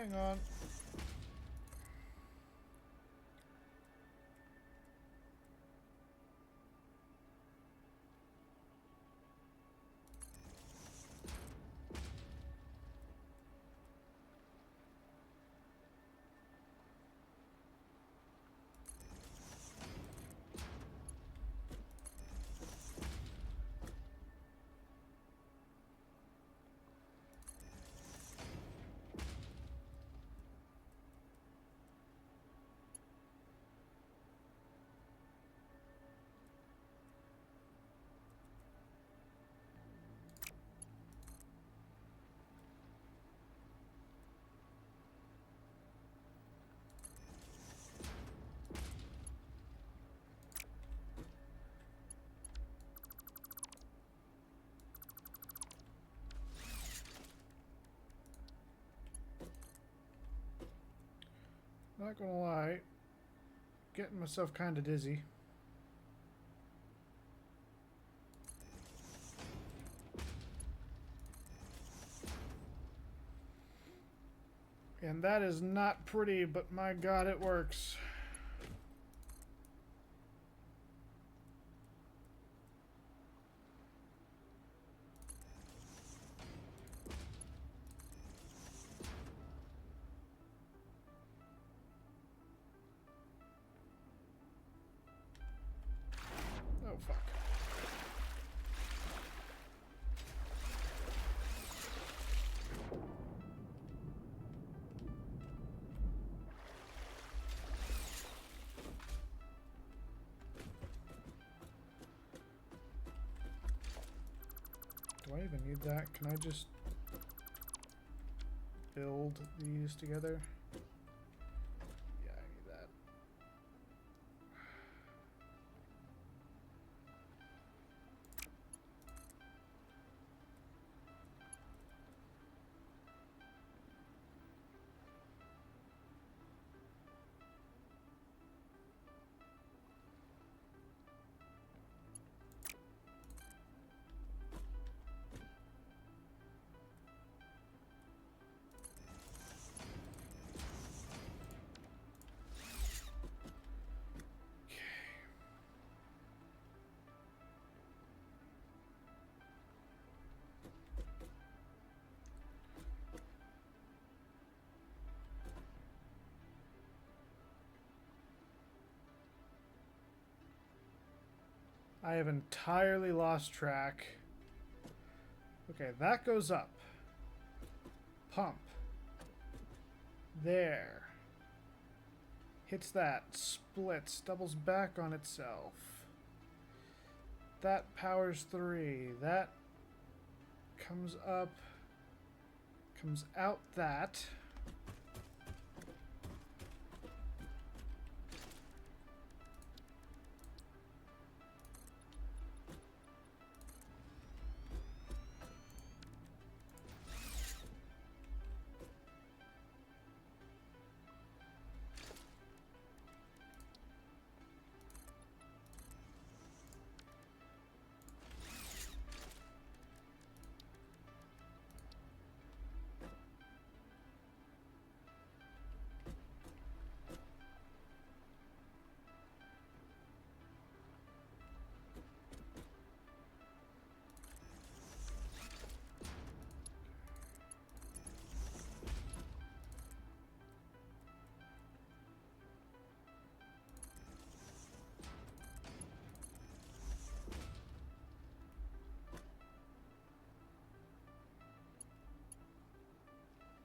Hang on. Not gonna lie, getting myself kind of dizzy. And that is not pretty, but my god, it works. Oh, fuck. Do I even need that? Can I just build these together? Yeah, I need that. I have entirely lost track. Okay, that goes up. Pump. There. Hits that. Splits. Doubles back on itself. That powers 3. That comes up. Comes out that.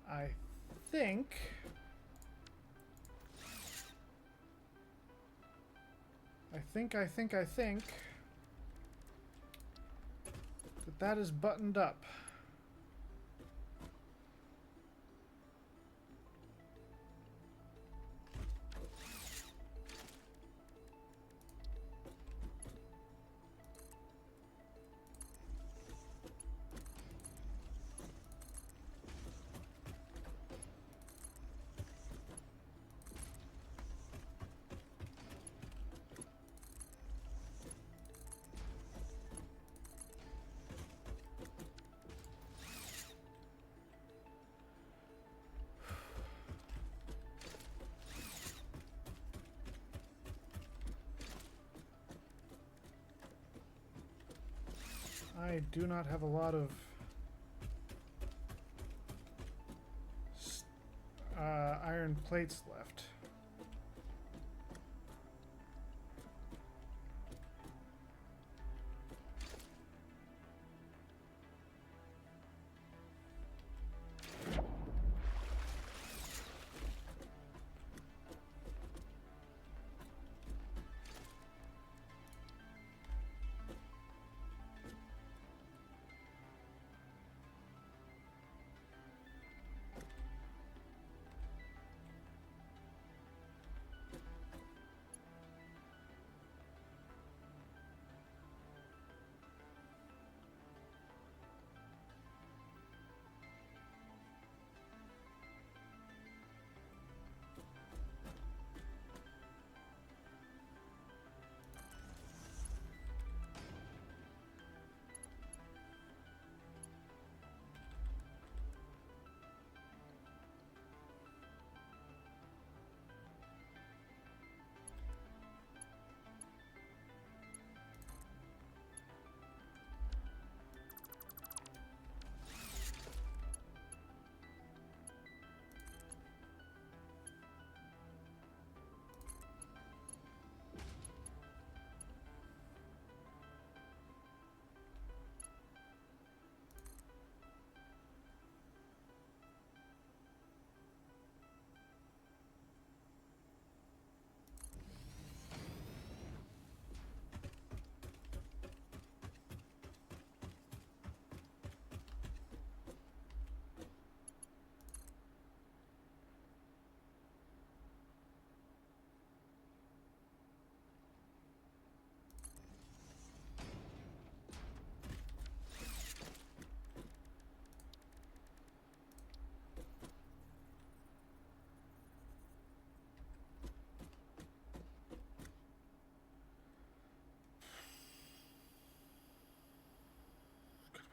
I think that is buttoned up. I do not have a lot of iron plates left.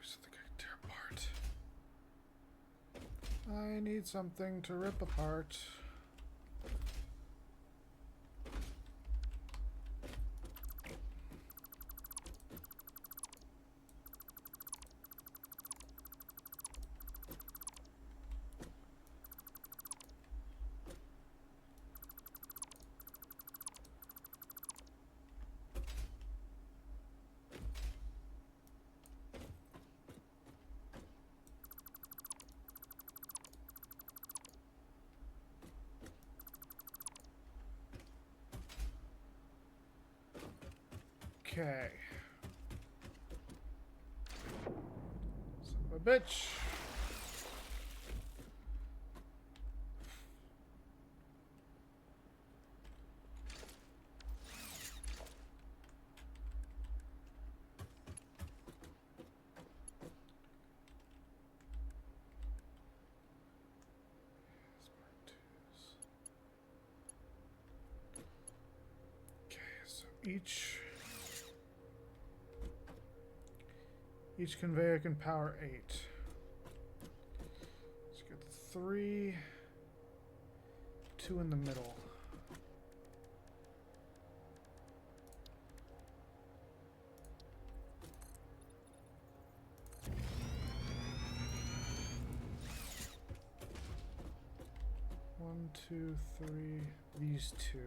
Something I can tear apart. I need something to rip apart. Okay. Son of a bitch. Okay, so each conveyor can power 8. Let's get 3, 2 in the middle. One, two, three, these two.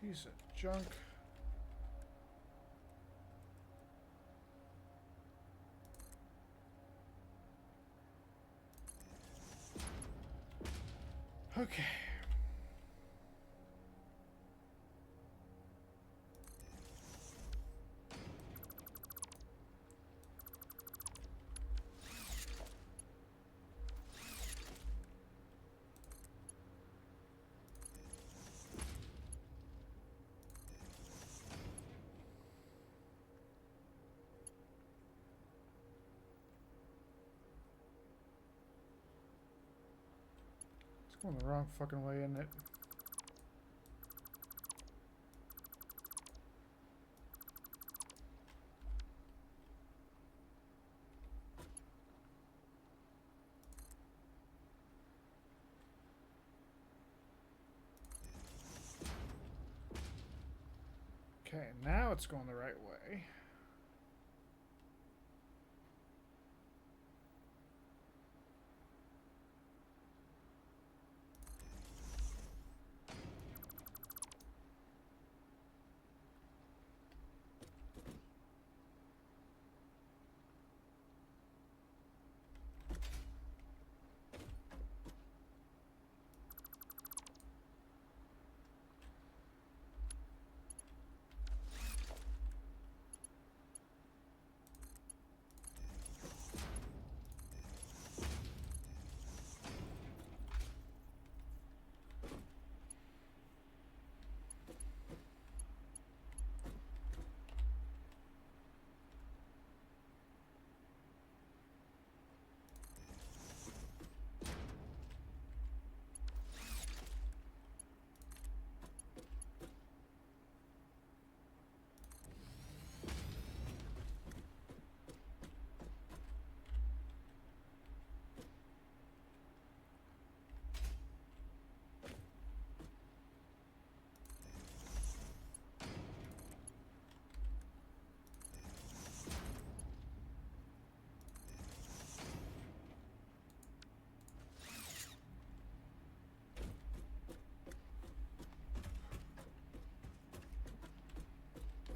Piece of junk. Okay. Going the wrong fucking way, isn't it? Okay, now it's going the right way.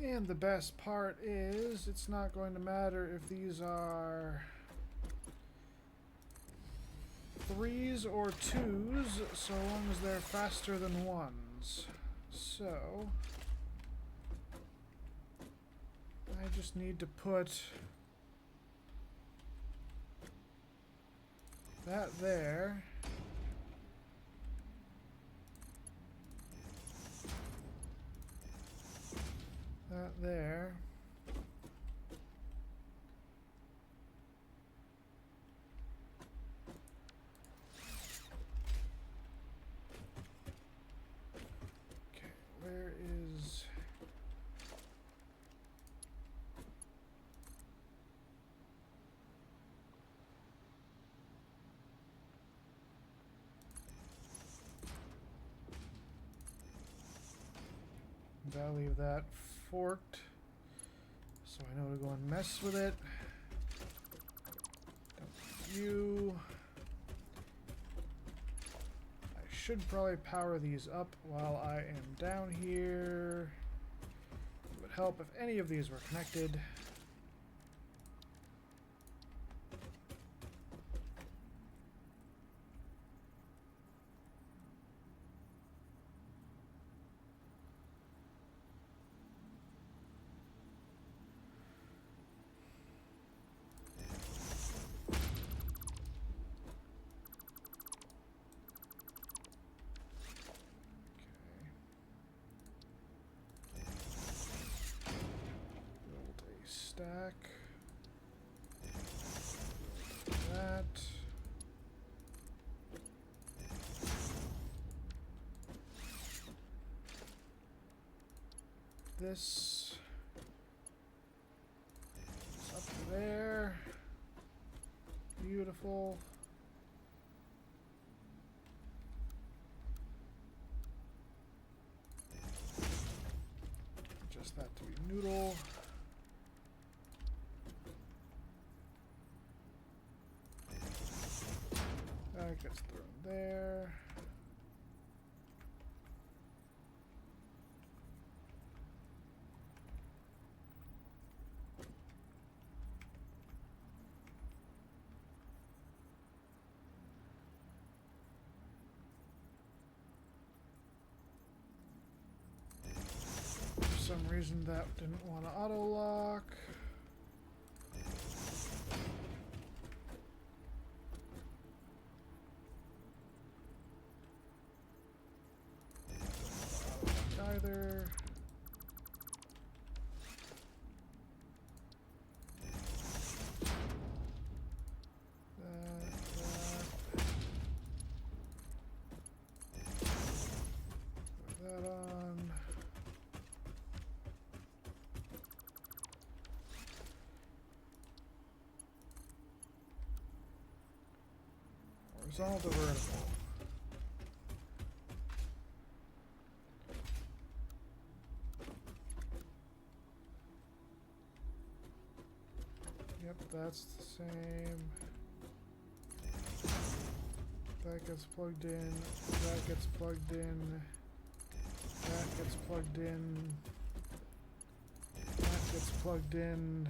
And the best part is, it's not going to matter if these are 3s or 2s, so long as they're faster than 1s. So, I just need to put that there. That there. Okay, where is... I'll leave that forked, so I know to go and mess with it. Don't you. I should probably power these up while I am down here. It would help if any of these were connected. Stack. That. This. It's up there. Beautiful. Just that to be noodle. That gets thrown there. For some reason that didn't want to auto lock. Either. That. Horizontal to vertical. Yep, that's the same. That gets plugged in. That gets plugged in. That gets plugged in. That gets plugged in.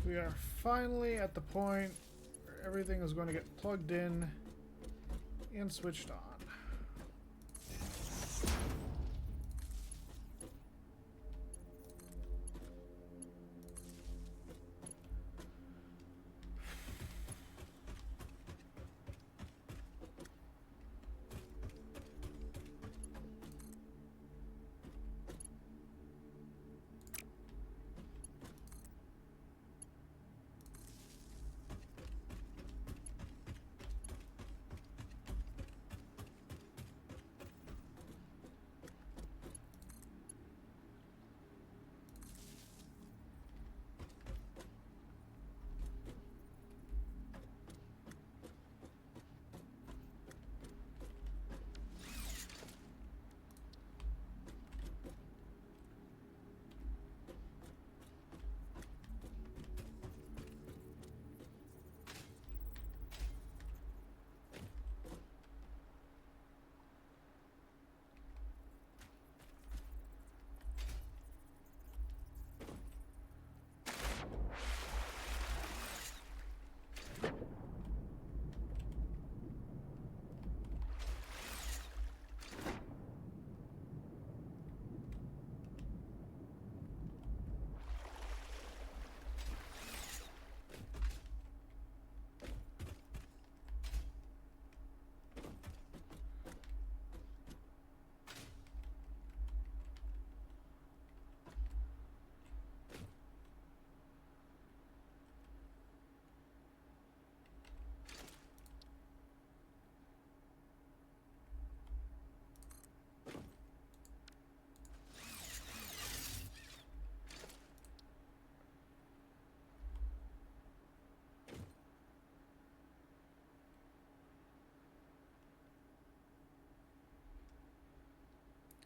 We are finally at the point where everything is going to get plugged in and switched on.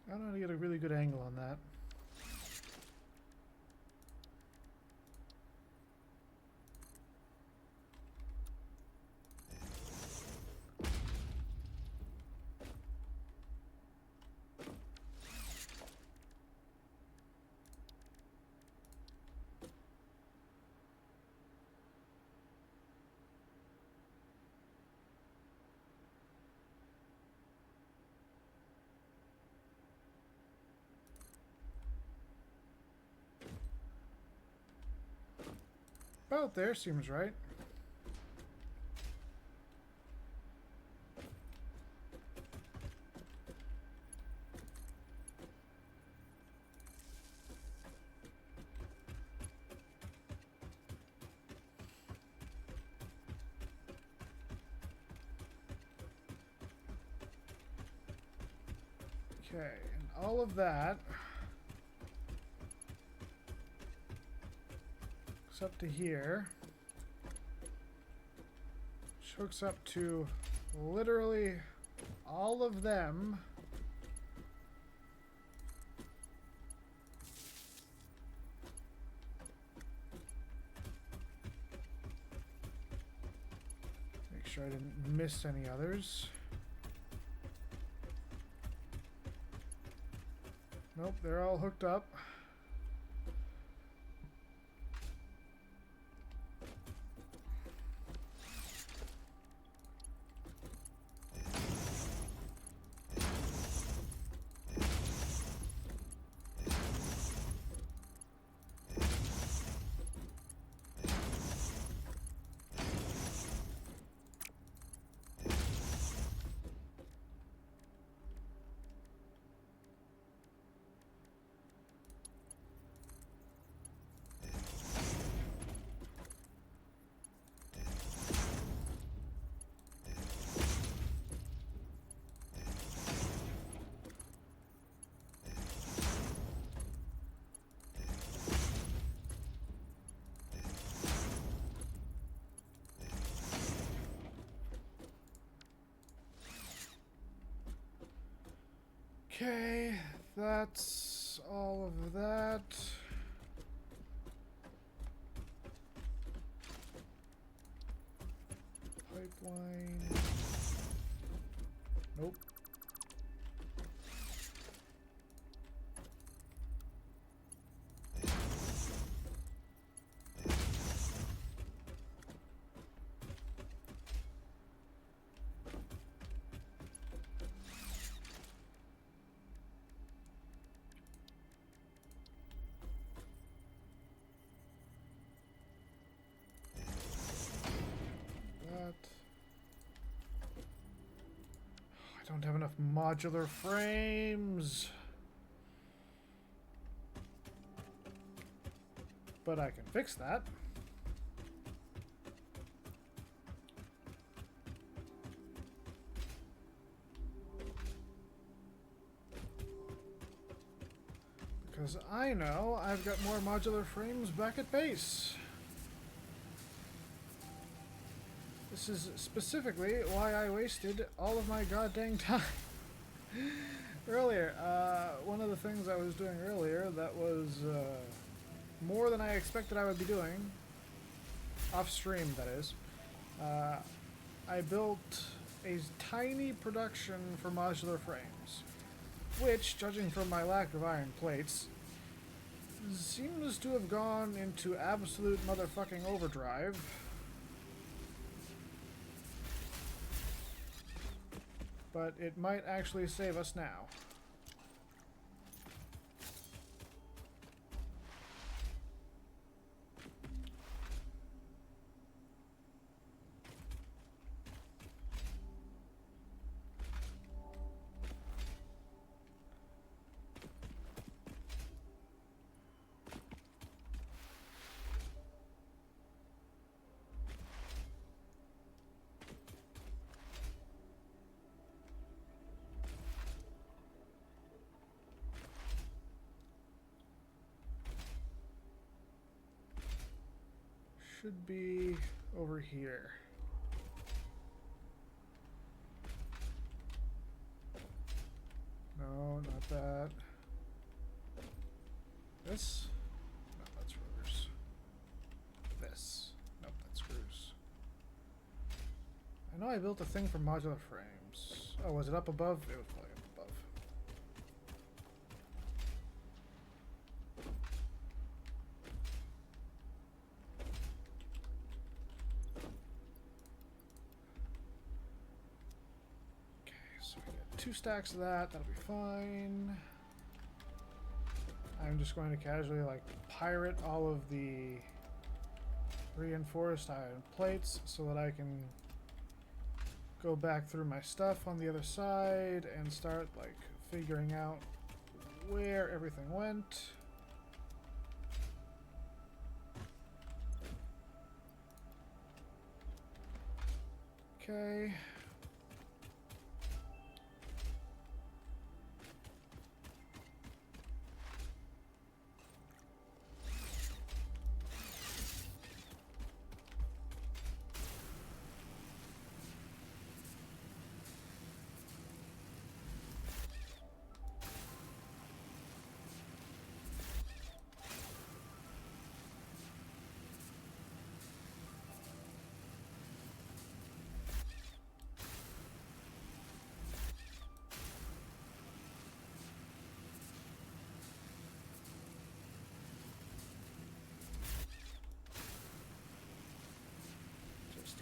I don't know how to get a really good angle on that. About there seems right. Okay, and all of that hooks up to here, which hooks up to literally all of them. Make sure I didn't miss any others. Nope, they're all hooked up. Okay, that's all of that. Pipeline. Nope. That. I don't have enough modular frames. But I can fix that. Because I know I've got more modular frames back at base. This is specifically why I wasted all of my goddamn time earlier. One of the things I was doing earlier that was more than I expected I would be doing, off stream that is, I built a tiny production for modular frames, which, judging from my lack of iron plates, seems to have gone into absolute motherfucking overdrive. But it might actually save us now. Should be over here. No, not that. This? No, that's rotors. This? Nope, that's screws. I know I built a thing for modular frames. Oh, was it up above? It was probably up above. So we get 2 stacks of that, that'll be fine. I'm just going to casually like pirate all of the reinforced iron plates so that I can go back through my stuff on the other side and start like figuring out where everything went. Okay.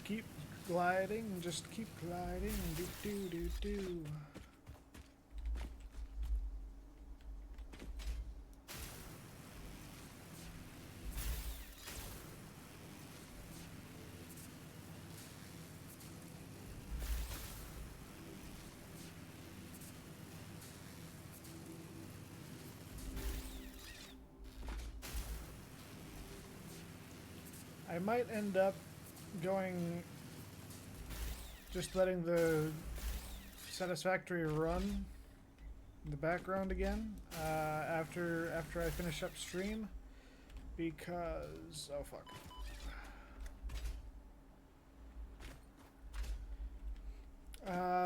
keep gliding, just keep gliding. Do do do do. I might end up going, just letting the Satisfactory run in the background again after I finish up stream, because oh fuck.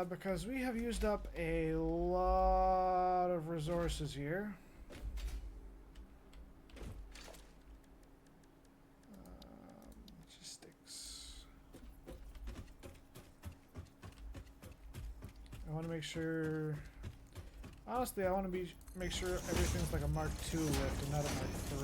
Because we have used up a lot of resources here. I want to make sure. Honestly, I want to make sure everything's like a Mark II lift and not a Mark III.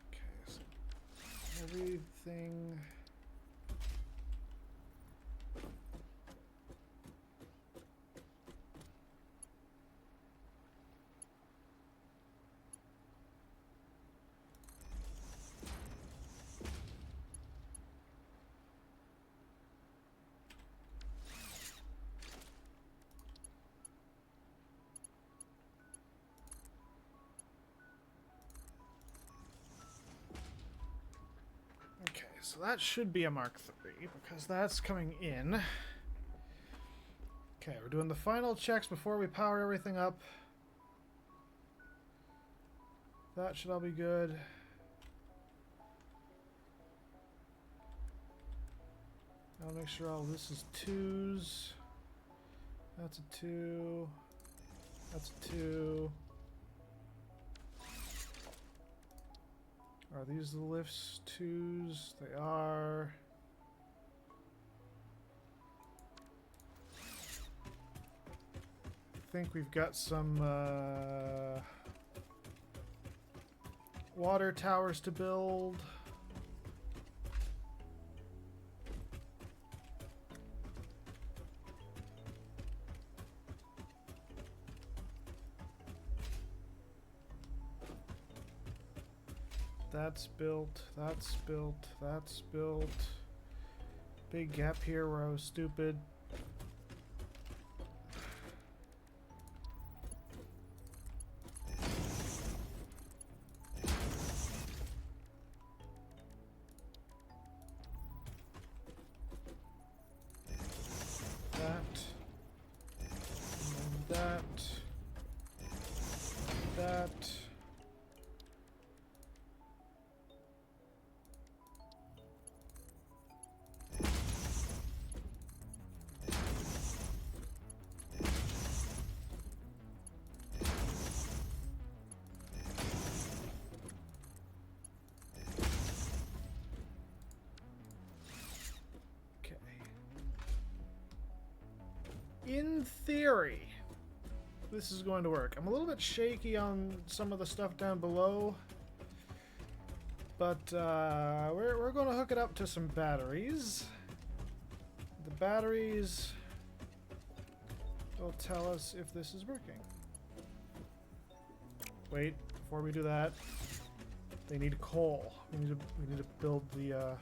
Okay, so everything. Okay, so that should be a Mark III because that's coming in. Okay, we're doing the final checks before we power everything up. That should all be good. I'll make sure all this is 2s. That's a 2. That's a 2. Are these the lifts 2s? They are. I think we've got some water towers to build. That's built, that's built, that's built. Big gap here where I was stupid. In theory, this is going to work. I'm a little bit shaky on some of the stuff down below, but we're going to hook it up to some batteries. The batteries will tell us if this is working. Wait, before we do that, they need coal. We need to build the.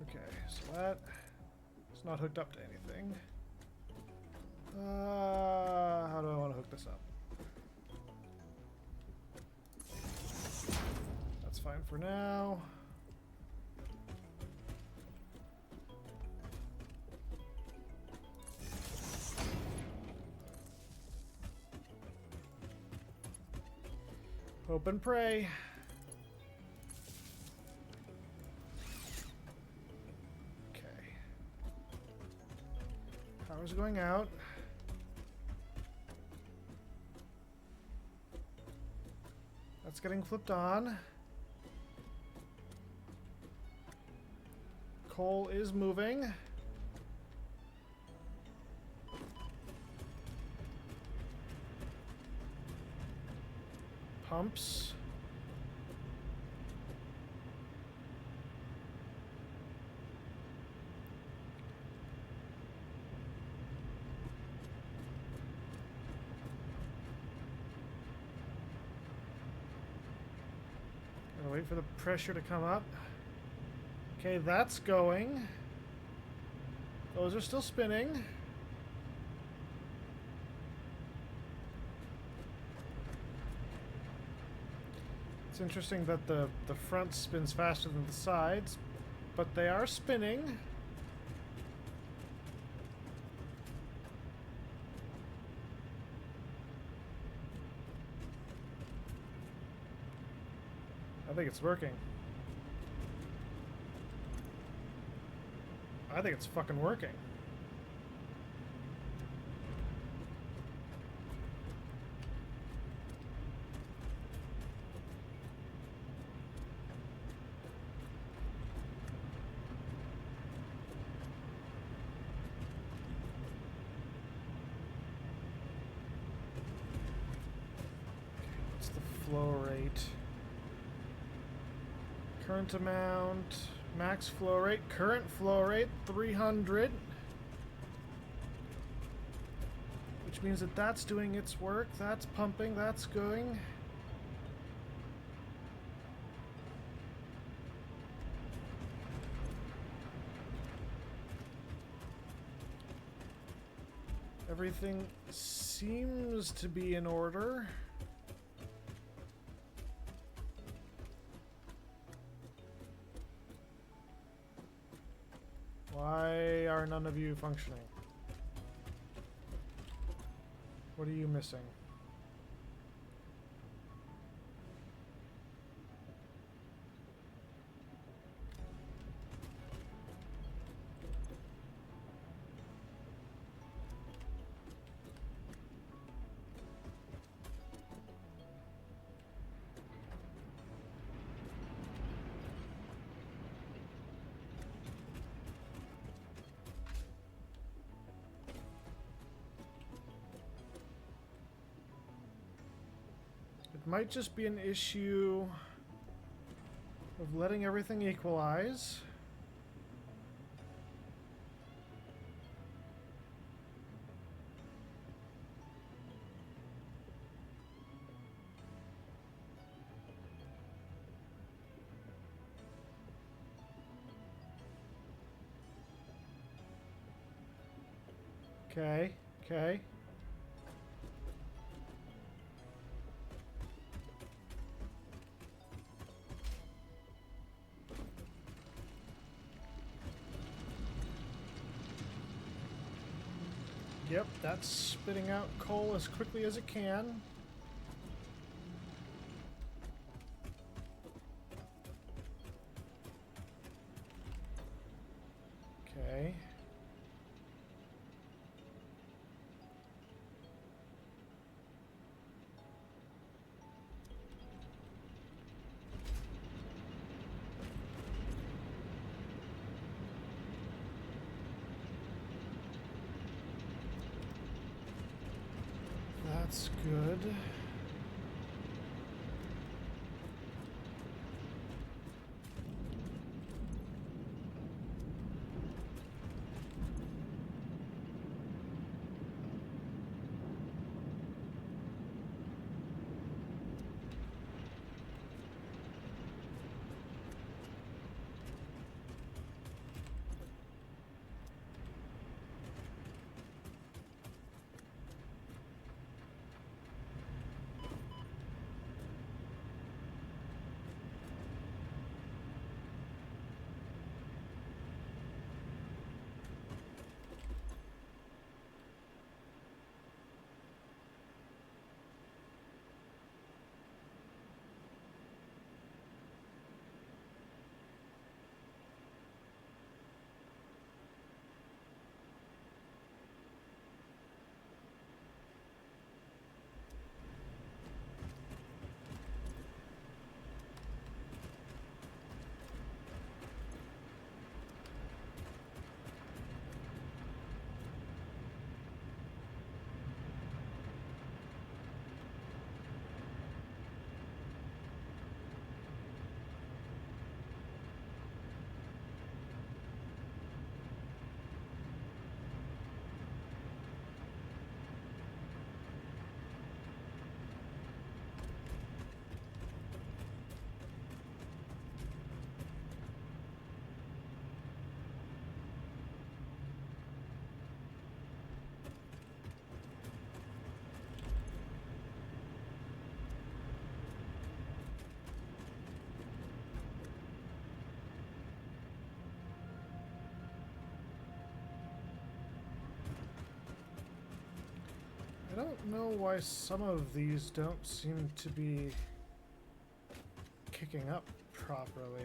Okay, so that. It's not hooked up to anything. How do I want to hook this up? That's fine for now. Hope and pray. Power's going out. That's getting flipped on. Coal is moving. Pumps. Gotta wait for the pressure to come up. Okay, that's going. Those are still spinning. It's interesting that the front spins faster than the sides, but they are spinning. I think it's working. I think it's fucking working. What's the flow rate? Current amount, max flow rate, current flow rate, 300. Which means that that's doing its work, that's pumping, that's going. Everything seems to be in order. Why are none of you functioning? What are you missing? It might just be an issue of letting everything equalize. Okay, okay. Yep, that's spitting out coal as quickly as it can. Okay. That's good. I don't know why some of these don't seem to be kicking up properly.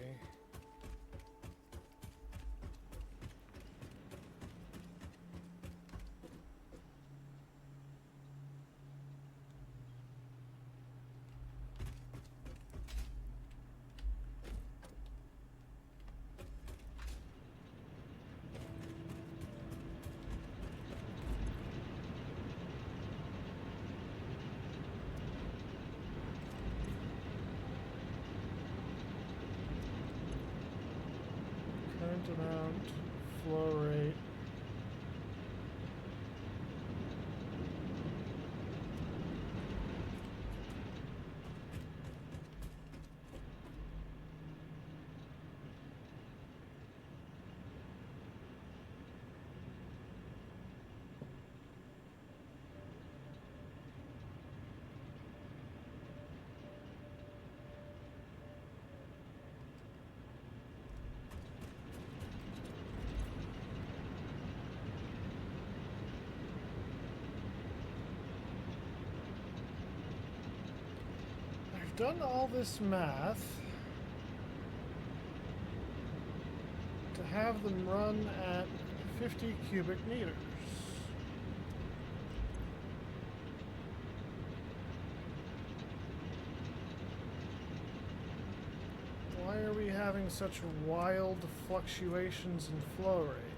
Current amount, flow rate. I've done all this math to have them run at 50 cubic meters. Why are we having such wild fluctuations in flow rate?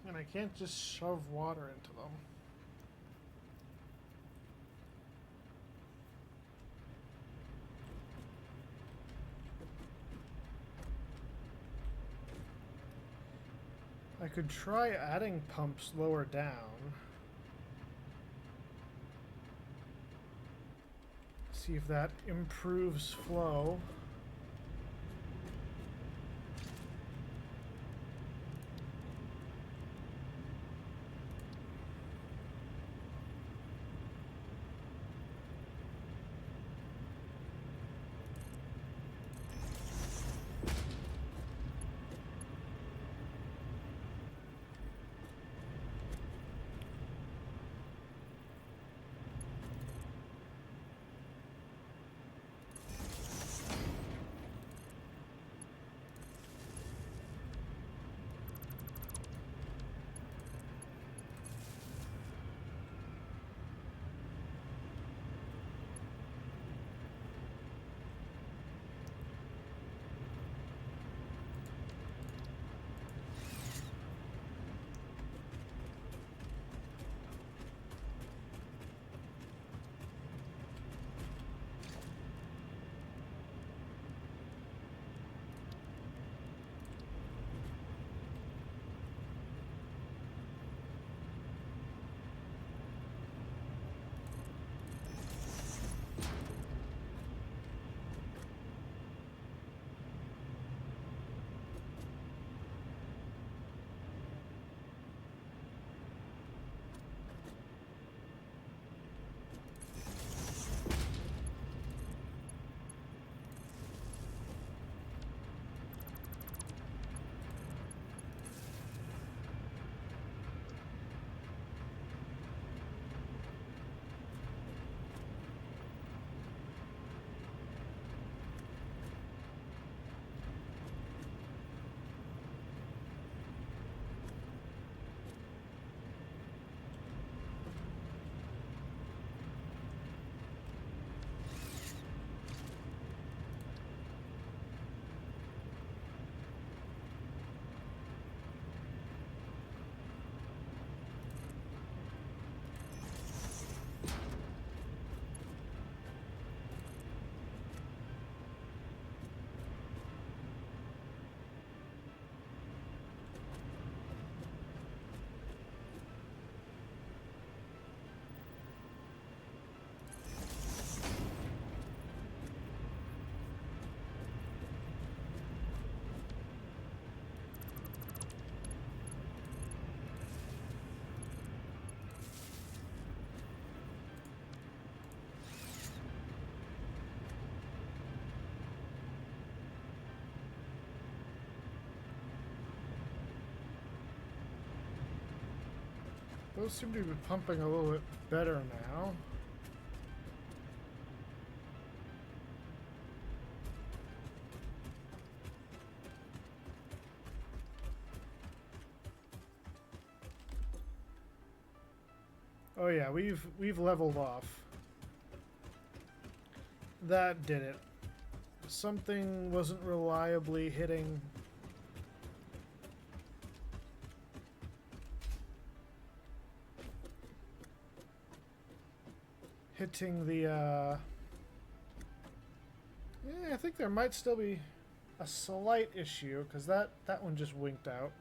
And I can't just shove water into them. I could try adding pumps lower down. See if that improves flow. Those seem to be pumping a little bit better now. Oh yeah, we've leveled off. That did it. Something wasn't reliably hitting the yeah, I think there might still be a slight issue because that one just winked out.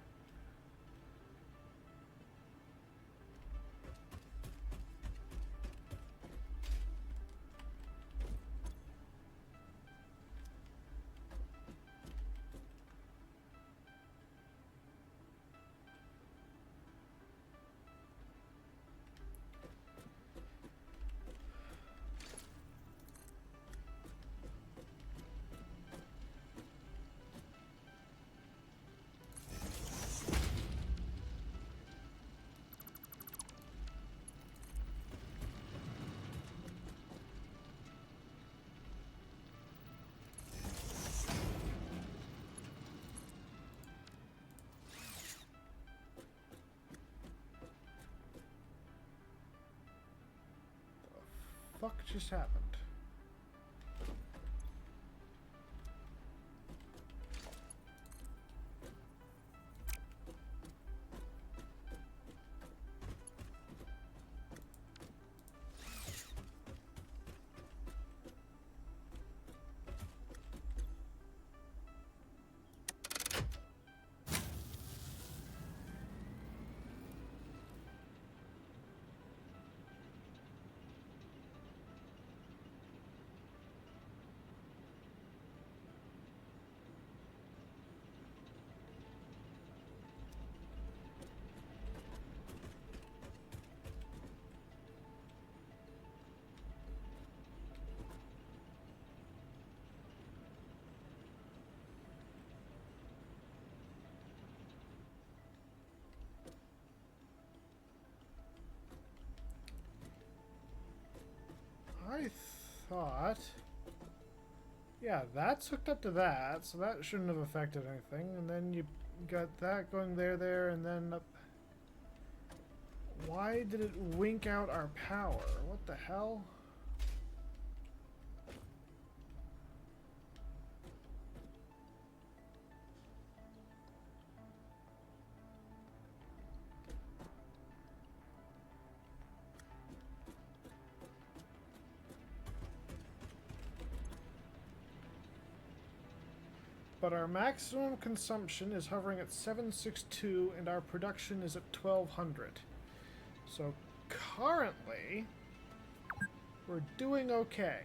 Fuck just happened? I thought... Yeah, that's hooked up to that, so that shouldn't have affected anything. And then you got that going there, and then... Why did it wink out our power? What the hell? But our maximum consumption is hovering at 762 and our production is at 1200. So currently, we're doing okay.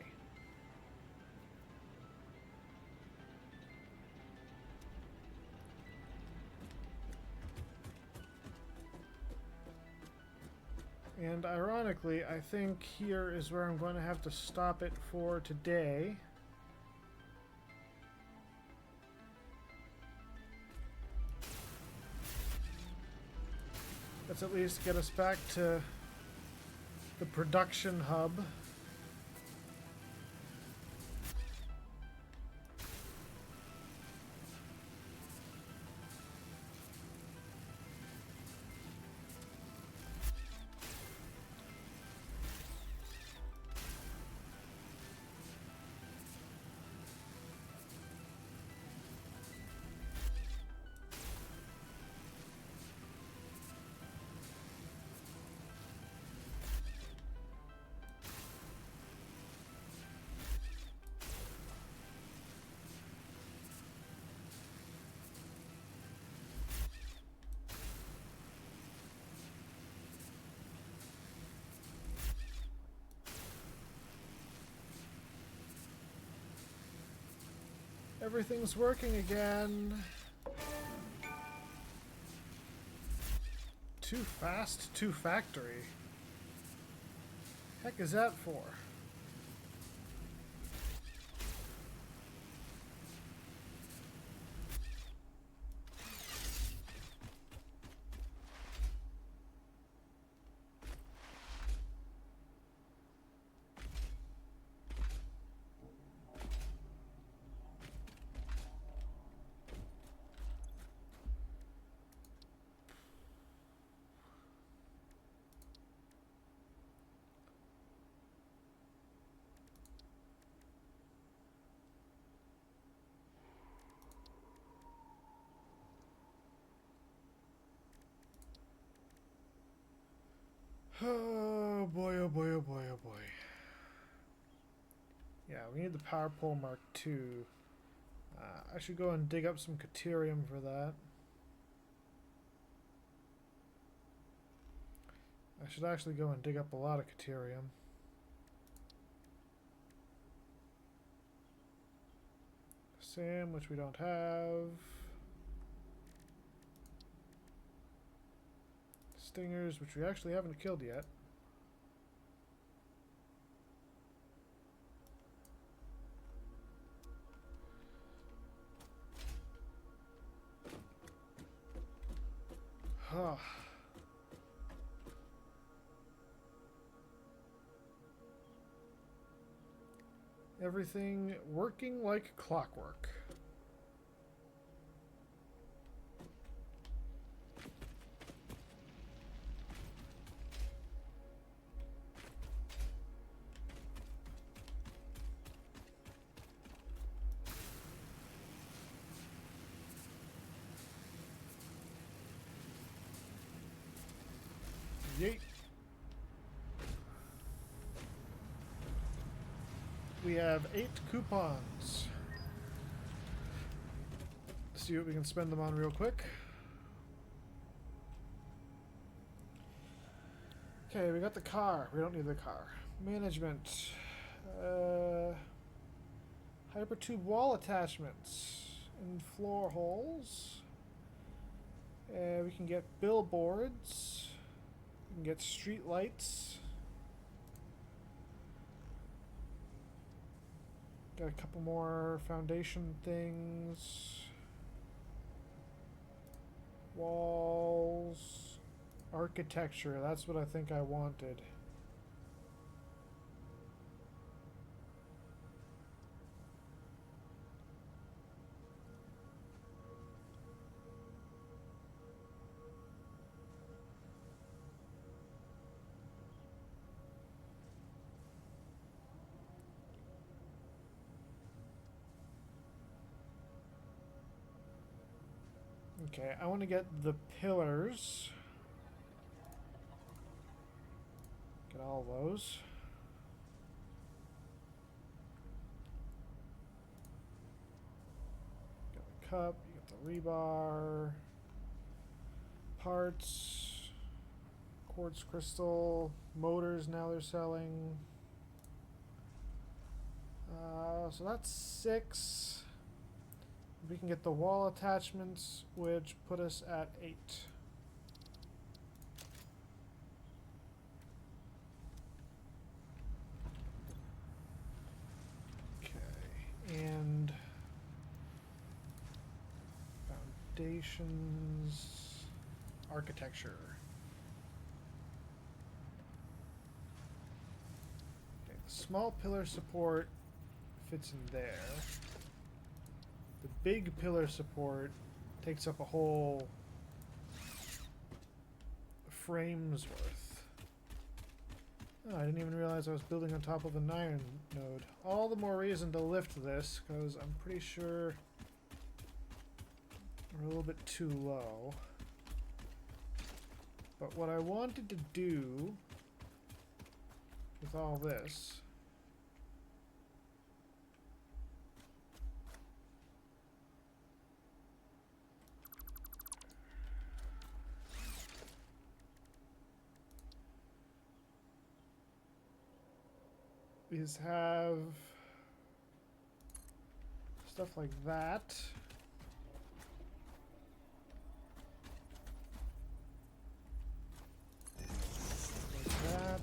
And ironically, I think here is where I'm going to have to stop it for today. Let's at least get us back to the production hub. Everything's working again. Too fast, too factory. Heck is that for? Oh boy, oh boy, oh boy, oh boy. Yeah, we need the power pole Mark II. I should go and dig up some Caterium for that. I should actually go and dig up a lot of Caterium. Sam, which we don't have. Stingers, which we actually haven't killed yet. Huh. Everything working like clockwork. Yeet. We have 8 coupons. Let's see what we can spend them on real quick. Okay, we got the car. We don't need the car. Management. Hypertube wall attachments and floor holes. We can get billboards. We can get street lights. Got a couple more foundation things. Walls. Architecture. That's what I think I wanted. Okay, I want to get the pillars. Get all those. Got the cup, you got the rebar. Parts. Quartz crystal. Motors now they're selling. So that's 6. We can get the wall attachments, which put us at 8. Okay, and foundations, architecture. Okay, the small pillar support fits in there. The big pillar support takes up a whole frame's worth. Oh, I didn't even realize I was building on top of an iron node. All the more reason to lift this, because I'm pretty sure we're a little bit too low. But what I wanted to do with all this is have stuff like that. Like that.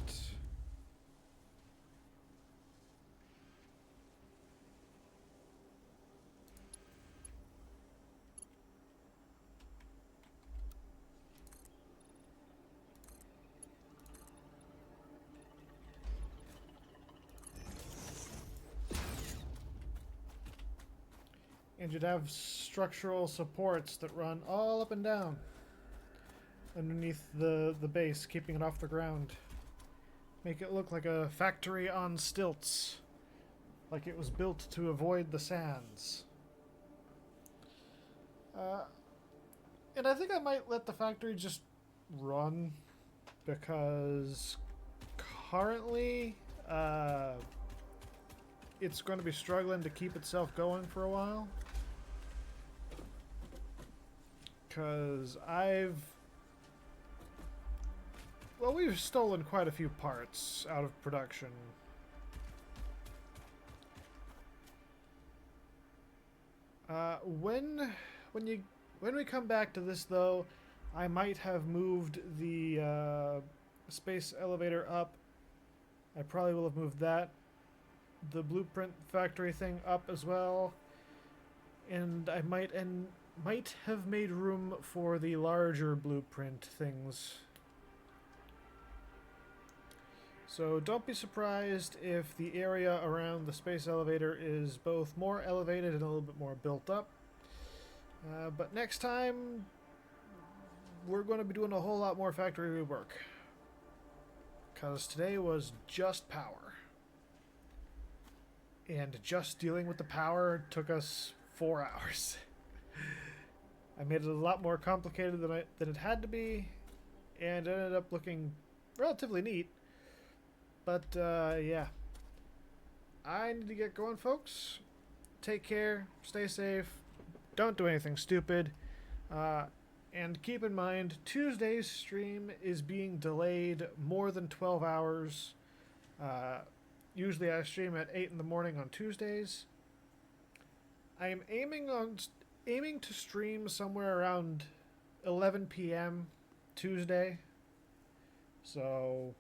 And you'd have structural supports that run all up and down underneath the base, keeping it off the ground. Make it look like a factory on stilts. Like it was built to avoid the sands. And I think I might let the factory just run because currently it's going to be struggling to keep itself going for a while. Because we've stolen quite a few parts out of production. When we come back to this, though, I might have moved the space elevator up. I probably will have moved the blueprint factory thing up as well, and I might have made room for the larger blueprint things. So don't be surprised if the area around the space elevator is both more elevated and a little bit more built up. But next time, we're going to be doing a whole lot more factory rework. Because today was just power. And just dealing with the power took us 4 hours. I made it a lot more complicated than it had to be, and it ended up looking relatively neat. But, yeah. I need to get going, folks. Take care, stay safe, don't do anything stupid, and keep in mind, Tuesday's stream is being delayed more than 12 hours. Usually I stream at 8 in the morning on Tuesdays. I am aiming to stream somewhere around 11 p.m. Tuesday. So,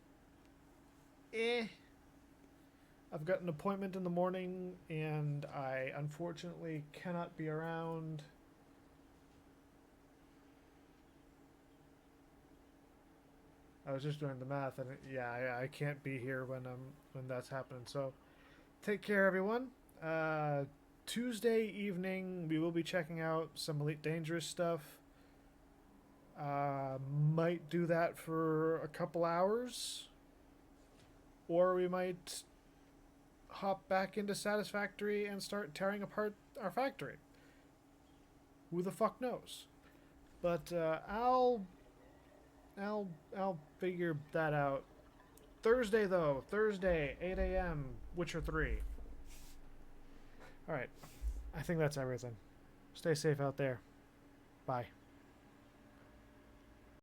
I've got an appointment in the morning, and I unfortunately cannot be around. I was just doing the math, and yeah, I can't be here when that's happening. So, take care, everyone. Tuesday evening, we will be checking out some Elite Dangerous stuff. Might do that for a couple hours, or we might hop back into Satisfactory and start tearing apart our factory. Who the fuck knows? But I'll figure that out. Thursday, though. Thursday, 8 a.m. Witcher 3. Alright. I think that's everything. Stay safe out there. Bye.